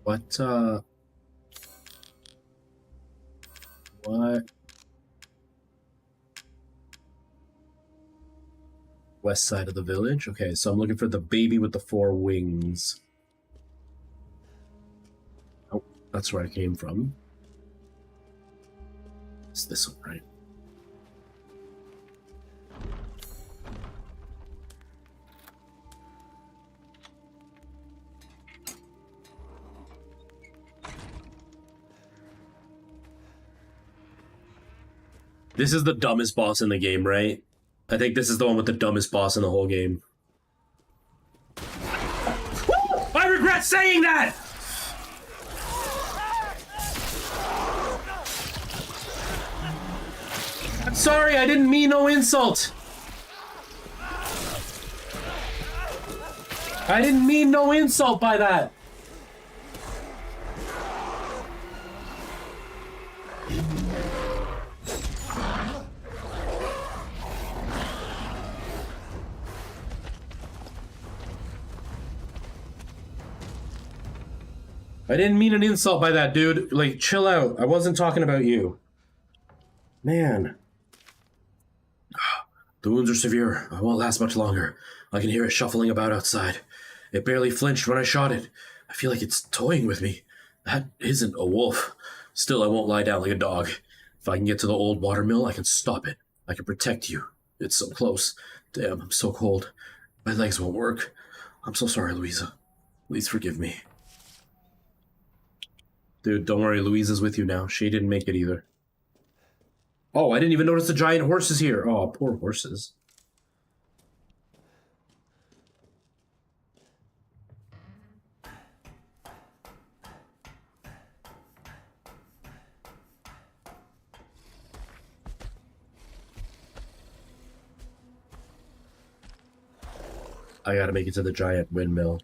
What? What? West side of the village. Okay, so I'm looking for the baby with the 4 wings. Oh, that's where I came from. It's this one, right? This is the dumbest boss in the game, right? I think this is the one with the dumbest boss in the whole game. I regret saying that! I'm sorry, I didn't mean no insult. I didn't mean no insult by that. I didn't mean an insult by that, dude. Like, chill out. I wasn't talking about you. Man. The wounds are severe. I won't last much longer. I can hear it shuffling about outside. It barely flinched when I shot it. I feel like it's toying with me. That isn't a wolf. Still, I won't lie down like a dog. If I can get to the old watermill, I can stop it. I can protect you. It's so close. Damn, I'm so cold. My legs won't work. I'm so sorry, Louisa. Please forgive me. Dude, don't worry. Louisa's with you now. She didn't make it either. Oh, I didn't even notice the giant horses here. Oh, poor horses. I gotta make it to the giant windmill.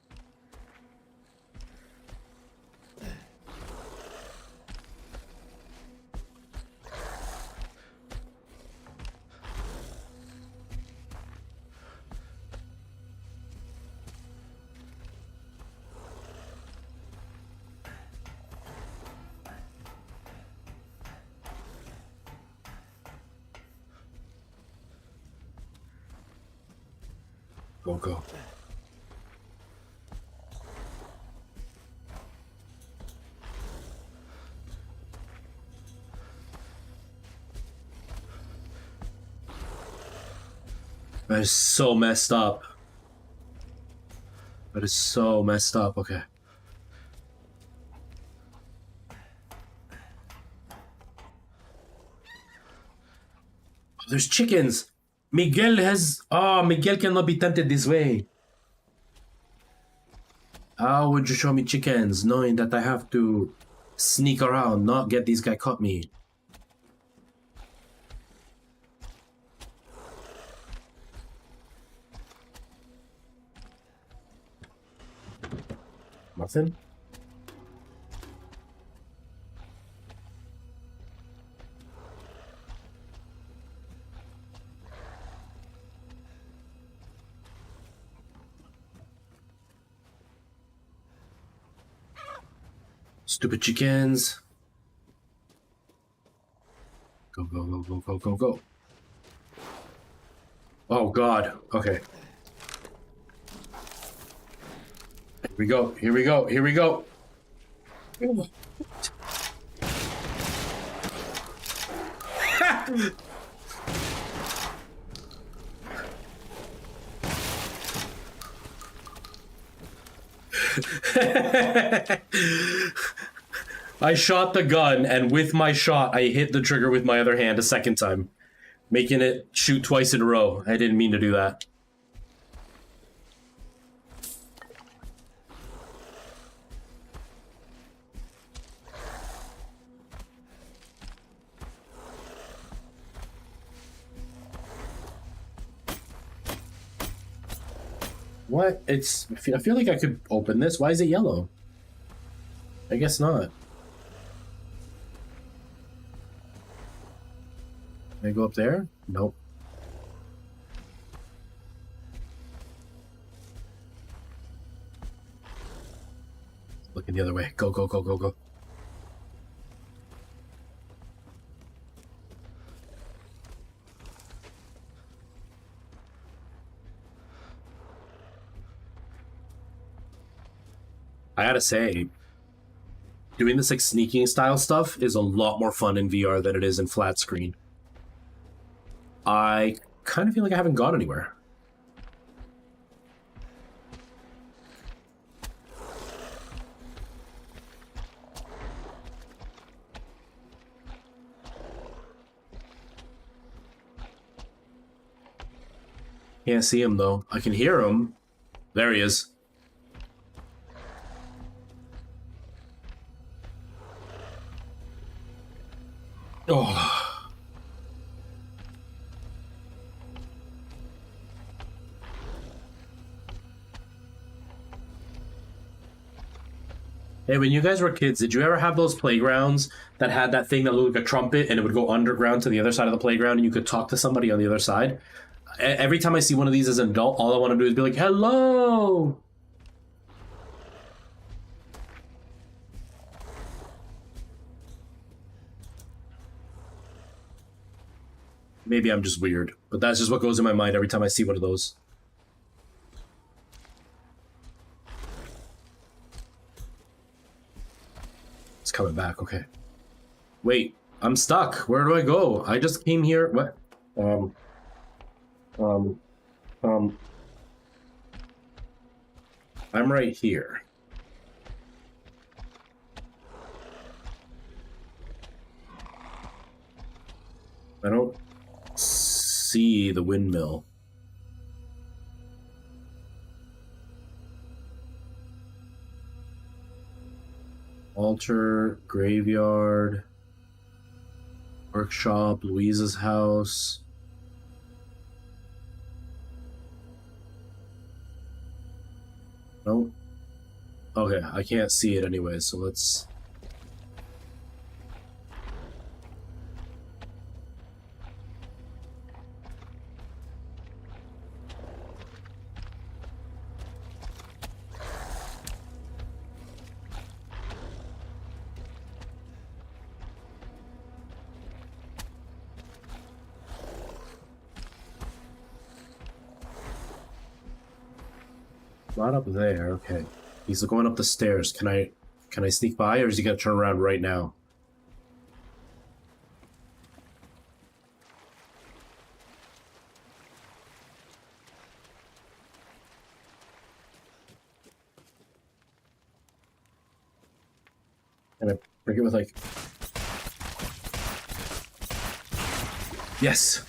Go, go. That is so messed up. That is so messed up. Okay. Oh, there's chickens. Miguel has... Oh, Miguel cannot be tempted this way. How would you show me chickens, knowing that I have to sneak around, not get these guy caught me? Nothing? Stupid chickens. Go, go, go, go, go, go, go. Oh, God. Okay. Here we go. Here we go. Here we go. I shot the gun, and with my shot, I hit the trigger with my other hand a second time, making it shoot twice in a row. I didn't mean to do that. What? It's... I feel like I could open this. Why is it yellow? I guess not. Can I go up there? Nope. Looking the other way. Go, go, go, go, go. I gotta say, doing this like sneaking style stuff is a lot more fun in VR than it is in flat screen. I kind of feel like I haven't gone anywhere. Can't see him though. I can hear him. There he is. Oh. Hey, when you guys were kids, did you ever have those playgrounds that had that thing that looked like a trumpet and it would go underground to the other side of the playground and you could talk to somebody on the other side? Every time I see one of these as an adult, all I want to do is be like, hello! Maybe I'm just weird, but that's just what goes in my mind every time I see one of those. It's coming back, okay. Wait, I'm stuck. Where do I go? I just came here. What? I'm right here. I don't see the windmill. Altar, graveyard, workshop, Louisa's house. Okay, I can't see it anyway, so let's... Not up there, okay. He's going up the stairs. Can I sneak by, or is he gonna turn around right now? Can I break it with like... Yes!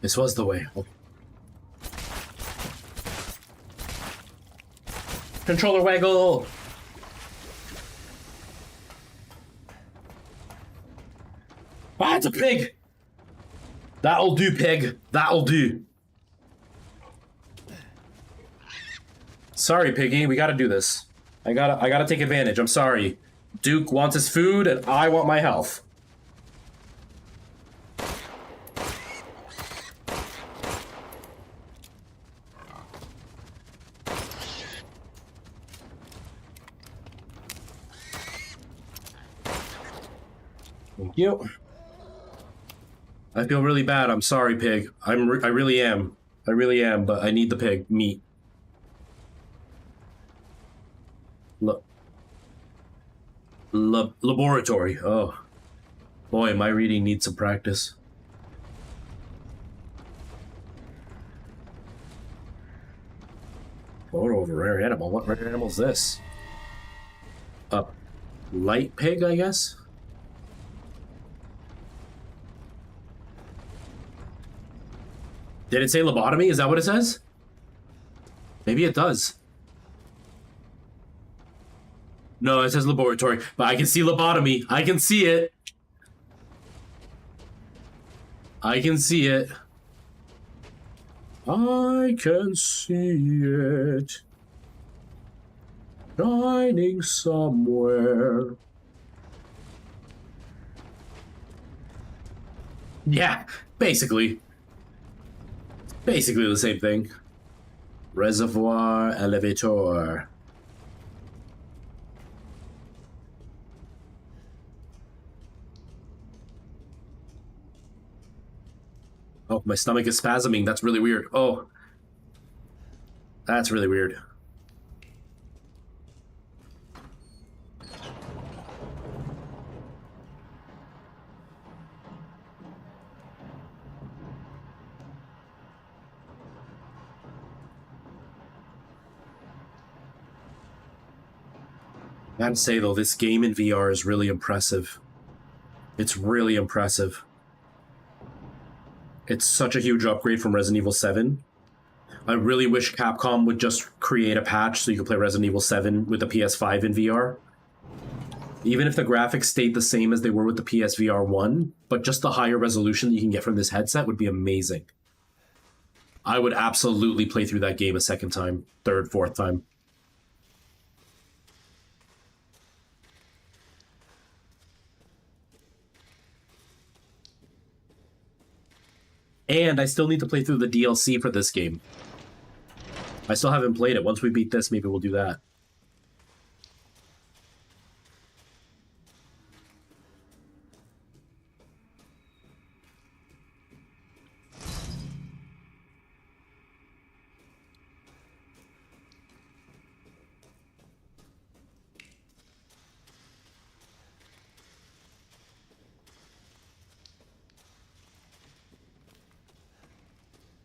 This was the way. Oh. Controller waggle! Ah, it's a pig! That'll do, pig. That'll do. Sorry, piggy. We gotta do this. I gotta take advantage. I'm sorry. Duke wants his food, and I want my health. Thank you. I feel really bad. I'm sorry, pig. I really am. I really am, but I need the pig meat. Laboratory. Oh. Boy, my reading needs some practice. Photo of a rare animal. What rare animal is this? A light pig, I guess? Did it say lobotomy? Is that what it says? Maybe it does. No, it says laboratory, but I can see lobotomy. I can see it. I can see it. I can see it. Shining somewhere. Yeah, basically. Basically the same thing. Reservoir elevator. Oh, my stomach is spasming. That's really weird. Oh. That's really weird. I gotta say though, this game in VR is really impressive. It's really impressive. It's such a huge upgrade from Resident Evil 7. I really wish Capcom would just create a patch so you could play Resident Evil 7 with the PS5 in VR. Even if the graphics stayed the same as they were with the PSVR 1, but just the higher resolution that you can get from this headset would be amazing. I would absolutely play through that game a second time, third, fourth time. And I still need to play through the DLC for this game. I still haven't played it. Once we beat this, maybe we'll do that.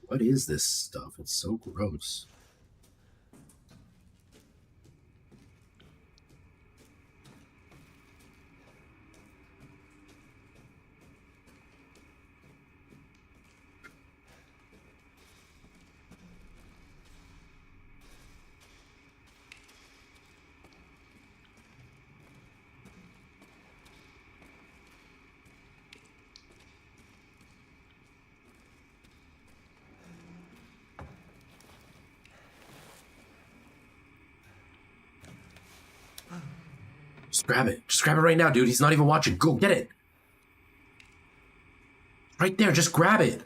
What is this stuff? It's so gross. Just grab it. Just grab it right now, dude. He's not even watching. Go get it. Right there. Just grab it.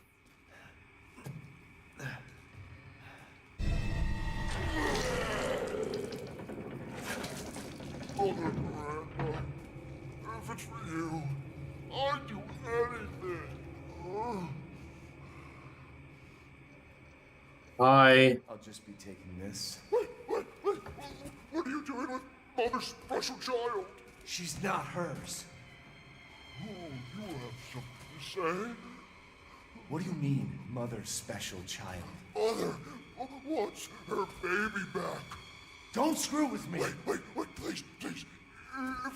If it's for you, I'd do anything. I'll just be taking this. Wait. What are you doing with Mother's special child? She's not hers. Oh, you have something to say? What do you mean, mother's special child? Mother wants her baby back. Don't screw with me. Wait, please. If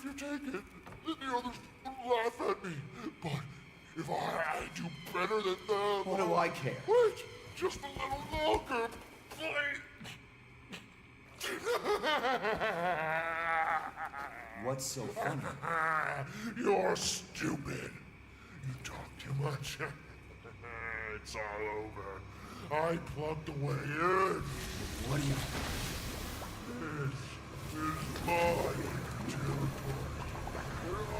you take it, then the others will laugh at me. But if I do better than them... What do I care? Wait, just a little longer, please. What's so funny? You're stupid. You talk too much. It's all over. I plugged away in. What do you... This is my territory.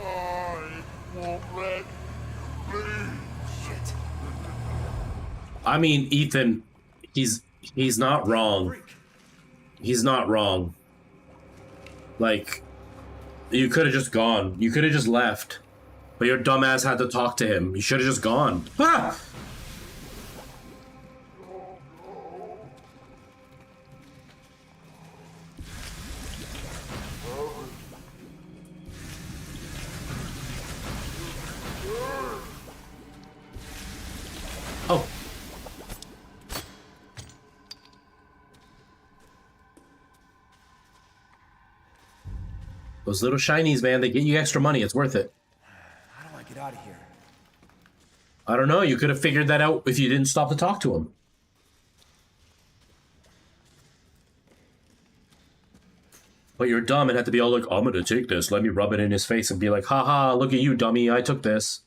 I won't let you leave. Shit. I mean, Ethan, he's not wrong. He's not wrong. Like, you could have just gone. You could have just left. But your dumbass had to talk to him. You should have just gone. Ah! Oh. Those little shinies, man, they get you extra money. It's worth it. How do I get out of here? I don't know. You could have figured that out if you didn't stop to talk to him. But you're dumb and had to be all like, I'm gonna take this. Let me rub it in his face and be like, haha, look at you, dummy. I took this.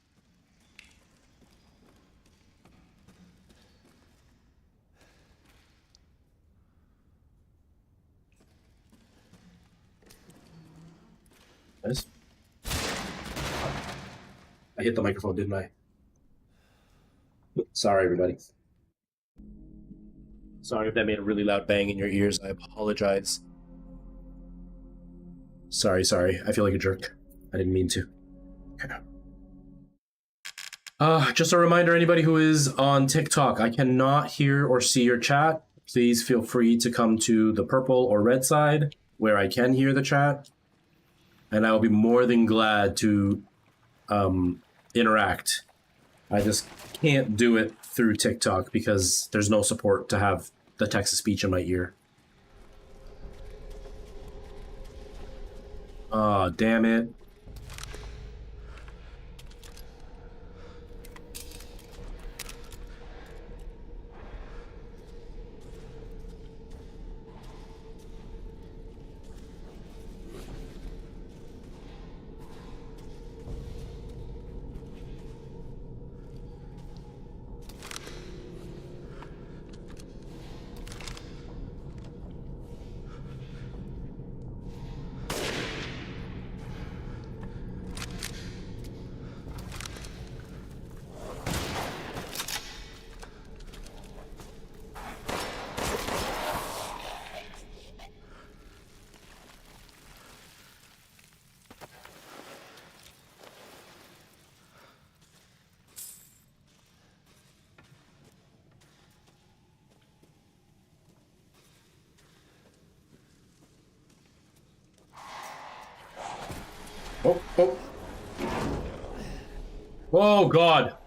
Nice. I hit the microphone, didn't I? Sorry, everybody. Sorry if that made a really loud bang in your ears. I apologize. Sorry. I feel like a jerk. I didn't mean to. Just a reminder, anybody who is on TikTok, I cannot hear or see your chat. Please feel free to come to the purple or red side where I can hear the chat. And I will be more than glad to interact. I just can't do it through TikTok because there's no support to have the text-to-speech in my ear. Oh, damn it. Oh. Oh, God.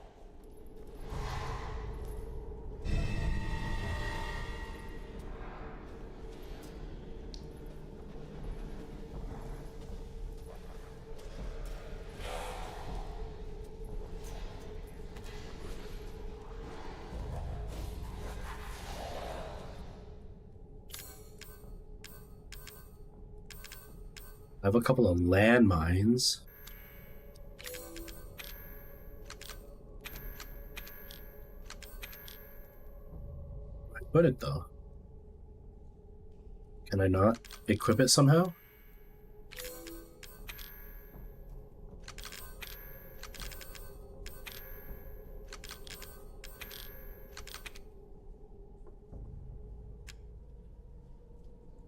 I have a couple of landmines. I put it though. Can I not equip it somehow?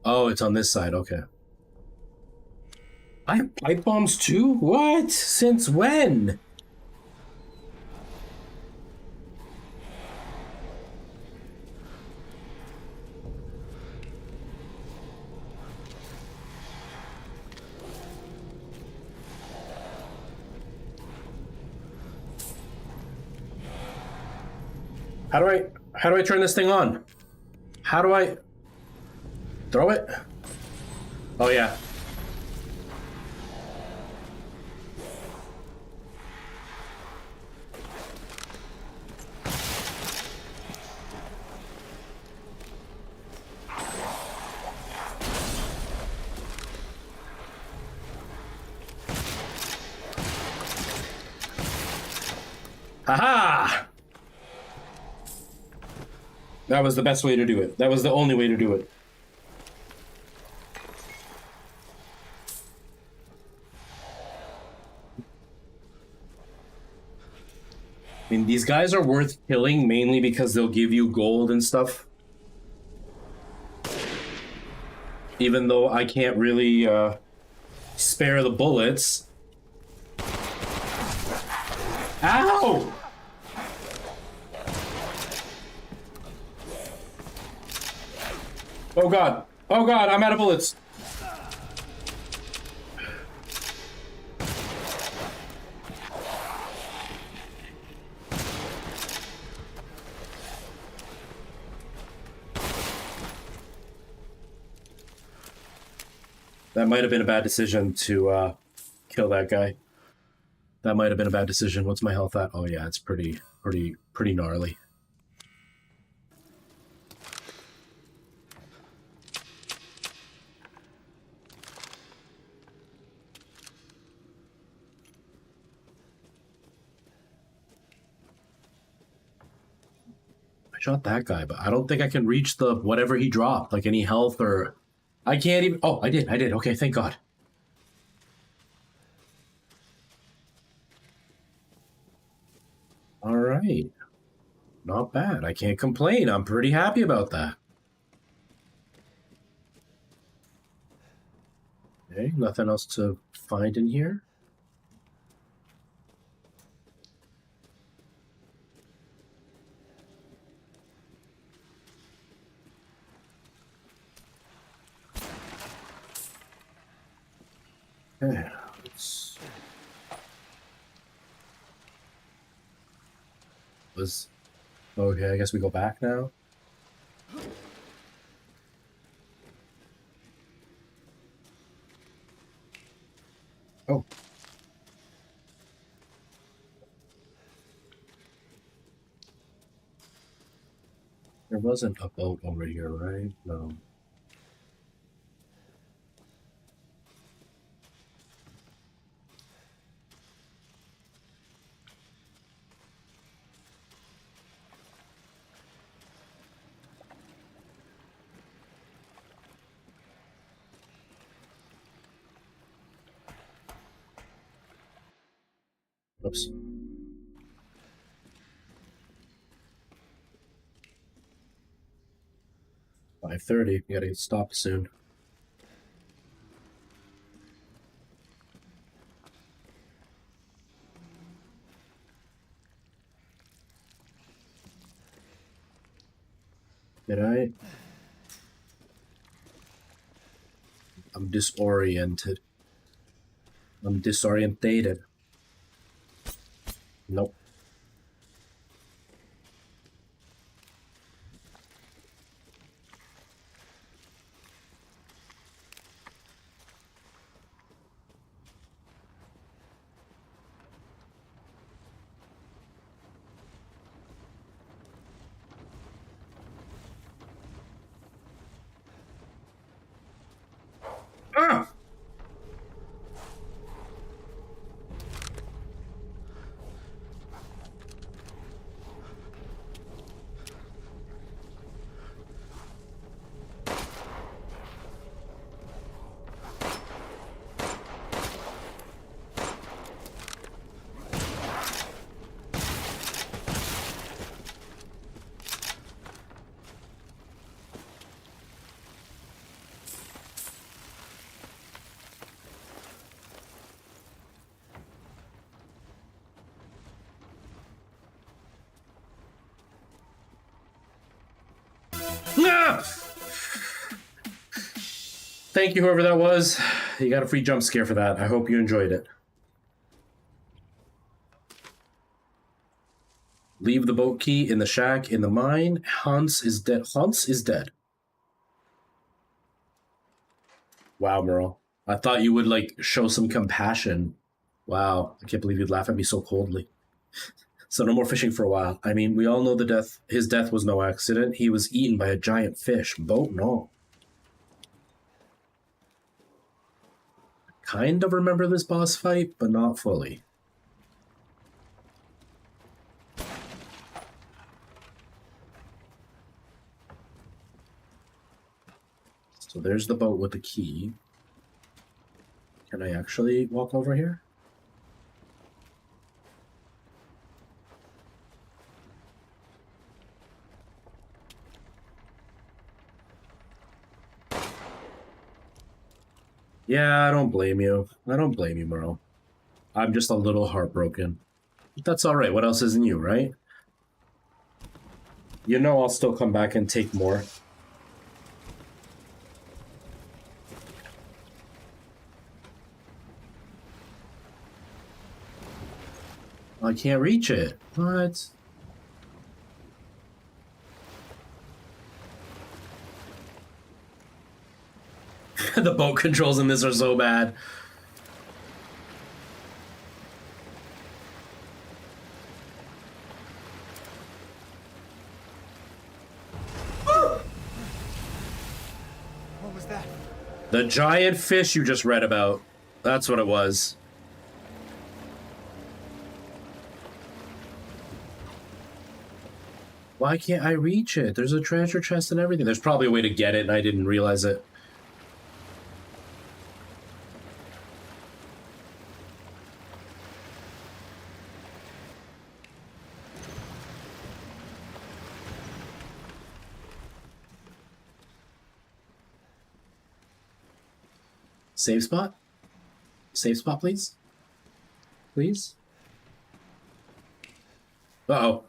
Oh, it's on this side. Okay. I have pipe bombs too? What? Since when? How do I turn this thing on? How do I throw it? Oh yeah. Haha! That was the best way to do it. That was the only way to do it. I mean, these guys are worth killing mainly because they'll give you gold and stuff. Even though I can't really spare the bullets. Ow! Oh god. Oh god, I'm out of bullets. That might have been a bad decision to kill that guy. That might have been a bad decision. What's my health at? Oh yeah, it's pretty gnarly. I shot that guy, but I don't think I can reach the whatever he dropped, like any health or... I can't even... Oh, I did. Okay, thank God. All right. Not bad. I can't complain. I'm pretty happy about that. Okay, nothing else to find in here. Okay, let's... Okay, I guess we go back now. Oh. There wasn't a boat over here, right? No. Oops. $5:30. We gotta get stopped soon. Did I? I'm disoriented. I'm disorientated. Nope. Ah! Ah! Thank you, whoever that was. You got a free jump scare for that. I hope you enjoyed it. Leave the boat key in the shack in the mine. Hans is dead. Hans is dead. Wow, Merle. I thought you would, like, show some compassion. Wow. I can't believe you'd laugh at me so coldly. So no more fishing for a while. I mean, we all know his death was no accident. He was eaten by a giant fish. Boat, no. Kind of remember this boss fight, but not fully. So there's the boat with the key. Can I actually walk over here? Yeah, I don't blame you. I don't blame you, Merle. I'm just a little heartbroken. But that's alright. What else isn't you, right? You know I'll still come back and take more. I can't reach it. What? The boat controls in this are so bad. What was that? The giant fish you just read about. That's what it was. Why can't I reach it? There's a treasure chest and everything. There's probably a way to get it and I didn't realize it. Save spot? Save spot, please? Please? Uh-oh.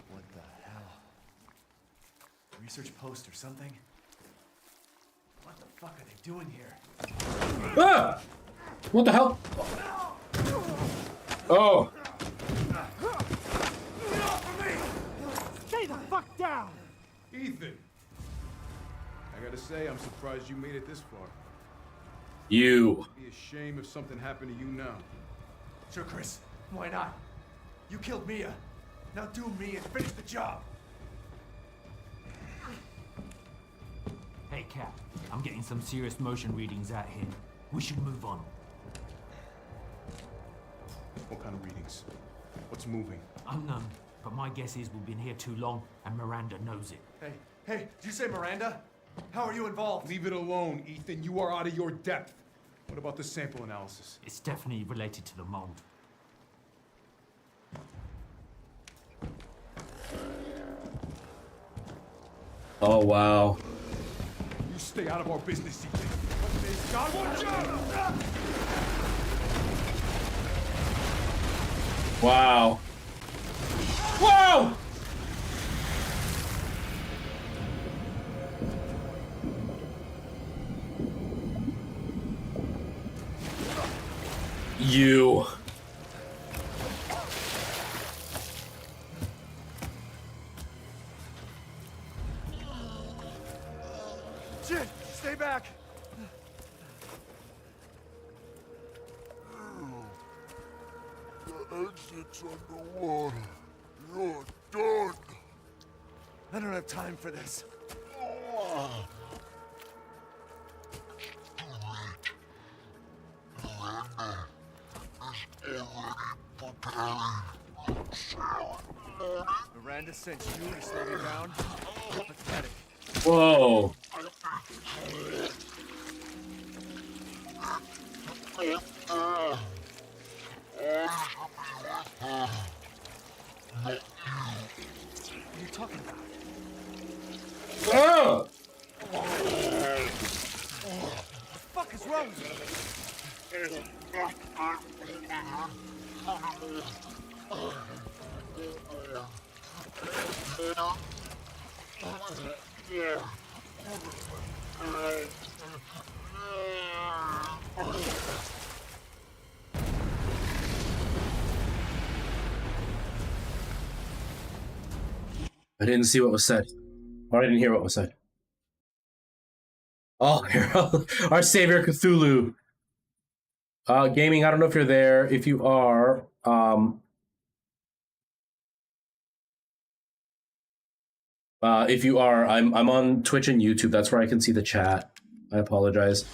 What the hell? Research post or something? What the fuck are they doing here? Ah! What the hell? Oh. Stay the fuck down! Ethan! I gotta say, I'm surprised you made it this far. You. It'd be a shame if something happened to you now. Sure, Chris. Why not? You killed Mia. Now do me and finish the job. Hey, Cap. I'm getting some serious motion readings out here. We should move on. What kind of readings? What's moving? Unknown, but my guess is we've been here too long, and Miranda knows it. Hey, did you say Miranda? How are you involved? Leave it alone, Ethan. You are out of your depth. What about the sample analysis? It's definitely related to the mold. Oh, wow. You stay out of our business, Ethan. God, watch out! Wow. Whoa! You. Shit! Stay back! The exit's underwater. You're done. I don't have time for this. Miranda sent you to slow me down? Pathetic. Whoa. What are you talking about? Oh! What the fuck is wrong with you? I didn't see what was said. Or I didn't hear what was said. Oh, our savior Cthulhu. Gaming, I don't know if you're there. If you are, I'm on Twitch and YouTube. That's where I can see the chat. I apologize.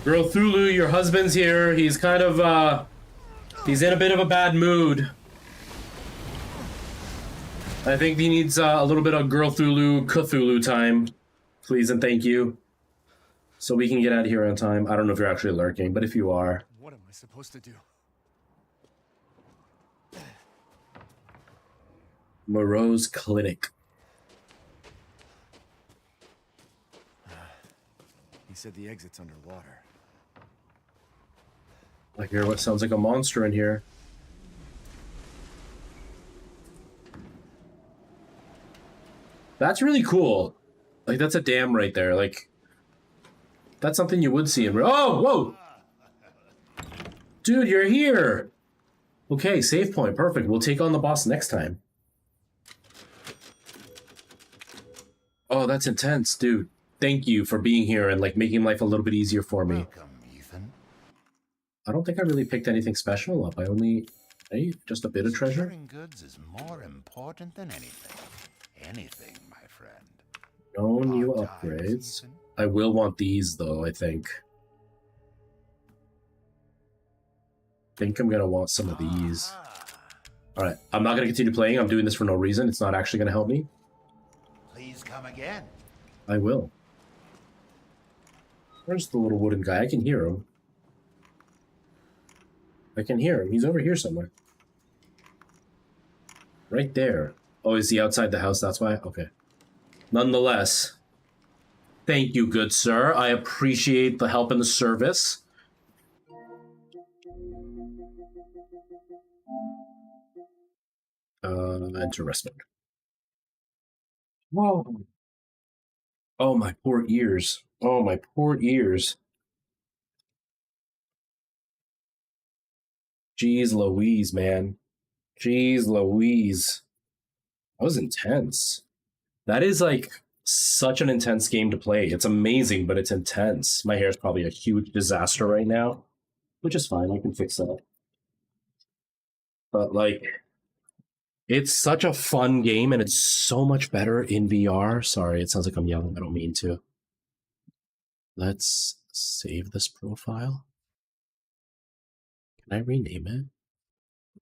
Girl Thulu, your husband's here. He's kind of, he's in a bit of a bad mood. I think he needs a little bit of Girl Thulu, Cthulhu time. Please and thank you. So we can get out of here on time. I don't know if you're actually lurking, but if you are. What am I supposed to do? Moreau's Clinic. He said the exit's underwater. I hear what sounds like a monster in here. That's really cool. Like, that's a dam right there. Like, that's something you would see in... Oh, whoa! Dude, you're here! Okay, save point. Perfect. We'll take on the boss next time. Oh, that's intense, dude. Thank you for being here and, like, making life a little bit easier for me. Welcome, Ethan. I don't think I really picked anything special up. I only... Hey, just a bit of treasure? Securing goods is more important than anything. Anything, my friend. No new Hard upgrades. times, Ethan. I will want these, though, I think. I'm gonna want some of these. Alright, I'm not gonna continue playing. I'm doing this for no reason. It's not actually gonna help me. Please come again. I will. Where's the little wooden guy? I can hear him. I can hear him. He's over here somewhere. Right there. Oh, is he outside the house? That's why? Okay. Nonetheless, thank you, good sir. I appreciate the help and the service. Enter rest mode. Whoa. Oh, my poor ears. Oh, my poor ears. Jeez Louise, man. Jeez Louise. That was intense. That is like such an intense game to play. It's amazing, but it's intense. My hair is probably a huge disaster right now, which is fine. I can fix that. But like, it's such a fun game, and it's so much better in VR. Sorry, it sounds like I'm yelling. I don't mean to. Let's save this profile. Can I rename it?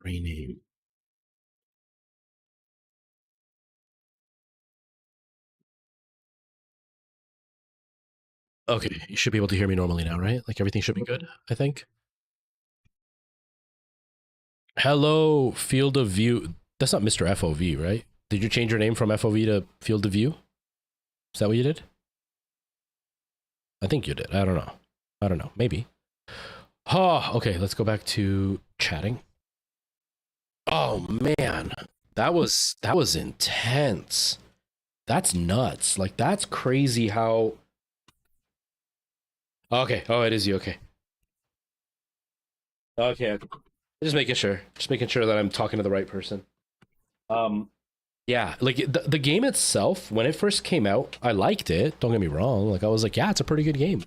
Rename. Okay, you should be able to hear me normally now, right? Like everything should be good, I think. Hello, Field of View. That's not Mr. FOV, right? Did you change your name from FOV to Field of View? Is that what you did? I think you did. I don't know. I don't know. Maybe. Oh, okay. Let's go back to chatting. Oh man, that was intense. That's nuts. Like that's crazy how. Okay. Oh, it is you. Okay. Okay. Just making sure. Just making sure that I'm talking to the right person. Yeah, like the game itself, when it first came out, I liked it. Don't get me wrong. Like I was like, yeah, it's a pretty good game.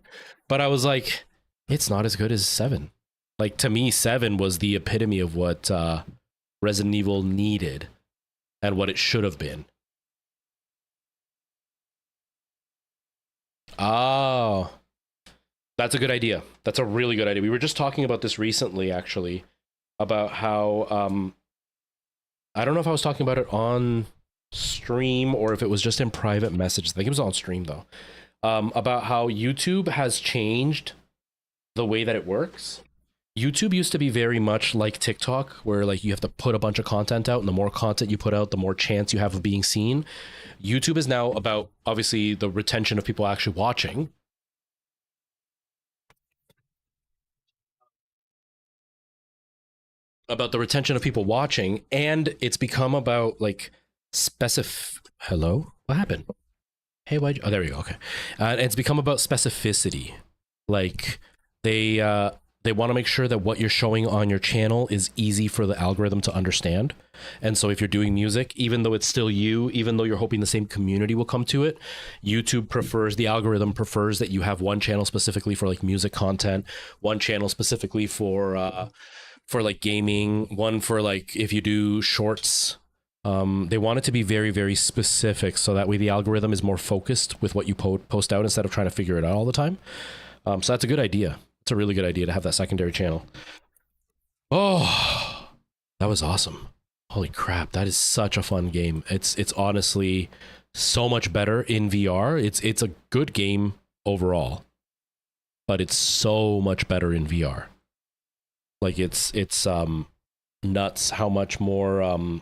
But I was like, it's not as good as 7. Like to me, 7 was the epitome of what Resident Evil needed and what it should have been. Oh, that's a good idea. That's a really good idea. We were just talking about this recently, actually, about how I don't know if I was talking about it on stream or if it was just in private messages. I think it was on stream though. About how YouTube has changed the way that it works. YouTube used to be very much like TikTok, where like you have to put a bunch of content out, and the more content you put out, the more chance you have of being seen. YouTube is now about obviously the retention of people actually watching. about the retention of people watching, and it's become about like Hello? What happened? Hey, why'd you... Oh, there we go. Okay. It's become about specificity. Like they want to make sure that what you're showing on your channel is easy for the algorithm to understand. And so if you're doing music, even though it's still you, even though you're hoping the same community will come to it, the algorithm prefers that you have one channel specifically for like music content, one channel specifically for like gaming, one for like if you do shorts. They want it to be very, very specific, so that way the algorithm is more focused with what you post out instead of trying to figure it out all the time. So that's a good idea. It's a really good idea to have that secondary channel. Oh, that was awesome. Holy crap, that is such a fun game. It's honestly so much better in VR. It's a good game overall, but it's so much better in VR. Like it's nuts how much more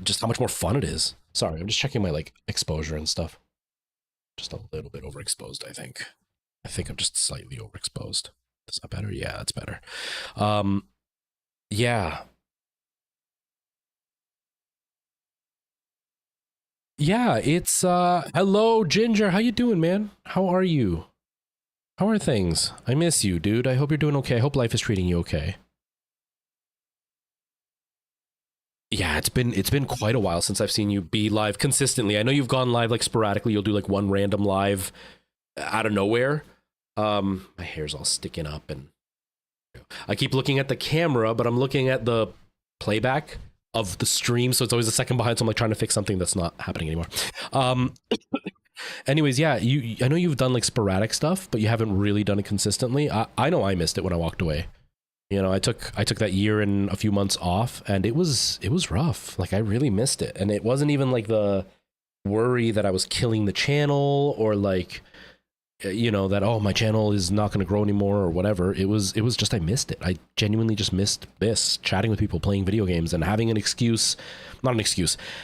just how much more fun it is. Sorry, I'm just checking my like exposure and stuff. Just a little bit overexposed, I think. I think I'm just slightly overexposed. Is that better? Yeah, that's better. Yeah. Yeah, it's hello Ginger, how you doing, man? How are you? How are things? I miss you, dude. I hope you're doing okay. I hope life is treating you okay. Yeah, it's been quite a while since I've seen you be live consistently. I know you've gone live like sporadically. You'll do like one random live out of nowhere. My hair's all sticking up and I keep looking at the camera, but I'm looking at the playback of the stream, so it's always a second behind, so I'm like trying to fix something that's not happening anymore. Anyways, yeah, I know you've done like sporadic stuff, but you haven't really done it consistently. I know I missed it when I walked away. You know, I took that year and a few months off, and it was rough. Like I really missed it, and it wasn't even like the worry that I was killing the channel or like, you know, that oh my channel is not going to grow anymore or whatever. It was just I missed it. I genuinely just missed this, chatting with people, playing video games, and having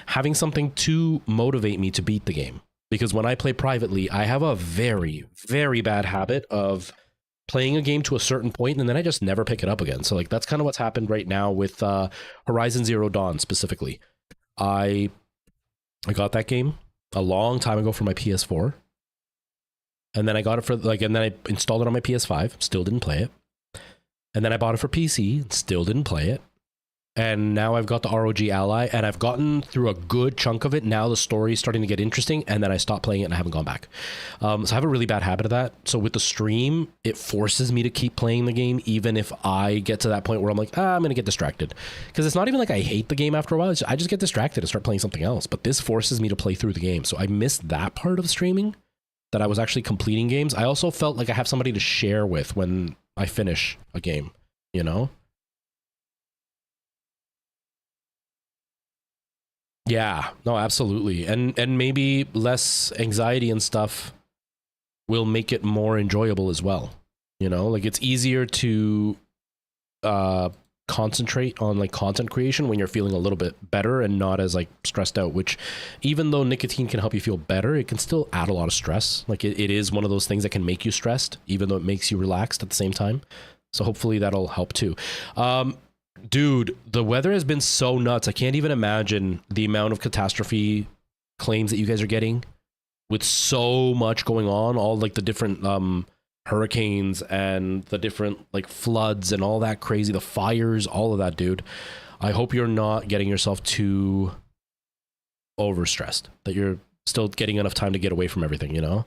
having something to motivate me to beat the game. Because when I play privately, I have a very, very bad habit of playing a game to a certain point and then I just never pick it up again. So like that's kind of what's happened right now with Horizon Zero Dawn specifically. I got that game a long time ago for my PS4. And then I got it for like, and then I installed it on my PS5, still didn't play it. And then I bought it for PC, still didn't play it. And now I've got the ROG Ally, and I've gotten through a good chunk of it. Now the story is starting to get interesting, and then I stopped playing it and I haven't gone back. So I have a really bad habit of that. So with the stream, it forces me to keep playing the game, even if I get to that point where I'm like, I'm going to get distracted. Because it's not even like I hate the game after a while. I just get distracted and start playing something else. But this forces me to play through the game. So I missed that part of streaming, that I was actually completing games. I also felt like I have somebody to share with when I finish a game, you know? Yeah, no, absolutely. And maybe less anxiety and stuff will make it more enjoyable as well. You know, like it's easier to concentrate on like content creation when you're feeling a little bit better and not as like stressed out, which even though nicotine can help you feel better, it can still add a lot of stress. Like it is one of those things that can make you stressed, even though it makes you relaxed at the same time. So hopefully that'll help too. Dude, the weather has been so nuts. I can't even imagine the amount of catastrophe claims that you guys are getting with so much going on, all like the different hurricanes and the different like floods and all that crazy, the fires, all of that, dude. I hope you're not getting yourself too overstressed, that you're still getting enough time to get away from everything, you know?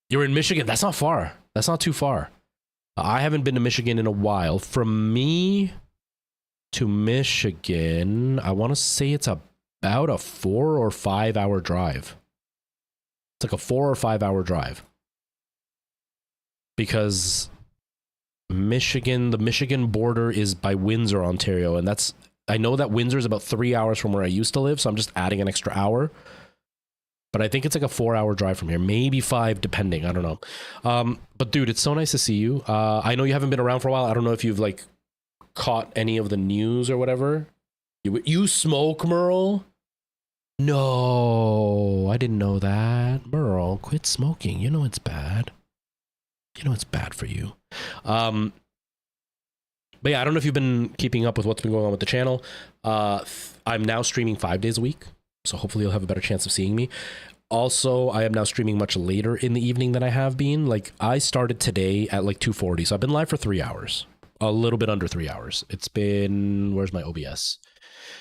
You're in Michigan. That's not far. That's not too far. I haven't been to Michigan in a while. From me to Michigan, I want to say it's about a 4 or 5 hour drive. It's like a 4 or 5 hour drive. Because the Michigan border is by Windsor, Ontario. And that's, I know that Windsor is about 3 hours from where I used to live. So I'm just adding an extra hour. But I think it's like a 4 hour drive from here, maybe 5, depending. I don't know. But dude, it's so nice to see you. I know you haven't been around for a while. I don't know if you've like caught any of the news or whatever. You smoke, Merle? No, I didn't know that. Merle, quit smoking. You know it's bad. You know it's bad for you. But yeah, I don't know if you've been keeping up with what's been going on with the channel. I'm now streaming 5 days a week, so hopefully you'll have a better chance of seeing me. Also, I am now streaming much later in the evening than I have been. Like, I started today at like 2:40, so I've been live for 3 hours. A little bit under 3 hours. It's been... Where's my OBS?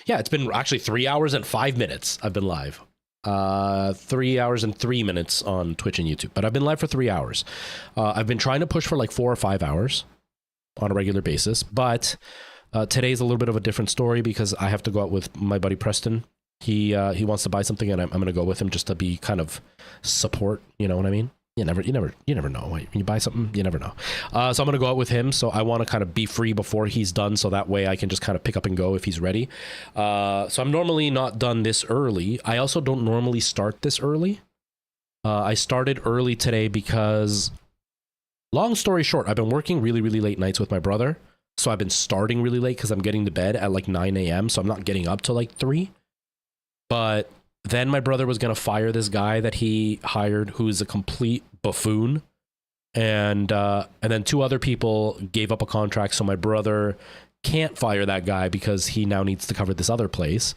Yeah, it's been actually 3 hours and 5 minutes I've been live. 3 hours and 3 minutes on Twitch and YouTube, but I've been live for 3 hours. I've been trying to push for like 4 or 5 hours on a regular basis, but today's a little bit of a different story because I have to go out with my buddy Preston. He wants to buy something, and I'm going to go with him just to be kind of support. You know what I mean? You never know. When you buy something, you never know. So I'm going to go out with him. So I want to kind of be free before he's done, so that way I can just kind of pick up and go if he's ready. So I'm normally not done this early. I also don't normally start this early. I started early today because, long story short, I've been working really, really late nights with my brother. So I've been starting really late because I'm getting to bed at like 9 a.m. So I'm not getting up till like 3. But then my brother was going to fire this guy that he hired who's a complete buffoon. And then 2 other people gave up a contract. So my brother can't fire that guy because he now needs to cover this other place.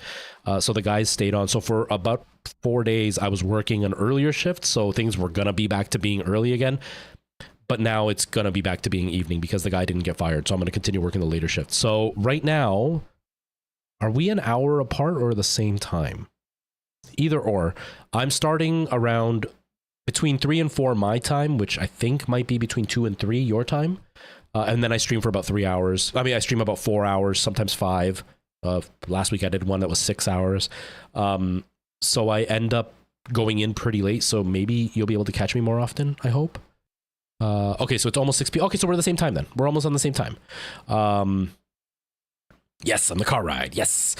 So the guys stayed on. So for about 4 days, I was working an earlier shift. So things were going to be back to being early again. But now it's going to be back to being evening because the guy didn't get fired. So I'm going to continue working the later shift. So right now, are we an hour apart or the same time? Either or. I'm starting around between 3 and 4 my time, which I think might be between 2 and 3 your time. And then I stream for about 3 hours. I mean, I stream about 4 hours, sometimes 5. Last week I did one that was 6 hours. So I end up going in pretty late. So maybe you'll be able to catch me more often, I hope. Okay, so it's almost 6 p.m. Okay, so we're at the same time then. We're almost on the same time. Yes, on the car ride. Yes.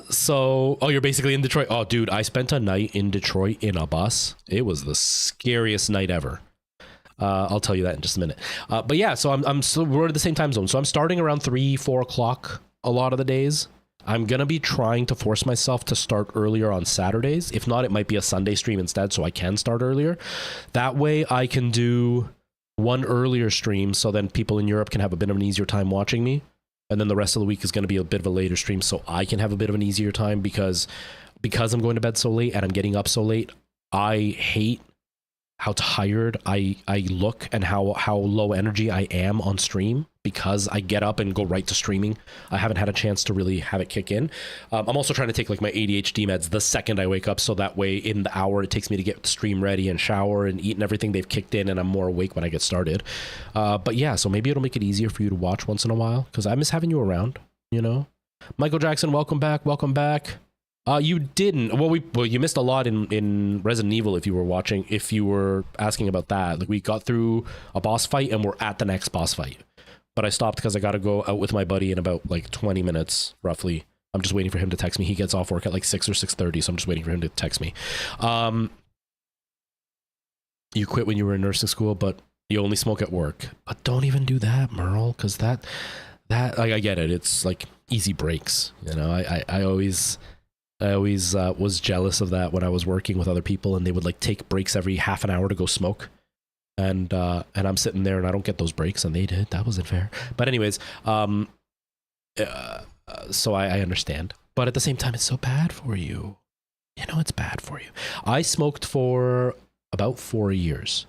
So, you're basically in Detroit. Oh, dude, I spent a night in Detroit in a bus. It was the scariest night ever. I'll tell you that in just a minute. But yeah, so we're at the same time zone. So I'm starting around 3-4 o'clock a lot of the days. I'm going to be trying to force myself to start earlier on Saturdays. If not, it might be a Sunday stream instead, so I can start earlier. That way I can do one earlier stream, so then people in Europe can have a bit of an easier time watching me. And then the rest of the week is going to be a bit of a later stream, so I can have a bit of an easier time because I'm going to bed so late and I'm getting up so late. I hate how tired I look and how low energy I am on stream because I get up and go right to streaming. I haven't had a chance to really have it kick in. I'm also trying to take like my ADHD meds the second I wake up, so that way in the hour it takes me to get the stream ready and shower and eat and everything, they've kicked in and I'm more awake when I get started. But yeah, so maybe it'll make it easier for you to watch once in a while because I miss having you around, you know? Michael Jackson, welcome back. Welcome back. You didn't. Well, you missed a lot in Resident Evil if you were watching, if you were asking about that. Like, we got through a boss fight and we're at the next boss fight. But I stopped because I got to go out with my buddy in about like 20 minutes, roughly. I'm just waiting for him to text me. He gets off work at like 6 or 6:30, so I'm just waiting for him to text me. You quit when you were in nursing school, but you only smoke at work. But don't even do that, Merle, because that like, I get it. It's like easy breaks. You know, I always was jealous of that when I was working with other people and they would like take breaks every half an hour to go smoke. And I'm sitting there and I don't get those breaks and they did. That wasn't fair. But anyways, so I understand. But at the same time, it's so bad for you. You know, it's bad for you. I smoked for about 4 years.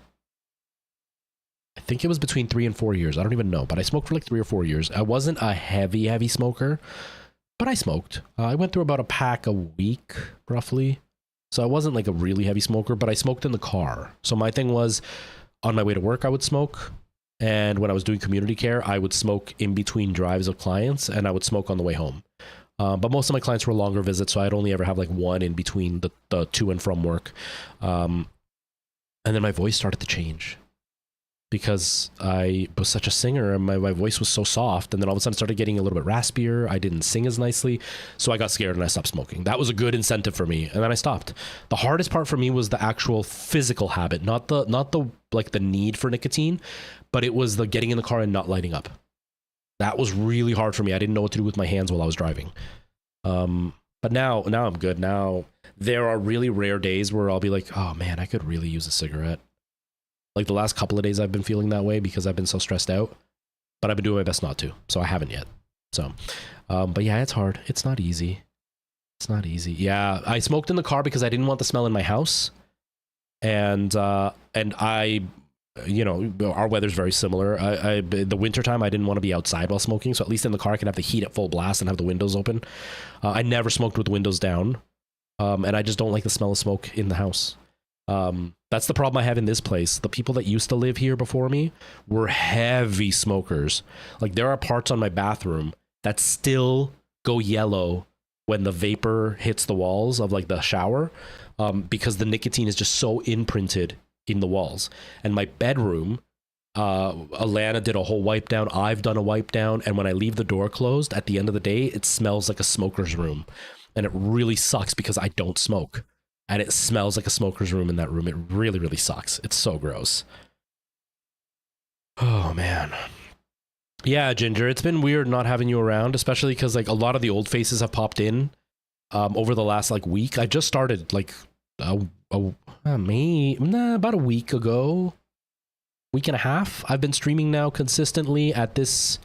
I think it was between 3 and 4 years. I don't even know, but I smoked for like 3 or 4 years. I wasn't a heavy smoker, but I smoked. I went through about a pack a week, roughly. So I wasn't like a really heavy smoker, but I smoked in the car. So my thing was, on my way to work, I would smoke. And when I was doing community care, I would smoke in between drives of clients and I would smoke on the way home. But most of my clients were longer visits, so I'd only ever have like one in between the to and from work. And then my voice started to change because I was such a singer and my voice was so soft. And then all of a sudden it started getting a little bit raspier. I didn't sing as nicely. So I got scared and I stopped smoking. That was a good incentive for me. And then I stopped. The hardest part for me was the actual physical habit, not the like the need for nicotine, but it was the getting in the car and not lighting up. That was really hard for me. I didn't know what to do with my hands while I was driving. But now I'm good. Now there are really rare days where I'll be like, oh man, I could really use a cigarette. Like the last couple of days I've been feeling that way because I've been so stressed out, but I've been doing my best not to. So I haven't yet. So, but yeah, it's hard. It's not easy. It's not easy. Yeah, I smoked in the car because I didn't want the smell in my house. And I, you know, our weather's very similar. The wintertime, I didn't want to be outside while smoking. So at least in the car, I can have the heat at full blast and have the windows open. I never smoked with windows down. And I just don't like the smell of smoke in the house. That's the problem I have in this place. The people that used to live here before me were heavy smokers. Like there are parts on my bathroom that still go yellow when the vapor hits the walls of like the shower, because the nicotine is just so imprinted in the walls. And my bedroom, Alana did a whole wipe down. I've done a wipe down. And when I leave the door closed at the end of the day, it smells like a smoker's room. And it really sucks because I don't smoke. And it smells like a smoker's room in that room. It really, really sucks. It's so gross. Oh, man. Yeah, Ginger, it's been weird not having you around, especially because like a lot of the old faces have popped in over the last like week. I just started like about a week ago, week and a half. I've been streaming now consistently at this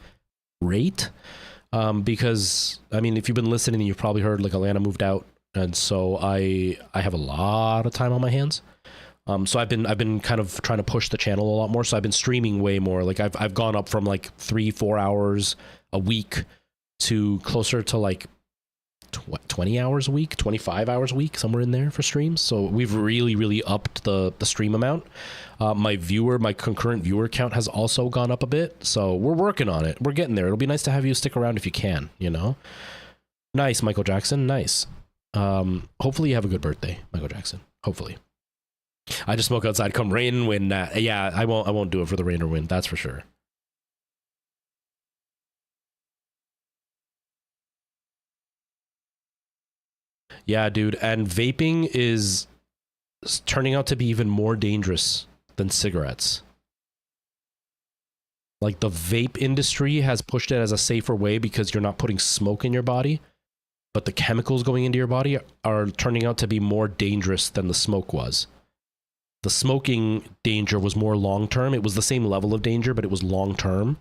rate because, I mean, if you've been listening, you've probably heard like Alana moved out. And so I have a lot of time on my hands. So I've been kind of trying to push the channel a lot more. So I've been streaming way more. Like I've gone up from like 3-4 hours a week to closer to like 20 hours a week, 25 hours a week, somewhere in there for streams. So we've really upped the stream amount. My concurrent viewer count has also gone up a bit. So we're working on it. We're getting there. It'll be nice to have you stick around if you can, you know? Nice, Michael Jackson. Nice. Hopefully you have a good birthday, Michael Jackson. Hopefully. I just smoke outside come rain and wind. Yeah, I won't do it for the rain or wind. That's for sure. Yeah, dude. And vaping is turning out to be even more dangerous than cigarettes. Like the vape industry has pushed it as a safer way because you're not putting smoke in your body. But the chemicals going into your body are turning out to be more dangerous than the smoke was. The smoking danger was more long-term. It was the same level of danger, but it was long-term.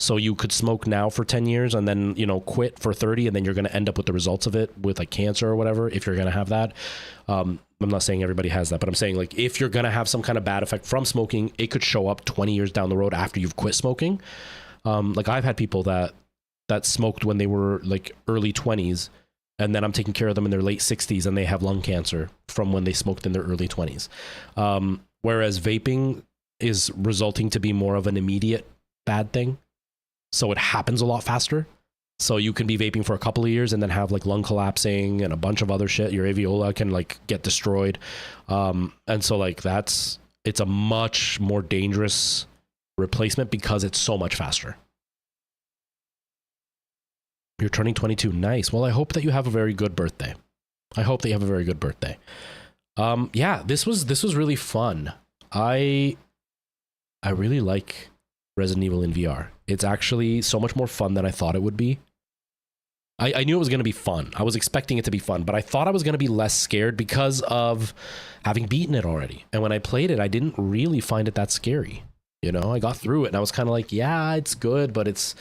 So you could smoke now for 10 years and then, you know, quit for 30, and then you're going to end up with the results of it with like cancer or whatever, if you're going to have that. I'm not saying everybody has that, but I'm saying like if you're going to have some kind of bad effect from smoking, it could show up 20 years down the road after you've quit smoking. Like I've had people that smoked when they were like early 20s. And then I'm taking care of them in their late 60s and they have lung cancer from when they smoked in their early 20s. Whereas vaping is resulting to be more of an immediate bad thing. So it happens a lot faster. So you can be vaping for a couple of years and then have like lung collapsing and a bunch of other shit. Your alveoli can like get destroyed. And so like it's a much more dangerous replacement because it's so much faster. You're turning 22. Nice. Well, I hope that you have a very good birthday. Yeah, this was really fun. I really like Resident Evil in VR. It's actually so much more fun than I thought it would be. I knew it was going to be fun. I was expecting it to be fun, but I thought I was going to be less scared because of having beaten it already. And when I played it, I didn't really find it that scary. You know, I got through it and I was kind of like, yeah, it's good, but it's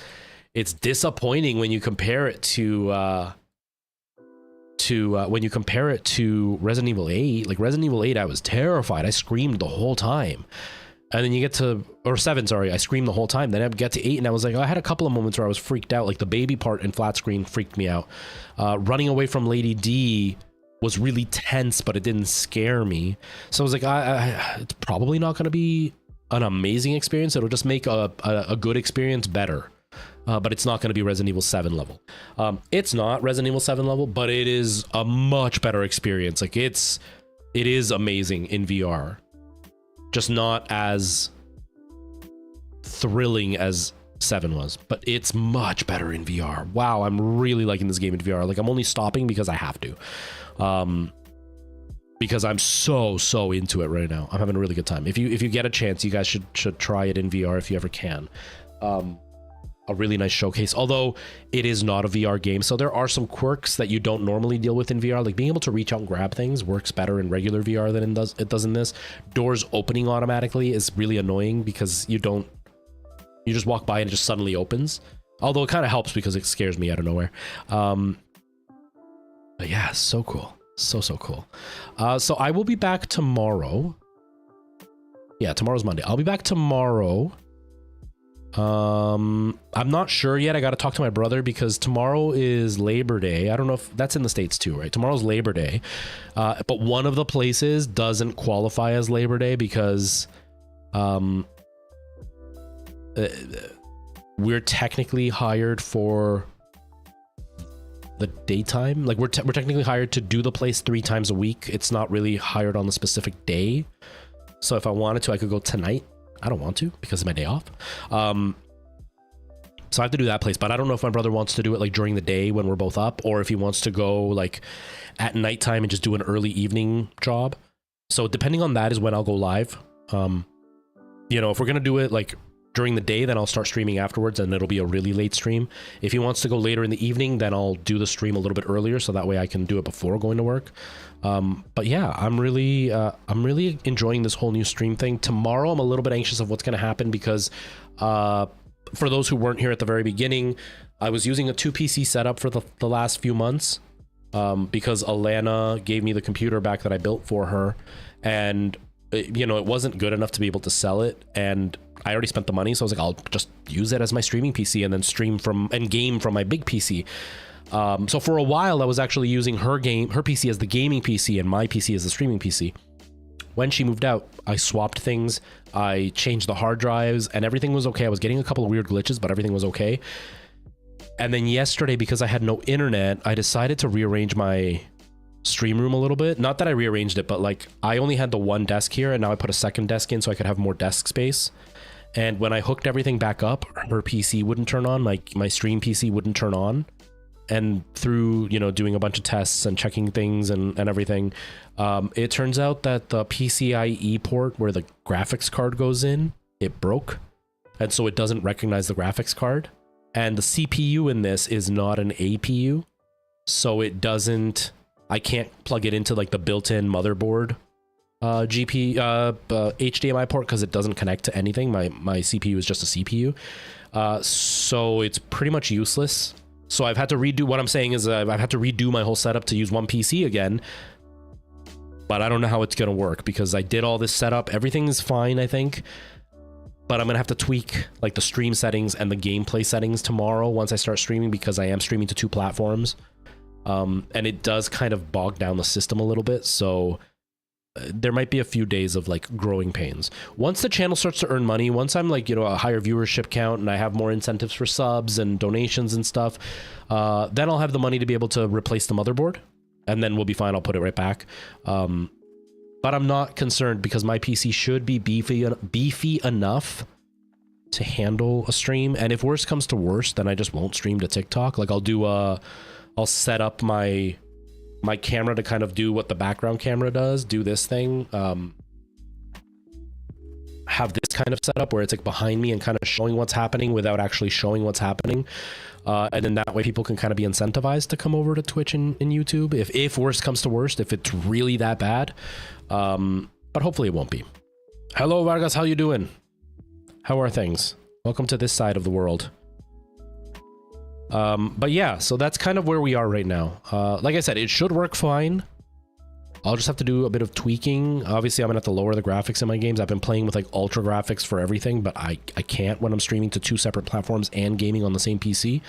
disappointing when you compare it to Resident Evil 8. Like Resident Evil 8, I was terrified. I screamed the whole time. And then you get to, or 7, sorry, I screamed the whole time. Then I get to 8 and I was like, I had a couple of moments where I was freaked out. Like the baby part in flat screen freaked me out. Running away from Lady D was really tense, but it didn't scare me. So I was like, it's probably not going to be an amazing experience. It'll just make a good experience better. But it's not going to be Resident Evil 7 level. It's not Resident Evil 7 level, but it is a much better experience. Like it is amazing in VR. Just not as thrilling as 7 was, but it's much better in VR. Wow, I'm really liking this game in VR. Like I'm only stopping because I have to. Because I'm so into it right now. I'm having a really good time. If you get a chance, you guys should try it in VR if you ever can. a really nice showcase, although it is not a VR game. So there are some quirks that you don't normally deal with in VR. Like being able to reach out and grab things works better in regular VR than it does in this. Doors opening automatically is really annoying because you just walk by and it just suddenly opens. Although it kind of helps because it scares me out of nowhere. But yeah, so cool. So cool. So I will be back tomorrow. Yeah, tomorrow's Monday. I'll be back tomorrow. I'm not sure yet. I got to talk to my brother because tomorrow is Labor Day. I don't know if that's in the States too, right? Tomorrow's Labor Day. But one of the places doesn't qualify as Labor Day because we're technically hired for the daytime. Like we're technically hired to do the place 3 times a week. It's not really hired on the specific day. So if I wanted to, I could go tonight. I don't want to because it's my day off. So I have to do that place, but I don't know if my brother wants to do it like during the day when we're both up, or if he wants to go like at nighttime and just do an early evening job. So depending on that is when I'll go live. You know, if we're going to do it like during the day, then I'll start streaming afterwards and it'll be a really late stream. If he wants to go later in the evening, then I'll do the stream a little bit earlier so that way I can do it before going to work. But yeah, I'm really enjoying this whole new stream thing. Tomorrow, I'm a little bit anxious of what's going to happen because for those who weren't here at the very beginning, I was using a 2 PC setup for the last few months because Alana gave me the computer back that I built for her, and you know, it wasn't good enough to be able to sell it, and I already spent the money, so I was like, I'll just use it as my streaming PC and then stream from and game from my big PC. So for a while I was actually using her PC as the gaming PC and my PC as the streaming PC. When she moved out, I swapped things, I changed the hard drives, and everything was okay. I was getting a couple of weird glitches, but everything was okay. And then yesterday, because I had no internet, I decided to rearrange my stream room a little bit. Not that I rearranged it, but like I only had the one desk here, and now I put a second desk in so I could have more desk space. And when I hooked everything back up, her PC wouldn't turn on, my stream PC wouldn't turn on. And through, you know, doing a bunch of tests and checking things and everything, it turns out that the PCIe port where the graphics card goes in, it broke. And so it doesn't recognize the graphics card. And the CPU in this is not an APU. So it doesn't, I can't plug it into like the built-in motherboard HDMI port because it doesn't connect to anything. My CPU is just a CPU. So it's pretty much useless. So I've had to redo, what I'm saying is I've had to redo my whole setup to use one PC again. But I don't know how it's going to work because I did all this setup. Everything's fine, I think. But I'm going to have to tweak like the stream settings and the gameplay settings tomorrow once I start streaming because I am streaming to 2 platforms. And it does kind of bog down the system a little bit. So there might be a few days of like growing pains. Once the channel starts to earn money, once I'm like, you know, a higher viewership count and I have more incentives for subs and donations and stuff, then I'll have the money to be able to replace the motherboard and then we'll be fine. I'll put it right back. But I'm not concerned because my PC should be beefy enough to handle a stream. And if worse comes to worse, then I just won't stream to TikTok. Like I'll set up my camera to kind of do what the background camera does, do this thing, have this kind of setup where it's like behind me and kind of showing what's happening without actually showing what's happening. And then that way people can kind of be incentivized to come over to Twitch and YouTube if worst comes to worst, if it's really that bad. But hopefully it won't be. Hello, Vargas. How you doing? How are things? Welcome to this side of the world. But yeah, so that's kind of where we are right now. Like I said, it should work fine. I'll just have to do a bit of tweaking. Obviously, I'm gonna have to lower the graphics in my games. I've been playing with like ultra graphics for everything, but I can't when I'm streaming to 2 separate platforms and gaming on the same PC.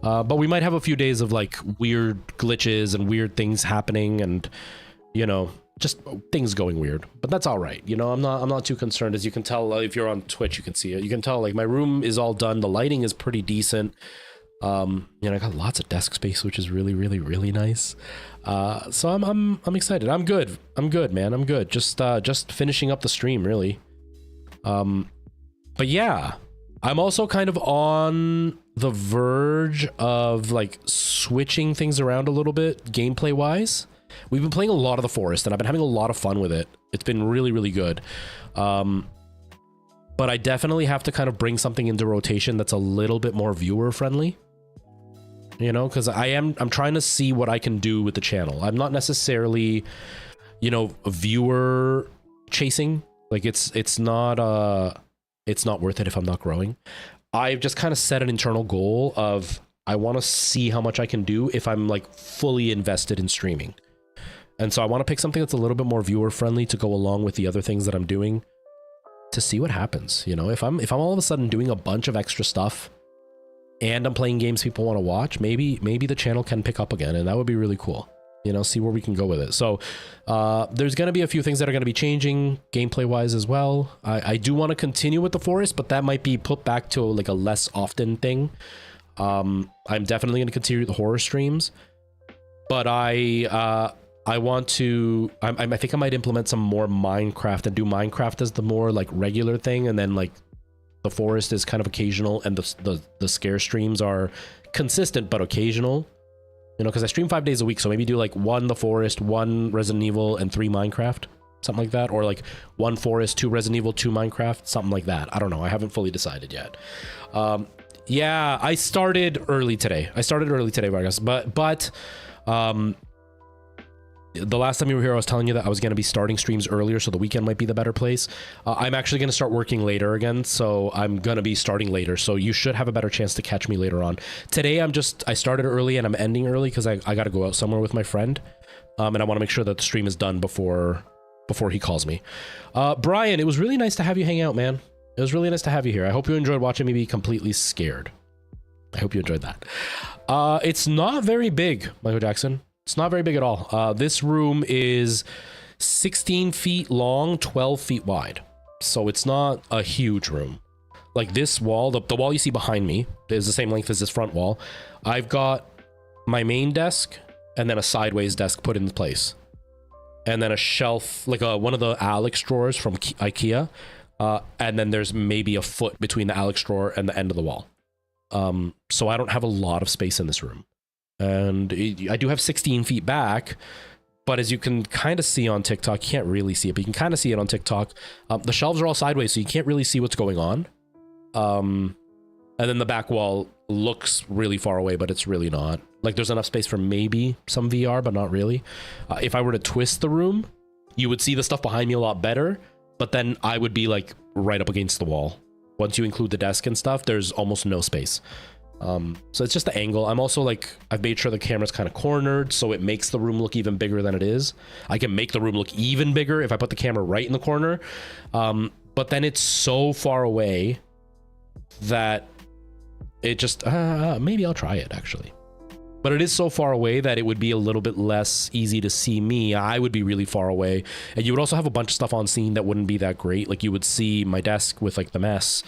But we might have a few days of like weird glitches and weird things happening and, you know, just things going weird, but that's all right. You know, I'm not too concerned. As you can tell, if you're on Twitch, you can see it. You can tell like my room is all done. The lighting is pretty decent. You know, I got lots of desk space, which is really, really, really nice. So I'm excited. I'm good, man. I'm good. Just finishing up the stream, really. But yeah, I'm also kind of on the verge of like switching things around a little bit gameplay wise. We've been playing a lot of The Forest and I've been having a lot of fun with it. It's been really, really good. but I definitely have to kind of bring something into rotation that's a little bit more viewer friendly. You know, because I'm trying to see what I can do with the channel. I'm not necessarily, you know, a viewer chasing. Like it's not worth it if I'm not growing. I've just kind of set an internal goal of I want to see how much I can do if I'm like fully invested in streaming. And so I want to pick something that's a little bit more viewer friendly to go along with the other things that I'm doing to see what happens. You know, if I'm all of a sudden doing a bunch of extra stuff and I'm playing games people want to watch, maybe the channel can pick up again, and that would be really cool. You know, see where we can go with it. So there's going to be a few things that are going to be changing gameplay wise as well. I do want to continue with the forest, but that might be put back to like a less often thing. I'm definitely going to continue the horror streams, but I want to, I think I might implement some more Minecraft and do Minecraft as the more like regular thing. And then like the forest is kind of occasional, and the scare streams are consistent, but occasional. You know, because I stream 5 days a week, so maybe do like 1 The Forest, 1 Resident Evil, and 3 Minecraft, something like that, or like 1 Forest, 2 Resident Evil, 2 Minecraft, something like that. I don't know. I haven't fully decided yet. Yeah, I started early today. Vargas, but the last time you were here, I was telling you that I was going to be starting streams earlier, so the weekend might be the better place. I'm actually going to start working later again, so I'm going to be starting later, so you should have a better chance to catch me later on. Today, I started early and I'm ending early because I got to go out somewhere with my friend, and I want to make sure that the stream is done before he calls me. Brian, it was really nice to have you hang out, man. It was really nice to have you here. I hope you enjoyed watching me be completely scared. I hope you enjoyed that. It's not very big, Michael Jackson. It's not very big at all. This room is 16 feet long, 12 feet wide. So it's not a huge room. Like this wall, the wall you see behind me is the same length as this front wall. I've got my main desk and then a sideways desk put in place. And then a shelf, like one of the Alex drawers from IKEA. And then there's maybe a foot between the Alex drawer and the end of the wall. So I don't have a lot of space in this room. And I do have 16 feet back, but as you can kind of see on TikTok, you can't really see it, but you can kind of see it on TikTok. The shelves are all sideways, so you can't really see what's going on. And then the back wall looks really far away, but it's really not. Like there's enough space for maybe some VR, but not really. If I were to twist the room, you would see the stuff behind me a lot better, but then I would be like right up against the wall. Once you include the desk and stuff, there's almost no space. So it's just the angle. I'm also like, I've made sure the camera's kind of cornered, so it makes the room look even bigger than it is. I can make the room look even bigger if I put the camera right in the corner. But then it's so far away that it just, maybe I'll try it actually. But it is so far away that it would be a little bit less easy to see me. I would be really far away. And you would also have a bunch of stuff on scene that wouldn't be that great. Like you would see my desk with like the mess.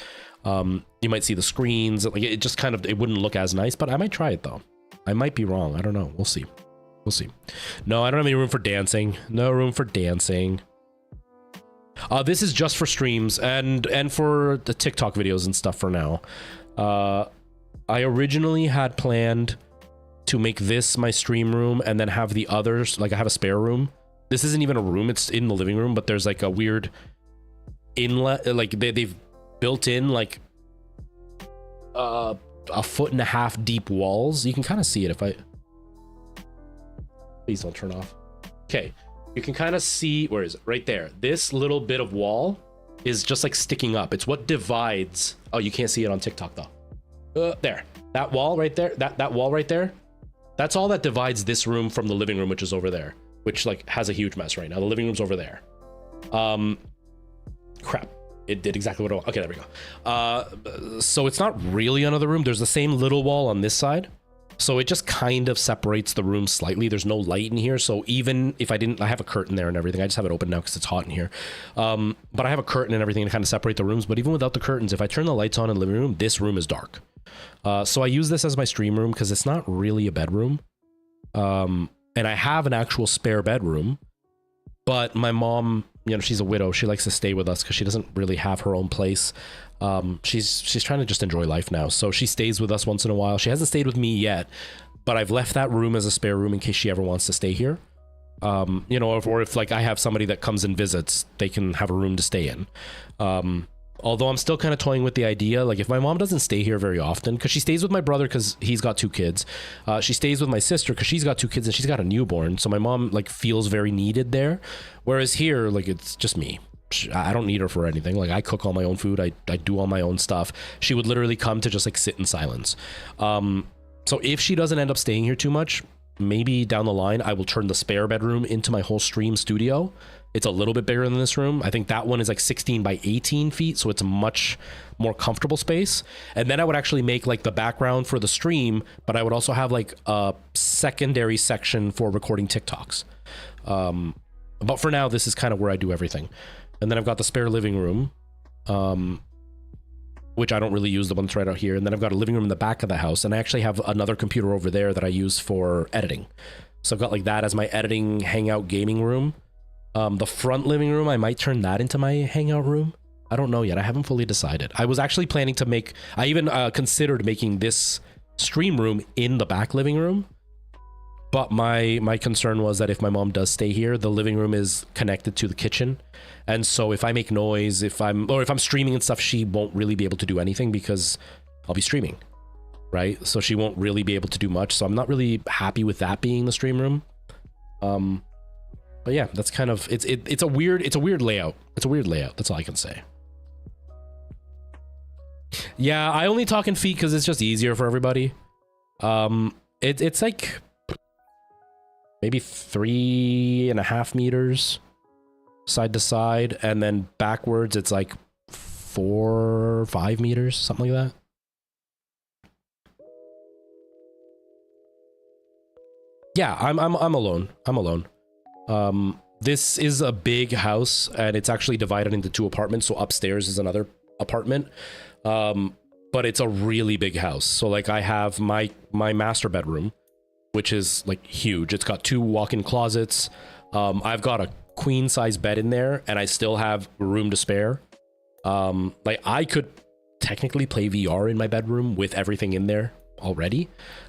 You might see the screens, like it just kind of, it wouldn't look as nice, but I might try it though. I might be wrong. I don't know. We'll see. We'll see. No, I don't have any room for dancing. No room for dancing. This is just for streams and for the TikTok videos and stuff for now. I originally had planned to make this my stream room and then have the others, like I have a spare room. This isn't even a room, it's in the living room, but there's like a weird inlet, like they've built in like a 1.5 foot deep walls. You can kind of see it if I, please don't turn off. Okay, you can kind of see, where is it? Right there. This little bit of wall is just like sticking up. It's what divides. Oh, you can't see it on TikTok though. There, that wall right there, that wall right there, that's all that divides this room from the living room, which is over there, which like has a huge mess right now. The living room's over there. Crap. It did exactly what I want. Okay, there we go. So it's not really another room. There's the same little wall on this side. So it just kind of separates the room slightly. There's no light in here. So even if I have a curtain there and everything. I just have it open now because it's hot in here. But I have a curtain and everything to kind of separate the rooms. But even without the curtains, if I turn the lights on in the living room, this room is dark. So I use this as my stream room because it's not really a bedroom. And I have an actual spare bedroom. But my mom, you know, she's a widow. She likes to stay with us because she doesn't really have her own place. She's trying to just enjoy life now. So she stays with us once in a while. She hasn't stayed with me yet, but I've left that room as a spare room in case she ever wants to stay here. You know, or if like I have somebody that comes and visits, they can have a room to stay in. Although I'm still kind of toying with the idea, like if my mom doesn't stay here very often, because she stays with my brother because he's got 2 kids. She stays with my sister because she's got 2 kids and she's got a newborn. So my mom like feels very needed there. Whereas here, like it's just me. I don't need her for anything. Like I cook all my own food. I do all my own stuff. She would literally come to just like sit in silence. So if she doesn't end up staying here too much, maybe down the line, I will turn the spare bedroom into my whole stream studio. It's a little bit bigger than this room. I think that one is like 16 by 18 feet. So it's a much more comfortable space. And then I would actually make like the background for the stream, but I would also have like a secondary section for recording TikToks. But for now, this is kind of where I do everything. And then I've got the spare living room, which I don't really use, the one that's right out here. And then I've got a living room in the back of the house. And I actually have another computer over there that I use for editing. So I've got like that as my editing hangout gaming room. The front living room, I might turn that into my hangout room. I don't know yet. I haven't fully decided. I was actually planning to make, I even considered making this stream room in the back living room. But my concern was that if my mom does stay here, the living room is connected to the kitchen. And so if I make noise, if I'm streaming and stuff, she won't really be able to do anything because I'll be streaming, right? So she won't really be able to do much. So I'm not really happy with that being the stream room. But yeah, that's kind of, it's a weird layout. It's a weird layout. That's all I can say. Yeah, I only talk in feet because it's just easier for everybody. It's like maybe 3.5 meters side to side, and then backwards it's like 4 or 5 meters, something like that. Yeah, I'm alone. I'm alone. This is a big house and it's actually divided into 2 apartments. So upstairs is another apartment. But it's a really big house. So like I have my master bedroom, which is like huge. It's got 2 walk-in closets. I've got a queen size bed in there and I still have room to spare. Like I could technically play VR in my bedroom with everything in there already.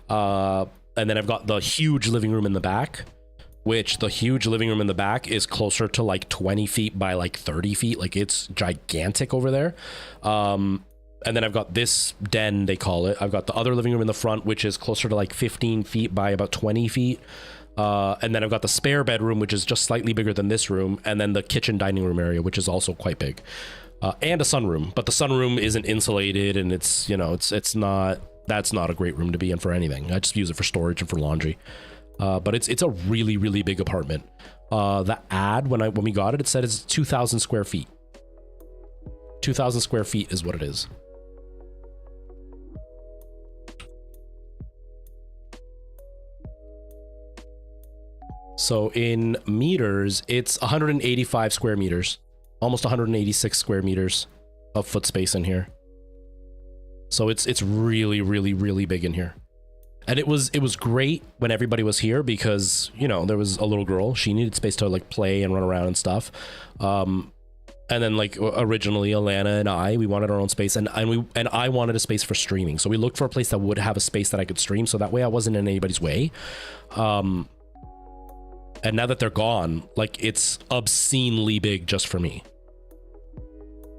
And then I've got the huge living room in the back, which the huge living room in the back is closer to like 20 feet by like 30 feet. Like it's gigantic over there. And then I've got this den, they call it. I've got the other living room in the front, which is closer to like 15 feet by about 20 feet. And then I've got the spare bedroom, which is just slightly bigger than this room. And then the kitchen dining room area, which is also quite big. And a sunroom, but the sunroom isn't insulated and it's, you know, it's not, that's not a great room to be in for anything. I just use it for storage and for laundry. But it's a really, really big apartment. The ad, when we got it, it said it's 2,000 square feet. 2,000 square feet is what it is. So in meters, it's 185 square meters, almost 186 square meters of foot space in here. So it's really, really, really big in here. And it was great when everybody was here because, you know, there was a little girl. She needed space to like play and run around and stuff. And then like originally Alana and I, we wanted our own space and I wanted a space for streaming. So we looked for a place that would have a space that I could stream. So that way I wasn't in anybody's way. And now that they're gone, like it's obscenely big just for me.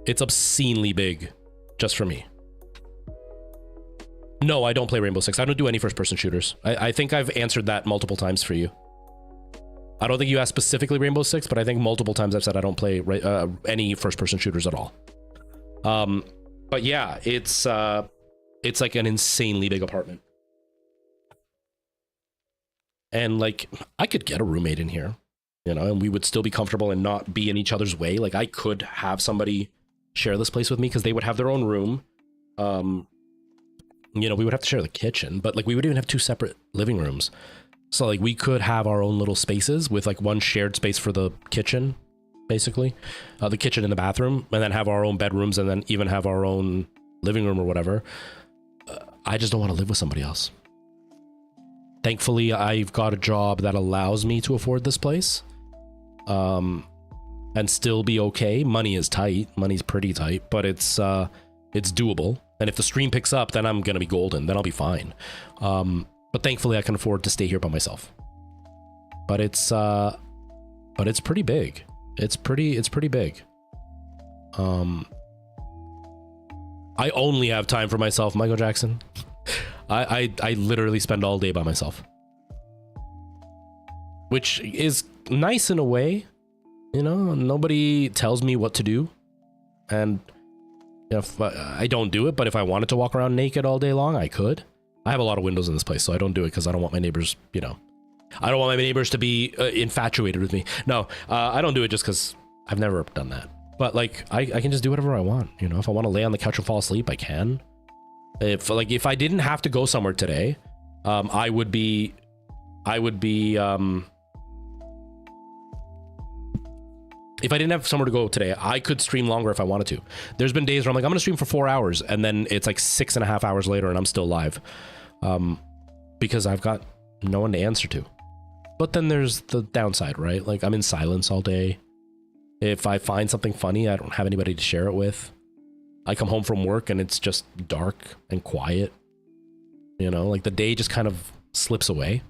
It's obscenely big just for me. No, I don't play Rainbow Six. I don't do any first-person shooters. I think I've answered that multiple times for you. I don't think you asked specifically Rainbow Six, but I think multiple times I've said I don't play any first-person shooters at all. But yeah, it's like an insanely big apartment. And like, I could get a roommate in here, you know, and we would still be comfortable and not be in each other's way. Like I could have somebody share this place with me because they would have their own room. You know, we would have to share the kitchen, but like we would even have 2 separate living rooms. So like we could have our own little spaces with like one shared space for the kitchen, basically, the kitchen and the bathroom, and then have our own bedrooms and then even have our own living room or whatever. I just don't want to live with somebody else. Thankfully, I've got a job that allows me to afford this place, and still be okay. Money is tight. Money's pretty tight, but it's doable. And if the stream picks up, then I'm gonna be golden. Then I'll be fine. But thankfully, I can afford to stay here by myself. But it's pretty big. It's pretty big. I only have time for myself, Michael Jackson. I literally spend all day by myself, which is nice in a way. You know, nobody tells me what to do, and if I don't do it, but if I wanted to walk around naked all day long, I could. I have a lot of windows in this place, so I don't do it because I don't want my neighbors, you know, I don't want my neighbors to be infatuated with me. No, I don't do it just because I've never done that. But like, I can just do whatever I want. You know, if I want to lay on the couch and fall asleep, I can. If I didn't have to go somewhere today, I would be if I didn't have somewhere to go today, I could stream longer if I wanted to. There's been days where I'm like, I'm gonna stream for 4 hours, and then it's like 6.5 hours later and I'm still live. Because I've got no one to answer to. But then there's the downside, right? Like, I'm in silence all day. If I find something funny, I don't have anybody to share it with. I come home from work and it's just dark and quiet. You know, like the day just kind of slips away.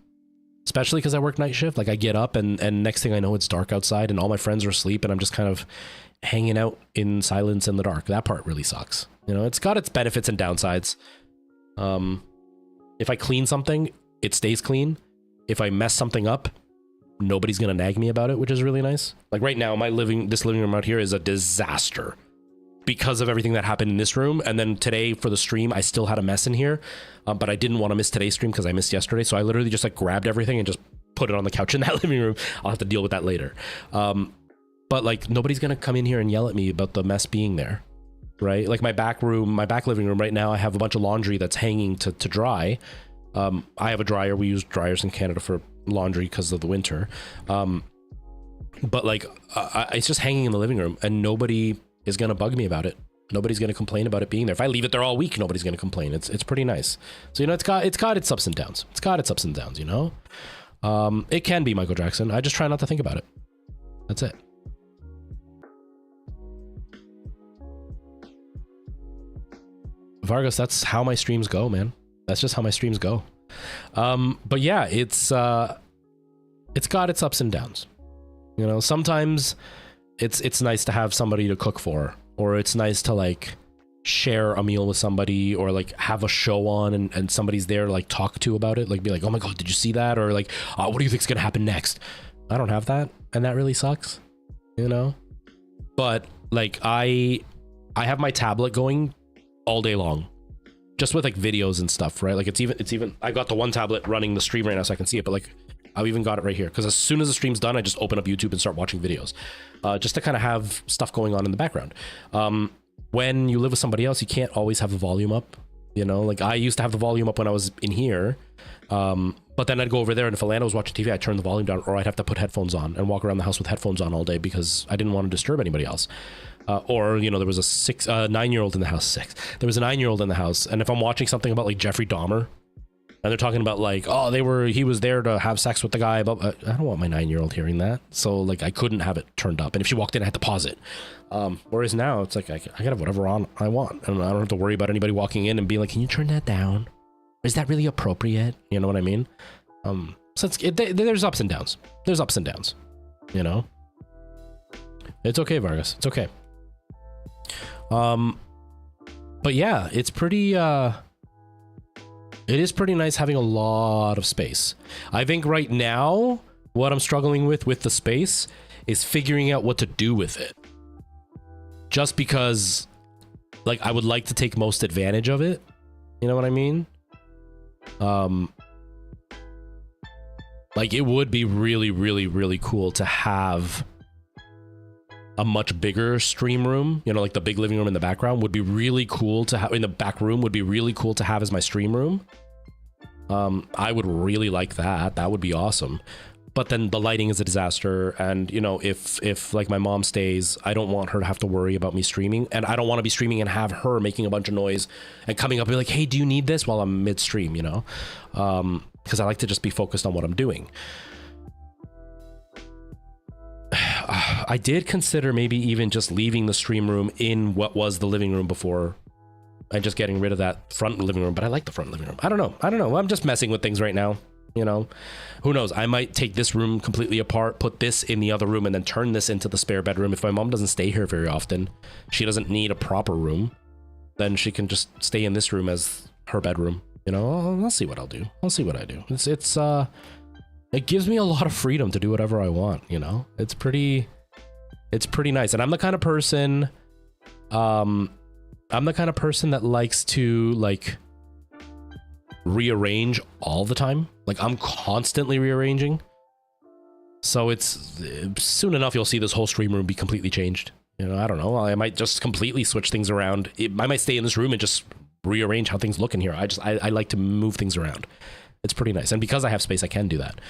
Especially because I work night shift. Like I get up and next thing I know, it's dark outside and all my friends are asleep and I'm just kind of hanging out in silence in the dark. That part really sucks. You know, it's got its benefits and downsides. If I clean something, it stays clean. If I mess something up, nobody's gonna nag me about it, which is really nice. Like right now, this living room out here is a disaster because of everything that happened in this room. And then today for the stream, I still had a mess in here, but I didn't want to miss today's stream because I missed yesterday. So I literally just like grabbed everything and just put it on the couch in that living room. I'll have to deal with that later. But like nobody's gonna come in here and yell at me about the mess being there, right? Like my back living room right now, I have a bunch of laundry that's hanging to dry. I have a dryer. We use dryers in Canada for laundry because of the winter. But like it's just hanging in the living room and nobody is going to bug me about it. Nobody's going to complain about it being there. If I leave it there all week, nobody's going to complain. It's pretty nice. So, you know, it's got its ups and downs. It's got its ups and downs, you know? It can be Michael Jackson. I just try not to think about it. That's it. Vargas, that's how my streams go, man. That's just how my streams go. But yeah, it's got its ups and downs. You know, sometimes it's nice to have somebody to cook for, or it's nice to like share a meal with somebody, or like have a show on and somebody's there to like talk to about it, like be like, oh my god, did you see that? Or like, what do you think's gonna happen next? I don't have that, and that really sucks, you know? But like I have my tablet going all day long, just with like videos and stuff, right? Like it's even I got the one tablet running the stream right now so I can see it, but like I've even got it right here because as soon as the stream's done, I just open up YouTube and start watching videos, just to kind of have stuff going on in the background. When you live with somebody else, you can't always have the volume up, you know? Like I used to have the volume up when I was in here, but then I'd go over there and if Alana was watching TV, I'd turn the volume down, or I'd have to put headphones on and walk around the house with headphones on all day because I didn't want to disturb anybody else. Or, you know, there was a 9-year-old in the house. There was a 9-year-old in the house, and if I'm watching something about like Jeffrey Dahmer, and they're talking about like, oh, he was there to have sex with the guy, but I don't want my 9-year-old hearing that. So like I couldn't have it turned up, and if she walked in, I had to pause it. Whereas now it's like I can have whatever on I want, and I don't have to worry about anybody walking in and being like, can you turn that down? Is that really appropriate? You know what I mean? So there's ups and downs. There's ups and downs. You know, it's okay, Vargas. It's okay. But yeah, it's pretty. It is pretty nice having a lot of space. I think right now, what I'm struggling with the space is figuring out what to do with it. Just because, like, I would like to take most advantage of it. You know what I mean? Like, it would be really, really, really cool to have a much bigger stream room, you know, like the big living room in the background would be really cool to have in the back room would be really cool to have as my stream room. I would really like that. That would be awesome. But then the lighting is a disaster. And, you know, if like my mom stays, I don't want her to have to worry about me streaming, and I don't want to be streaming and have her making a bunch of noise and coming up and be like, hey, do you need this while I'm midstream, you know? Because I like to just be focused on what I'm doing. I did consider maybe even just leaving the stream room in what was the living room before and just getting rid of that front living room, but I like the front living room. I don't know. I'm just messing with things right now, you know? Who knows? I might take this room completely apart, put this in the other room, and then turn this into the spare bedroom. If my mom doesn't stay here very often, she doesn't need a proper room. then she can just stay in this room as her bedroom. You know, I'll see what I'll do. I'll see what I do. It gives me a lot of freedom to do whatever I want, you know? It's pretty nice. And I'm the kind of person, that likes to, like, rearrange all the time. Like, I'm constantly rearranging. So it's soon enough you'll see this whole stream room be completely changed. You know, I don't know. I might just completely switch things around. I might stay in this room and just rearrange how things look in here. I like to move things around. It's pretty nice. And because I have space, I can do that.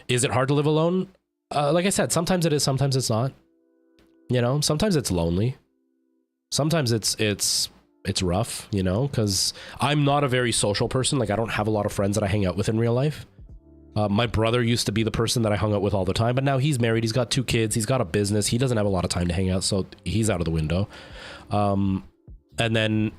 Is it hard to live alone? Like I said, sometimes it is, sometimes it's not. You know, sometimes it's lonely. Sometimes it's rough, you know, because I'm not a very social person. Like, I don't have a lot of friends that I hang out with in real life. My brother used to be the person that I hung out with all the time, but now he's married. He's got 2 kids. He's got a business. He doesn't have a lot of time to hang out, so he's out of the window. And then,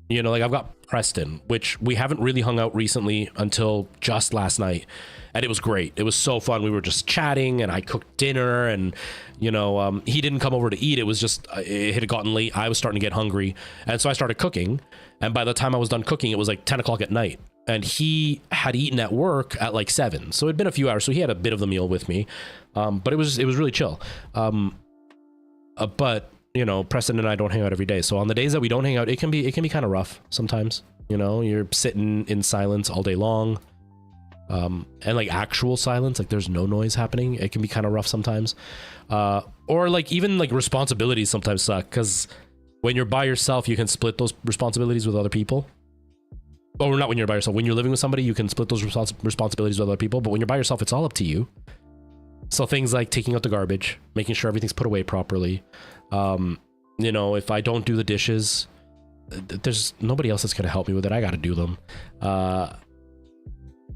you know, like, I've got Preston, which we haven't really hung out recently until just last night. And it was great. It was so fun. We were just chatting and I cooked dinner and, you know, he didn't come over to eat. It was just, it had gotten late. I was starting to get hungry. And so I started cooking. And by the time I was done cooking, it was like 10 o'clock at night. And he had eaten at work at like 7. So it'd been a few hours. So he had a bit of the meal with me. But it was really chill. But, you know, Preston and I don't hang out every day. So on the days that we don't hang out, it can be kind of rough sometimes. You know, you're sitting in silence all day long. And like actual silence, like there's no noise happening. It can be kind of rough sometimes. Or like even like responsibilities sometimes suck, because when you're by yourself, you can split those responsibilities with other people. Or not when you're by yourself. When you're living with somebody, you can split those responsibilities with other people. But when you're by yourself, it's all up to you. So things like taking out the garbage, making sure everything's put away properly. You know, if I don't do the dishes, there's nobody else that's going to help me with it. I got to do them.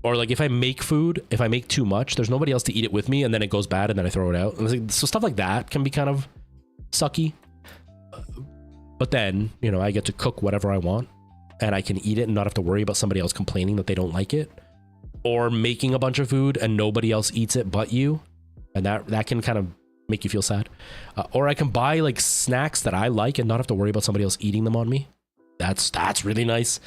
Or like if I make food, if I make too much, there's nobody else to eat it with me, and then it goes bad and then I throw it out. So stuff like that can be kind of sucky. But then, you know, I get to cook whatever I want and I can eat it and not have to worry about somebody else complaining that they don't like it, or making a bunch of food and nobody else eats it but you. And that can kind of make you feel sad. Or I can buy like snacks that I like and not have to worry about somebody else eating them on me. That's really nice.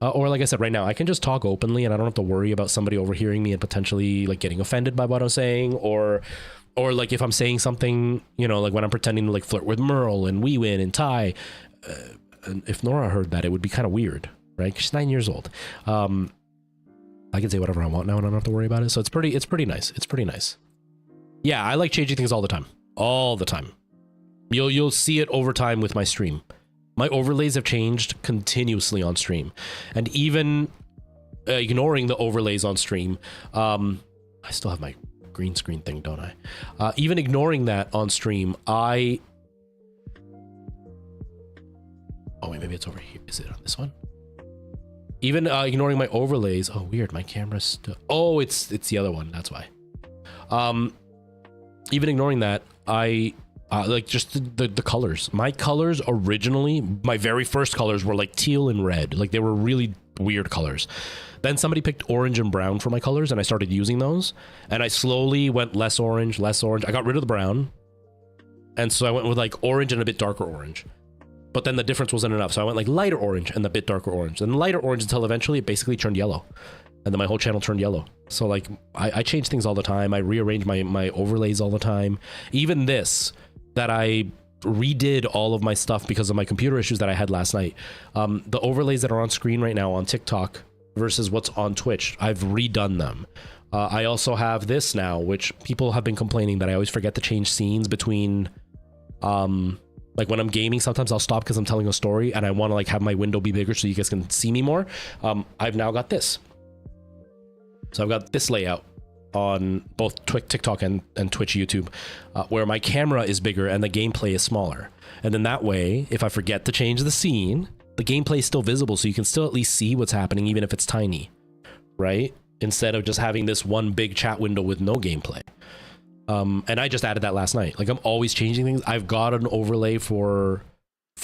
Or like I said, right now, I can just talk openly and I don't have to worry about somebody overhearing me and potentially like getting offended by what I'm saying. Or like if I'm saying something, you know, like when I'm pretending to like flirt with Merle and Wee Win and Ty, and if Nora heard that, it would be kind of weird, right? 'Cause she's 9 years old. I can say whatever I want now and I don't have to worry about it. So it's pretty nice. It's pretty nice. Yeah, I like changing things all the time. All the time. You'll see it over time with my stream. My overlays have changed continuously on stream. And even ignoring the overlays on stream, I still have my green screen thing, don't I? Even ignoring that on stream, oh wait, maybe it's over here. Is it on this one? Even ignoring my overlays. Oh, weird. My camera's still... Oh, it's the other one. That's why. Even ignoring that, I... like just the colors. My colors originally, my very first colors were like teal and red. Like they were really weird colors. Then somebody picked orange and brown for my colors and I started using those. And I slowly went less orange, less orange. I got rid of the brown. And so I went with like orange and a bit darker orange. But then the difference wasn't enough. So I went like lighter orange and a bit darker orange. And lighter orange until eventually it basically turned yellow. And then my whole channel turned yellow. So like I change things all the time. I rearrange my overlays all the time. Even this... that I redid all of my stuff because of my computer issues that I had last night. The overlays that are on screen right now on TikTok versus what's on Twitch, I've redone them. I also have this now, which people have been complaining that I always forget to change scenes between, like when I'm gaming, sometimes I'll stop because I'm telling a story and I want to like have my window be bigger so you guys can see me more. I've now got this. So I've got this layout on both TikTok and Twitch YouTube, where my camera is bigger and the gameplay is smaller. And then that way, if I forget to change the scene, the gameplay is still visible, so you can still at least see what's happening, even if it's tiny, right? Instead of just having this one big chat window with no gameplay. And I just added that last night. Like I'm always changing things. I've got an overlay for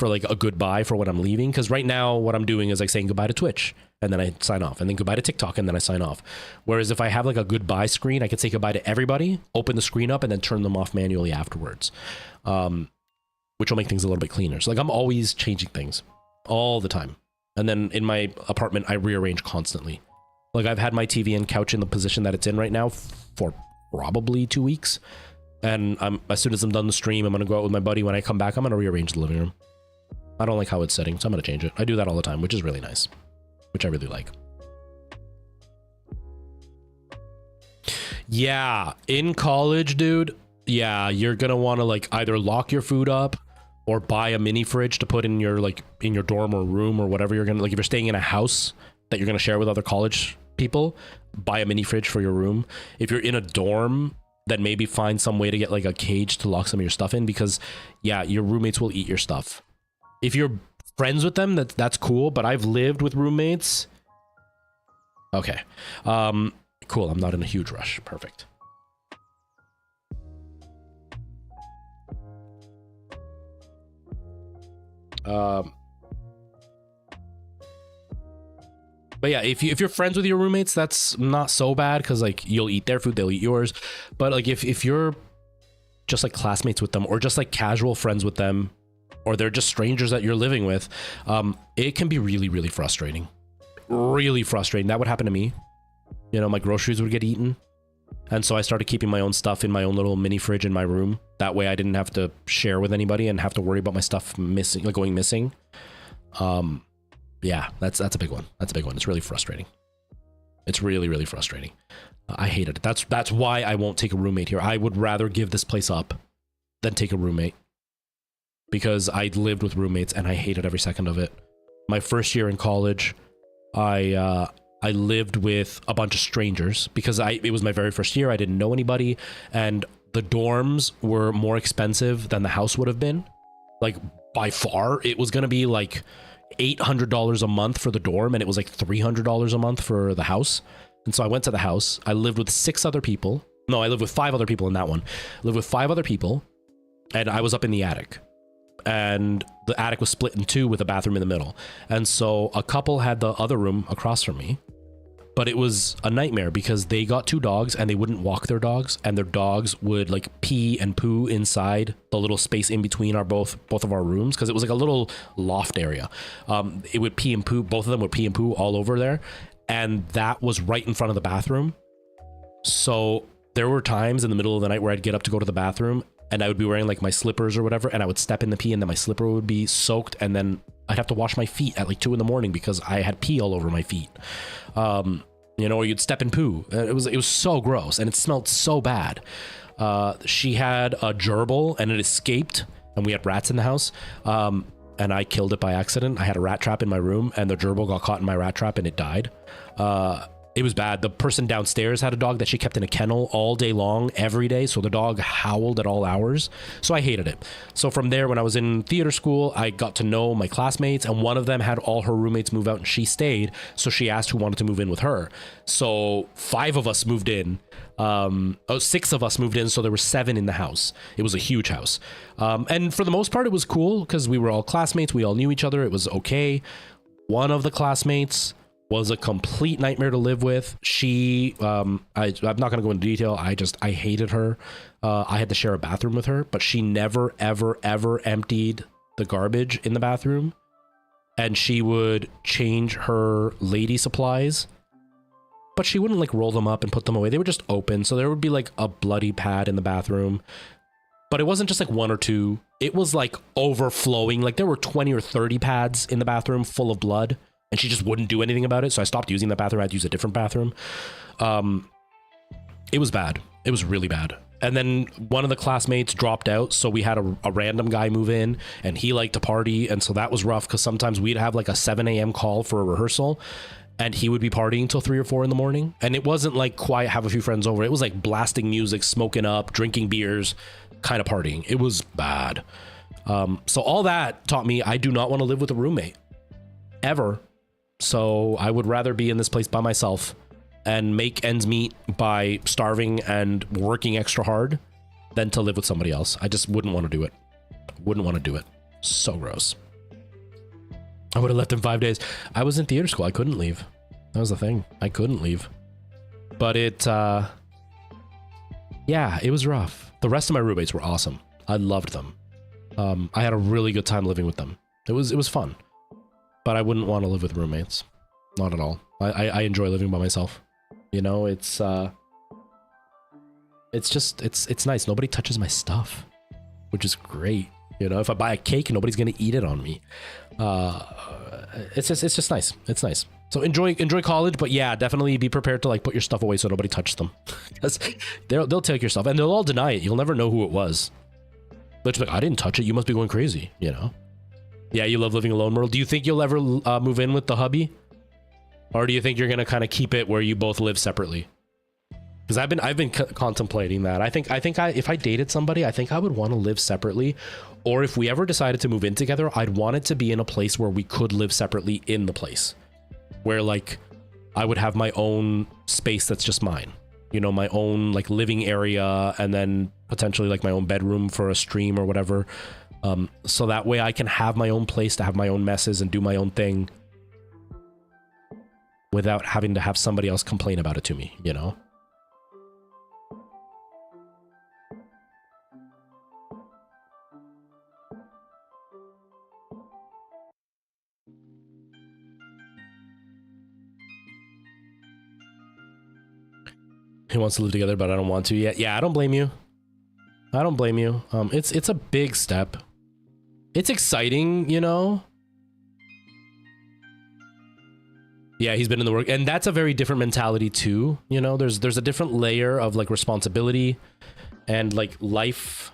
like a goodbye for when I'm leaving. Because right now what I'm doing is like saying goodbye to Twitch and then I sign off, and then goodbye to TikTok and then I sign off. Whereas if I have like a goodbye screen, I can say goodbye to everybody, open the screen up and then turn them off manually afterwards. Which will make things a little bit cleaner. So like I'm always changing things. all the time. And then in my apartment, I rearrange constantly. Like I've had my TV and couch in the position that it's in right now for probably 2 weeks. And as soon as I'm done the stream, I'm going to go out with my buddy. When I come back, I'm going to rearrange the living room. I don't like how it's sitting, so I'm going to change it. I do that all the time, which is really nice, which I really like. Yeah, in college, dude. Yeah, you're going to want to like either lock your food up or buy a mini fridge to put in your like in your dorm or room or whatever you're going to like. If you're staying in a house that you're going to share with other college people, buy a mini fridge for your room. If you're in a dorm, then maybe find some way to get like a cage to lock some of your stuff in, because yeah, your roommates will eat your stuff. If you're friends with them, that's cool, but I've lived with roommates. Okay. Cool. I'm not in a huge rush. Perfect. But yeah, if you're friends with your roommates, that's not so bad, because like you'll eat their food, they'll eat yours. But like if you're just like classmates with them, or just like casual friends with them, or they're just strangers that you're living with, it can be really, really frustrating. Really frustrating. That would happen to me. You know, my groceries would get eaten. And so I started keeping my own stuff in my own little mini fridge in my room. That way I didn't have to share with anybody and have to worry about my stuff missing, like going missing. Yeah, that's a big one. That's a big one. It's really frustrating. It's really, really frustrating. I hated it. That's why I won't take a roommate here. I would rather give this place up than take a roommate, because I lived with roommates and I hated every second of it. My first year in college, I lived with a bunch of strangers because it was my very first year. I didn't know anybody, and the dorms were more expensive than the house would have been. Like by far, it was going to be like $800 a month for the dorm, and it was like $300 a month for the house. And so I went to the house. I lived with 6 other people. No, I lived with 5 other people in that one. I lived with 5 other people, and I was up in the attic. And the attic was split in 2 with a bathroom in the middle. And so a couple had the other room across from me. But it was a nightmare because they got 2 dogs and they wouldn't walk their dogs, and their dogs would like pee and poo inside the little space in between our both of our rooms, because it was like a little loft area. It would pee and poo. Both of them would pee and poo all over there, and that was right in front of the bathroom. So there were times in the middle of the night where I'd get up to go to the bathroom, and I would be wearing like my slippers or whatever, and I would step in the pee, and then my slipper would be soaked, and then I'd have to wash my feet at like 2 in the morning because I had pee all over my feet. You know, or you'd step in poo. It was so gross, and it smelled so bad. She had a gerbil, and it escaped, and we had rats in the house. And I killed it by accident. I had a rat trap in my room, and the gerbil got caught in my rat trap, and it died. It was bad. The person downstairs had a dog that she kept in a kennel all day long, every day. So the dog howled at all hours. So I hated it. So from there, when I was in theater school, I got to know my classmates, and one of them had all her roommates move out and she stayed. So she asked who wanted to move in with her. So 5 of us moved in. 6 of us moved in. So there were 7 in the house. It was a huge house. And for the most part, it was cool because we were all classmates. We all knew each other. It was okay. One of the classmates was a complete nightmare to live with. She, I'm not going to go into detail. I hated her. I had to share a bathroom with her, but she never, ever, ever emptied the garbage in the bathroom. And she would change her lady supplies, but she wouldn't like roll them up and put them away. They were just open. So there would be like a bloody pad in the bathroom, but it wasn't just like 1 or 2. It was like overflowing. Like there were 20 or 30 pads in the bathroom full of blood. And she just wouldn't do anything about it. So I stopped using the bathroom. I had to use a different bathroom. It was bad. It was really bad. And then one of the classmates dropped out. So we had a random guy move in, and he liked to party. And so that was rough because sometimes we'd have like a 7 a.m. call for a rehearsal, and he would be partying till 3 or 4 in the morning. And it wasn't like quiet, have a few friends over. It was like blasting music, smoking up, drinking beers, kind of partying. It was bad. So all that taught me I do not want to live with a roommate ever. So I would rather be in this place by myself and make ends meet by starving and working extra hard than to live with somebody else. I just wouldn't want to do it. Wouldn't want to do it. So gross. I would have left in 5 days. I was in theater school. I couldn't leave. That was the thing. I couldn't leave. But yeah, it was rough. The rest of my roommates were awesome. I loved them. I had a really good time living with them. It was fun. but I wouldn't want to live with roommates. Not at all. I enjoy living by myself. You know, it's just, it's nice. Nobody touches my stuff, which is great. You know, if I buy a cake, nobody's going to eat it on me. It's just nice. It's nice. So enjoy college, but yeah, definitely be prepared to like put your stuff away so nobody touches them. Because they'll take your stuff and they'll all deny it. You'll never know who it was. They're just like, I didn't touch it. You must be going crazy, you know? Yeah, you love living alone, Merle. Do you think you'll ever move in with the hubby? Or do you think you're going to kind of keep it where you both live separately? Because I've been contemplating that. I think if I dated somebody, I think I would want to live separately. Or if we ever decided to move in together, I'd want it to be in a place where we could live separately in the place. Where like I would have my own space that's just mine. You know, my own like living area, and then potentially like my own bedroom for a stream or whatever. So that way I can have my own place to have my own messes and do my own thing without having to have somebody else complain about it to me, you know? He wants to live together, but I don't want to yet. Yeah, I don't blame you. I don't blame you. It's a big step. It's exciting, you know? Yeah, he's been in the work, and that's a very different mentality too. You know, there's a different layer of like responsibility and like life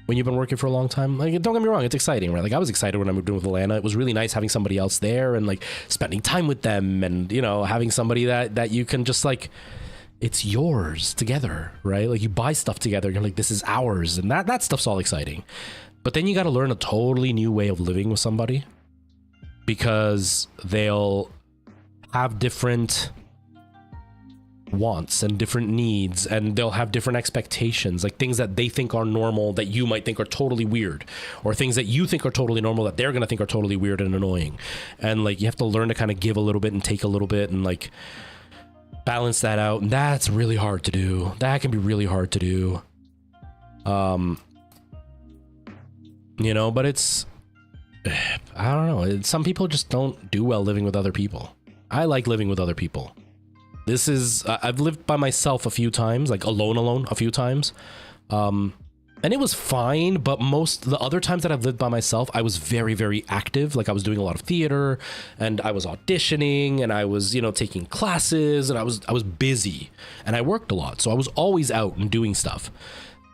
when you've been working for a long time. Like, don't get me wrong, it's exciting, right? Like, I was excited when I moved in with Alana. It was really nice having somebody else there and like spending time with them, and you know, having somebody that you can just like, it's yours together, right? Like you buy stuff together, you're like, this is ours, and that stuff's all exciting. But then you got to learn a totally new way of living with somebody, because they'll have different wants and different needs, and they'll have different expectations, like things that they think are normal that you might think are totally weird, or things that you think are totally normal that they're going to think are totally weird and annoying. And like you have to learn to kind of give a little bit and take a little bit and like balance that out, and that's really hard to do. That can be really hard to do. You know, but it's, I don't know. Some people just don't do well living with other people. I like living with other people. This is, I've lived by myself a few times, like alone a few times. And it was fine, but the other times that I've lived by myself, I was very, very active. Like I was doing a lot of theater, and I was auditioning, and I was, you know, taking classes, and I was busy, and I worked a lot. So I was always out and doing stuff.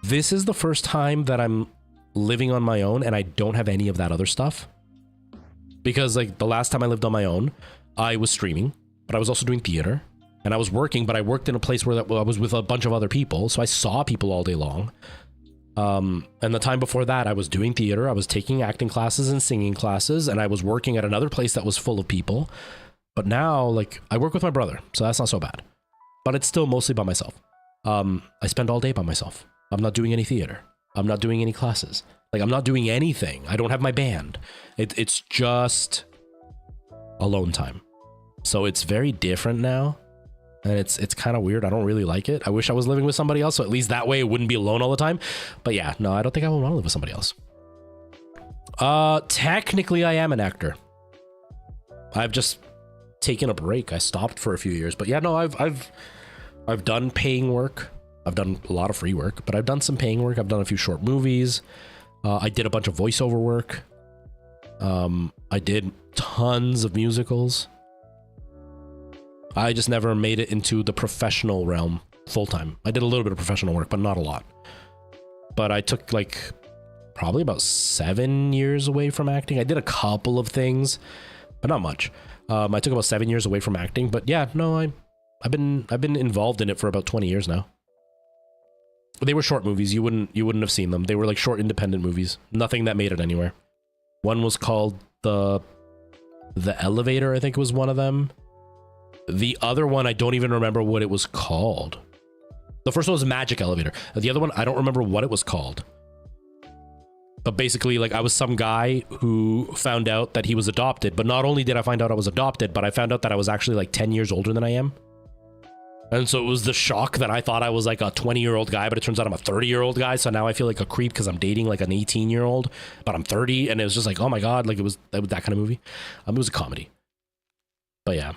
This is the first time that I'm living on my own, and I don't have any of that other stuff. Because like the last time I lived on my own, I was streaming, but I was also doing theater, and I was working, but I worked in a place where I was with a bunch of other people. So I saw people all day long. And the time before that, I was doing theater, I was taking acting classes and singing classes, and I was working at another place that was full of people. But now, like, I work with my brother, so that's not so bad. But it's still mostly by myself. I spend all day by myself. I'm not doing any theater. I'm not doing any classes. Like, I'm not doing anything. I don't have my band. It's just alone time. So it's very different now. And it's kind of weird. I don't really like it. I wish I was living with somebody else, so at least that way it wouldn't be alone all the time. But yeah, no, I don't think I would want to live with somebody else. Technically, I am an actor. I've just taken a break. I stopped for a few years. But yeah, no, I've done paying work. I've done a lot of free work, but I've done some paying work. I've done a few short movies. I did a bunch of voiceover work. I did tons of musicals. I just never made it into the professional realm full time. I did a little bit of professional work, but not a lot. But I took like probably about 7 years away from acting. I did a couple of things, but not much. I took about 7 years away from acting, but yeah, no, I've been involved in it for about 20 years now. They were short movies. You wouldn't have seen them. They were like short independent movies. Nothing that made it anywhere. One was called the Elevator, I think was one of them. The other one, I don't even remember what it was called. The first one was Magic Elevator. The other one, I don't remember what it was called. But basically, like, I was some guy who found out that he was adopted. But not only did I find out I was adopted, but I found out that I was actually like 10 years older than I am. And so it was the shock that I thought I was like a 20-year-old guy, but it turns out I'm a 30-year-old guy. So now I feel like a creep because I'm dating like an 18-year-old, but I'm 30. And it was just like, oh my God, like it was that kind of movie. It was a comedy. But yeah.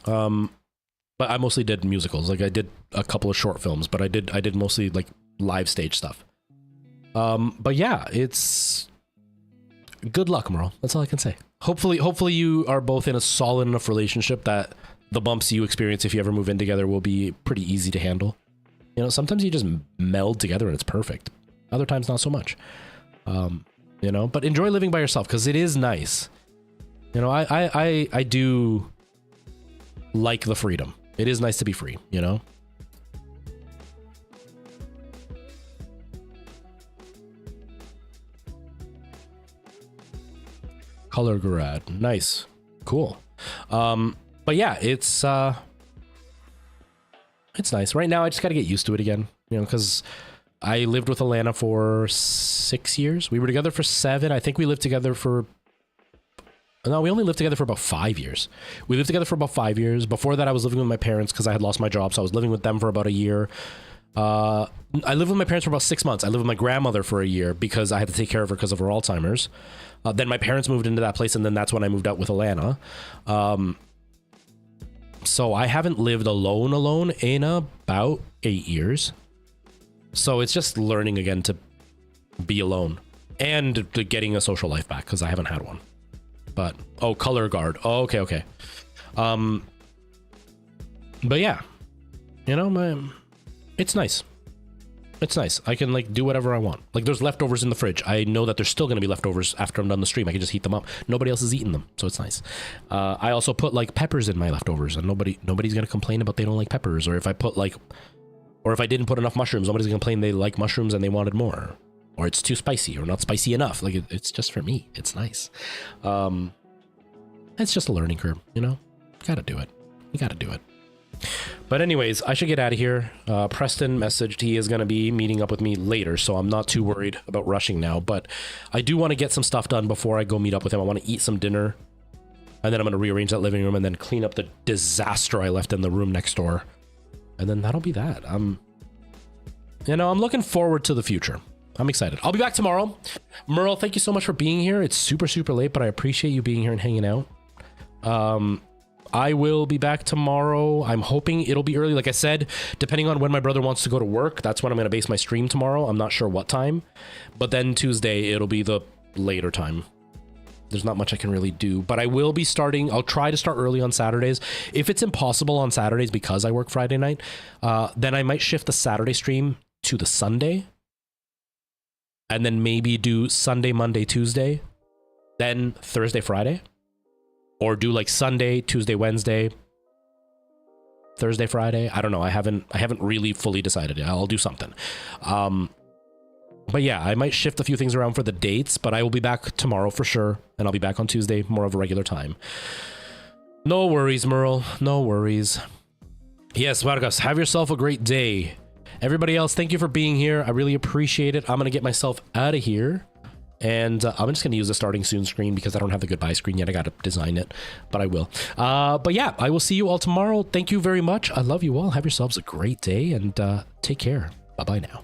But I mostly did musicals. Like I did a couple of short films, but I did mostly like live stage stuff. But yeah, it's good luck, Merle. That's all I can say. Hopefully you are both in a solid enough relationship that the bumps you experience if you ever move in together will be pretty easy to handle. You know, sometimes you just meld together and it's perfect. Other times, not so much. You know, but enjoy living by yourself because it is nice. You know, I do like the freedom. It is nice to be free, you know? Color grad. Nice. Cool. But yeah, it's nice. Right now, I just got to get used to it again, you know, because I lived with Alana for 6 years. We were together for 7. I think we lived together for... No, we only lived together for about 5 years. We lived together for about 5 years. Before that, I was living with my parents because I had lost my job, so I was living with them for about a year. I lived with my parents for about 6 months. I lived with my grandmother for a year because I had to take care of her because of her Alzheimer's. Then my parents moved into that place, and then that's when I moved out with Alana. So I haven't lived alone in about 8 years. So it's just learning again to be alone and to getting a social life back because I haven't had one. But, oh, color guard. Oh, okay. But yeah, you know, it's nice. It's nice. I can like do whatever I want. Like there's leftovers in the fridge. I know that there's still going to be leftovers after I'm done the stream. I can just heat them up. Nobody else is eating them. So it's nice. I also put like peppers in my leftovers and nobody's going to complain about they don't like peppers. Or if I put like, or if I didn't put enough mushrooms, nobody's going to complain they like mushrooms and they wanted more. Or it's too spicy or not spicy enough. Like it's just for me. It's nice. It's just a learning curve, you know? Gotta do it. You gotta do it. But anyways, I should get out of here. Preston messaged he is going to be meeting up with me later, so I'm not too worried about rushing now. But I do want to get some stuff done before I go meet up with him. I want to eat some dinner, and then I'm going to rearrange that living room and then clean up the disaster I left in the room next door. And then that'll be that. You know, I'm looking forward to the future. I'm excited. I'll be back tomorrow. Merle, thank you so much for being here. It's super, super late, but I appreciate you being here and hanging out. I will be back tomorrow. I'm hoping it'll be early. Like I said, depending on when my brother wants to go to work, that's when I'm going to base my stream tomorrow. I'm not sure what time, but then Tuesday, it'll be the later time. There's not much I can really do, but I will be starting. I'll try to start early on Saturdays. If it's impossible on Saturdays because I work Friday night, then I might shift the Saturday stream to the Sunday and then maybe do Sunday, Monday, Tuesday, then Thursday, Friday. Or do like Sunday, Tuesday, Wednesday, Thursday, Friday. I don't know. I haven't really fully decided yet. I'll do something. But yeah, I might shift a few things around for the dates, but I will be back tomorrow for sure. And I'll be back on Tuesday, more of a regular time. No worries, Merle. No worries. Yes, Vargas, have yourself a great day. Everybody else, thank you for being here. I really appreciate it. I'm going to get myself out of here. And I'm just going to use the starting soon screen because I don't have the goodbye screen yet. I got to design it, but I will. But yeah, I will see you all tomorrow. Thank you very much. I love you all. Have yourselves a great day and take care. Bye-bye now.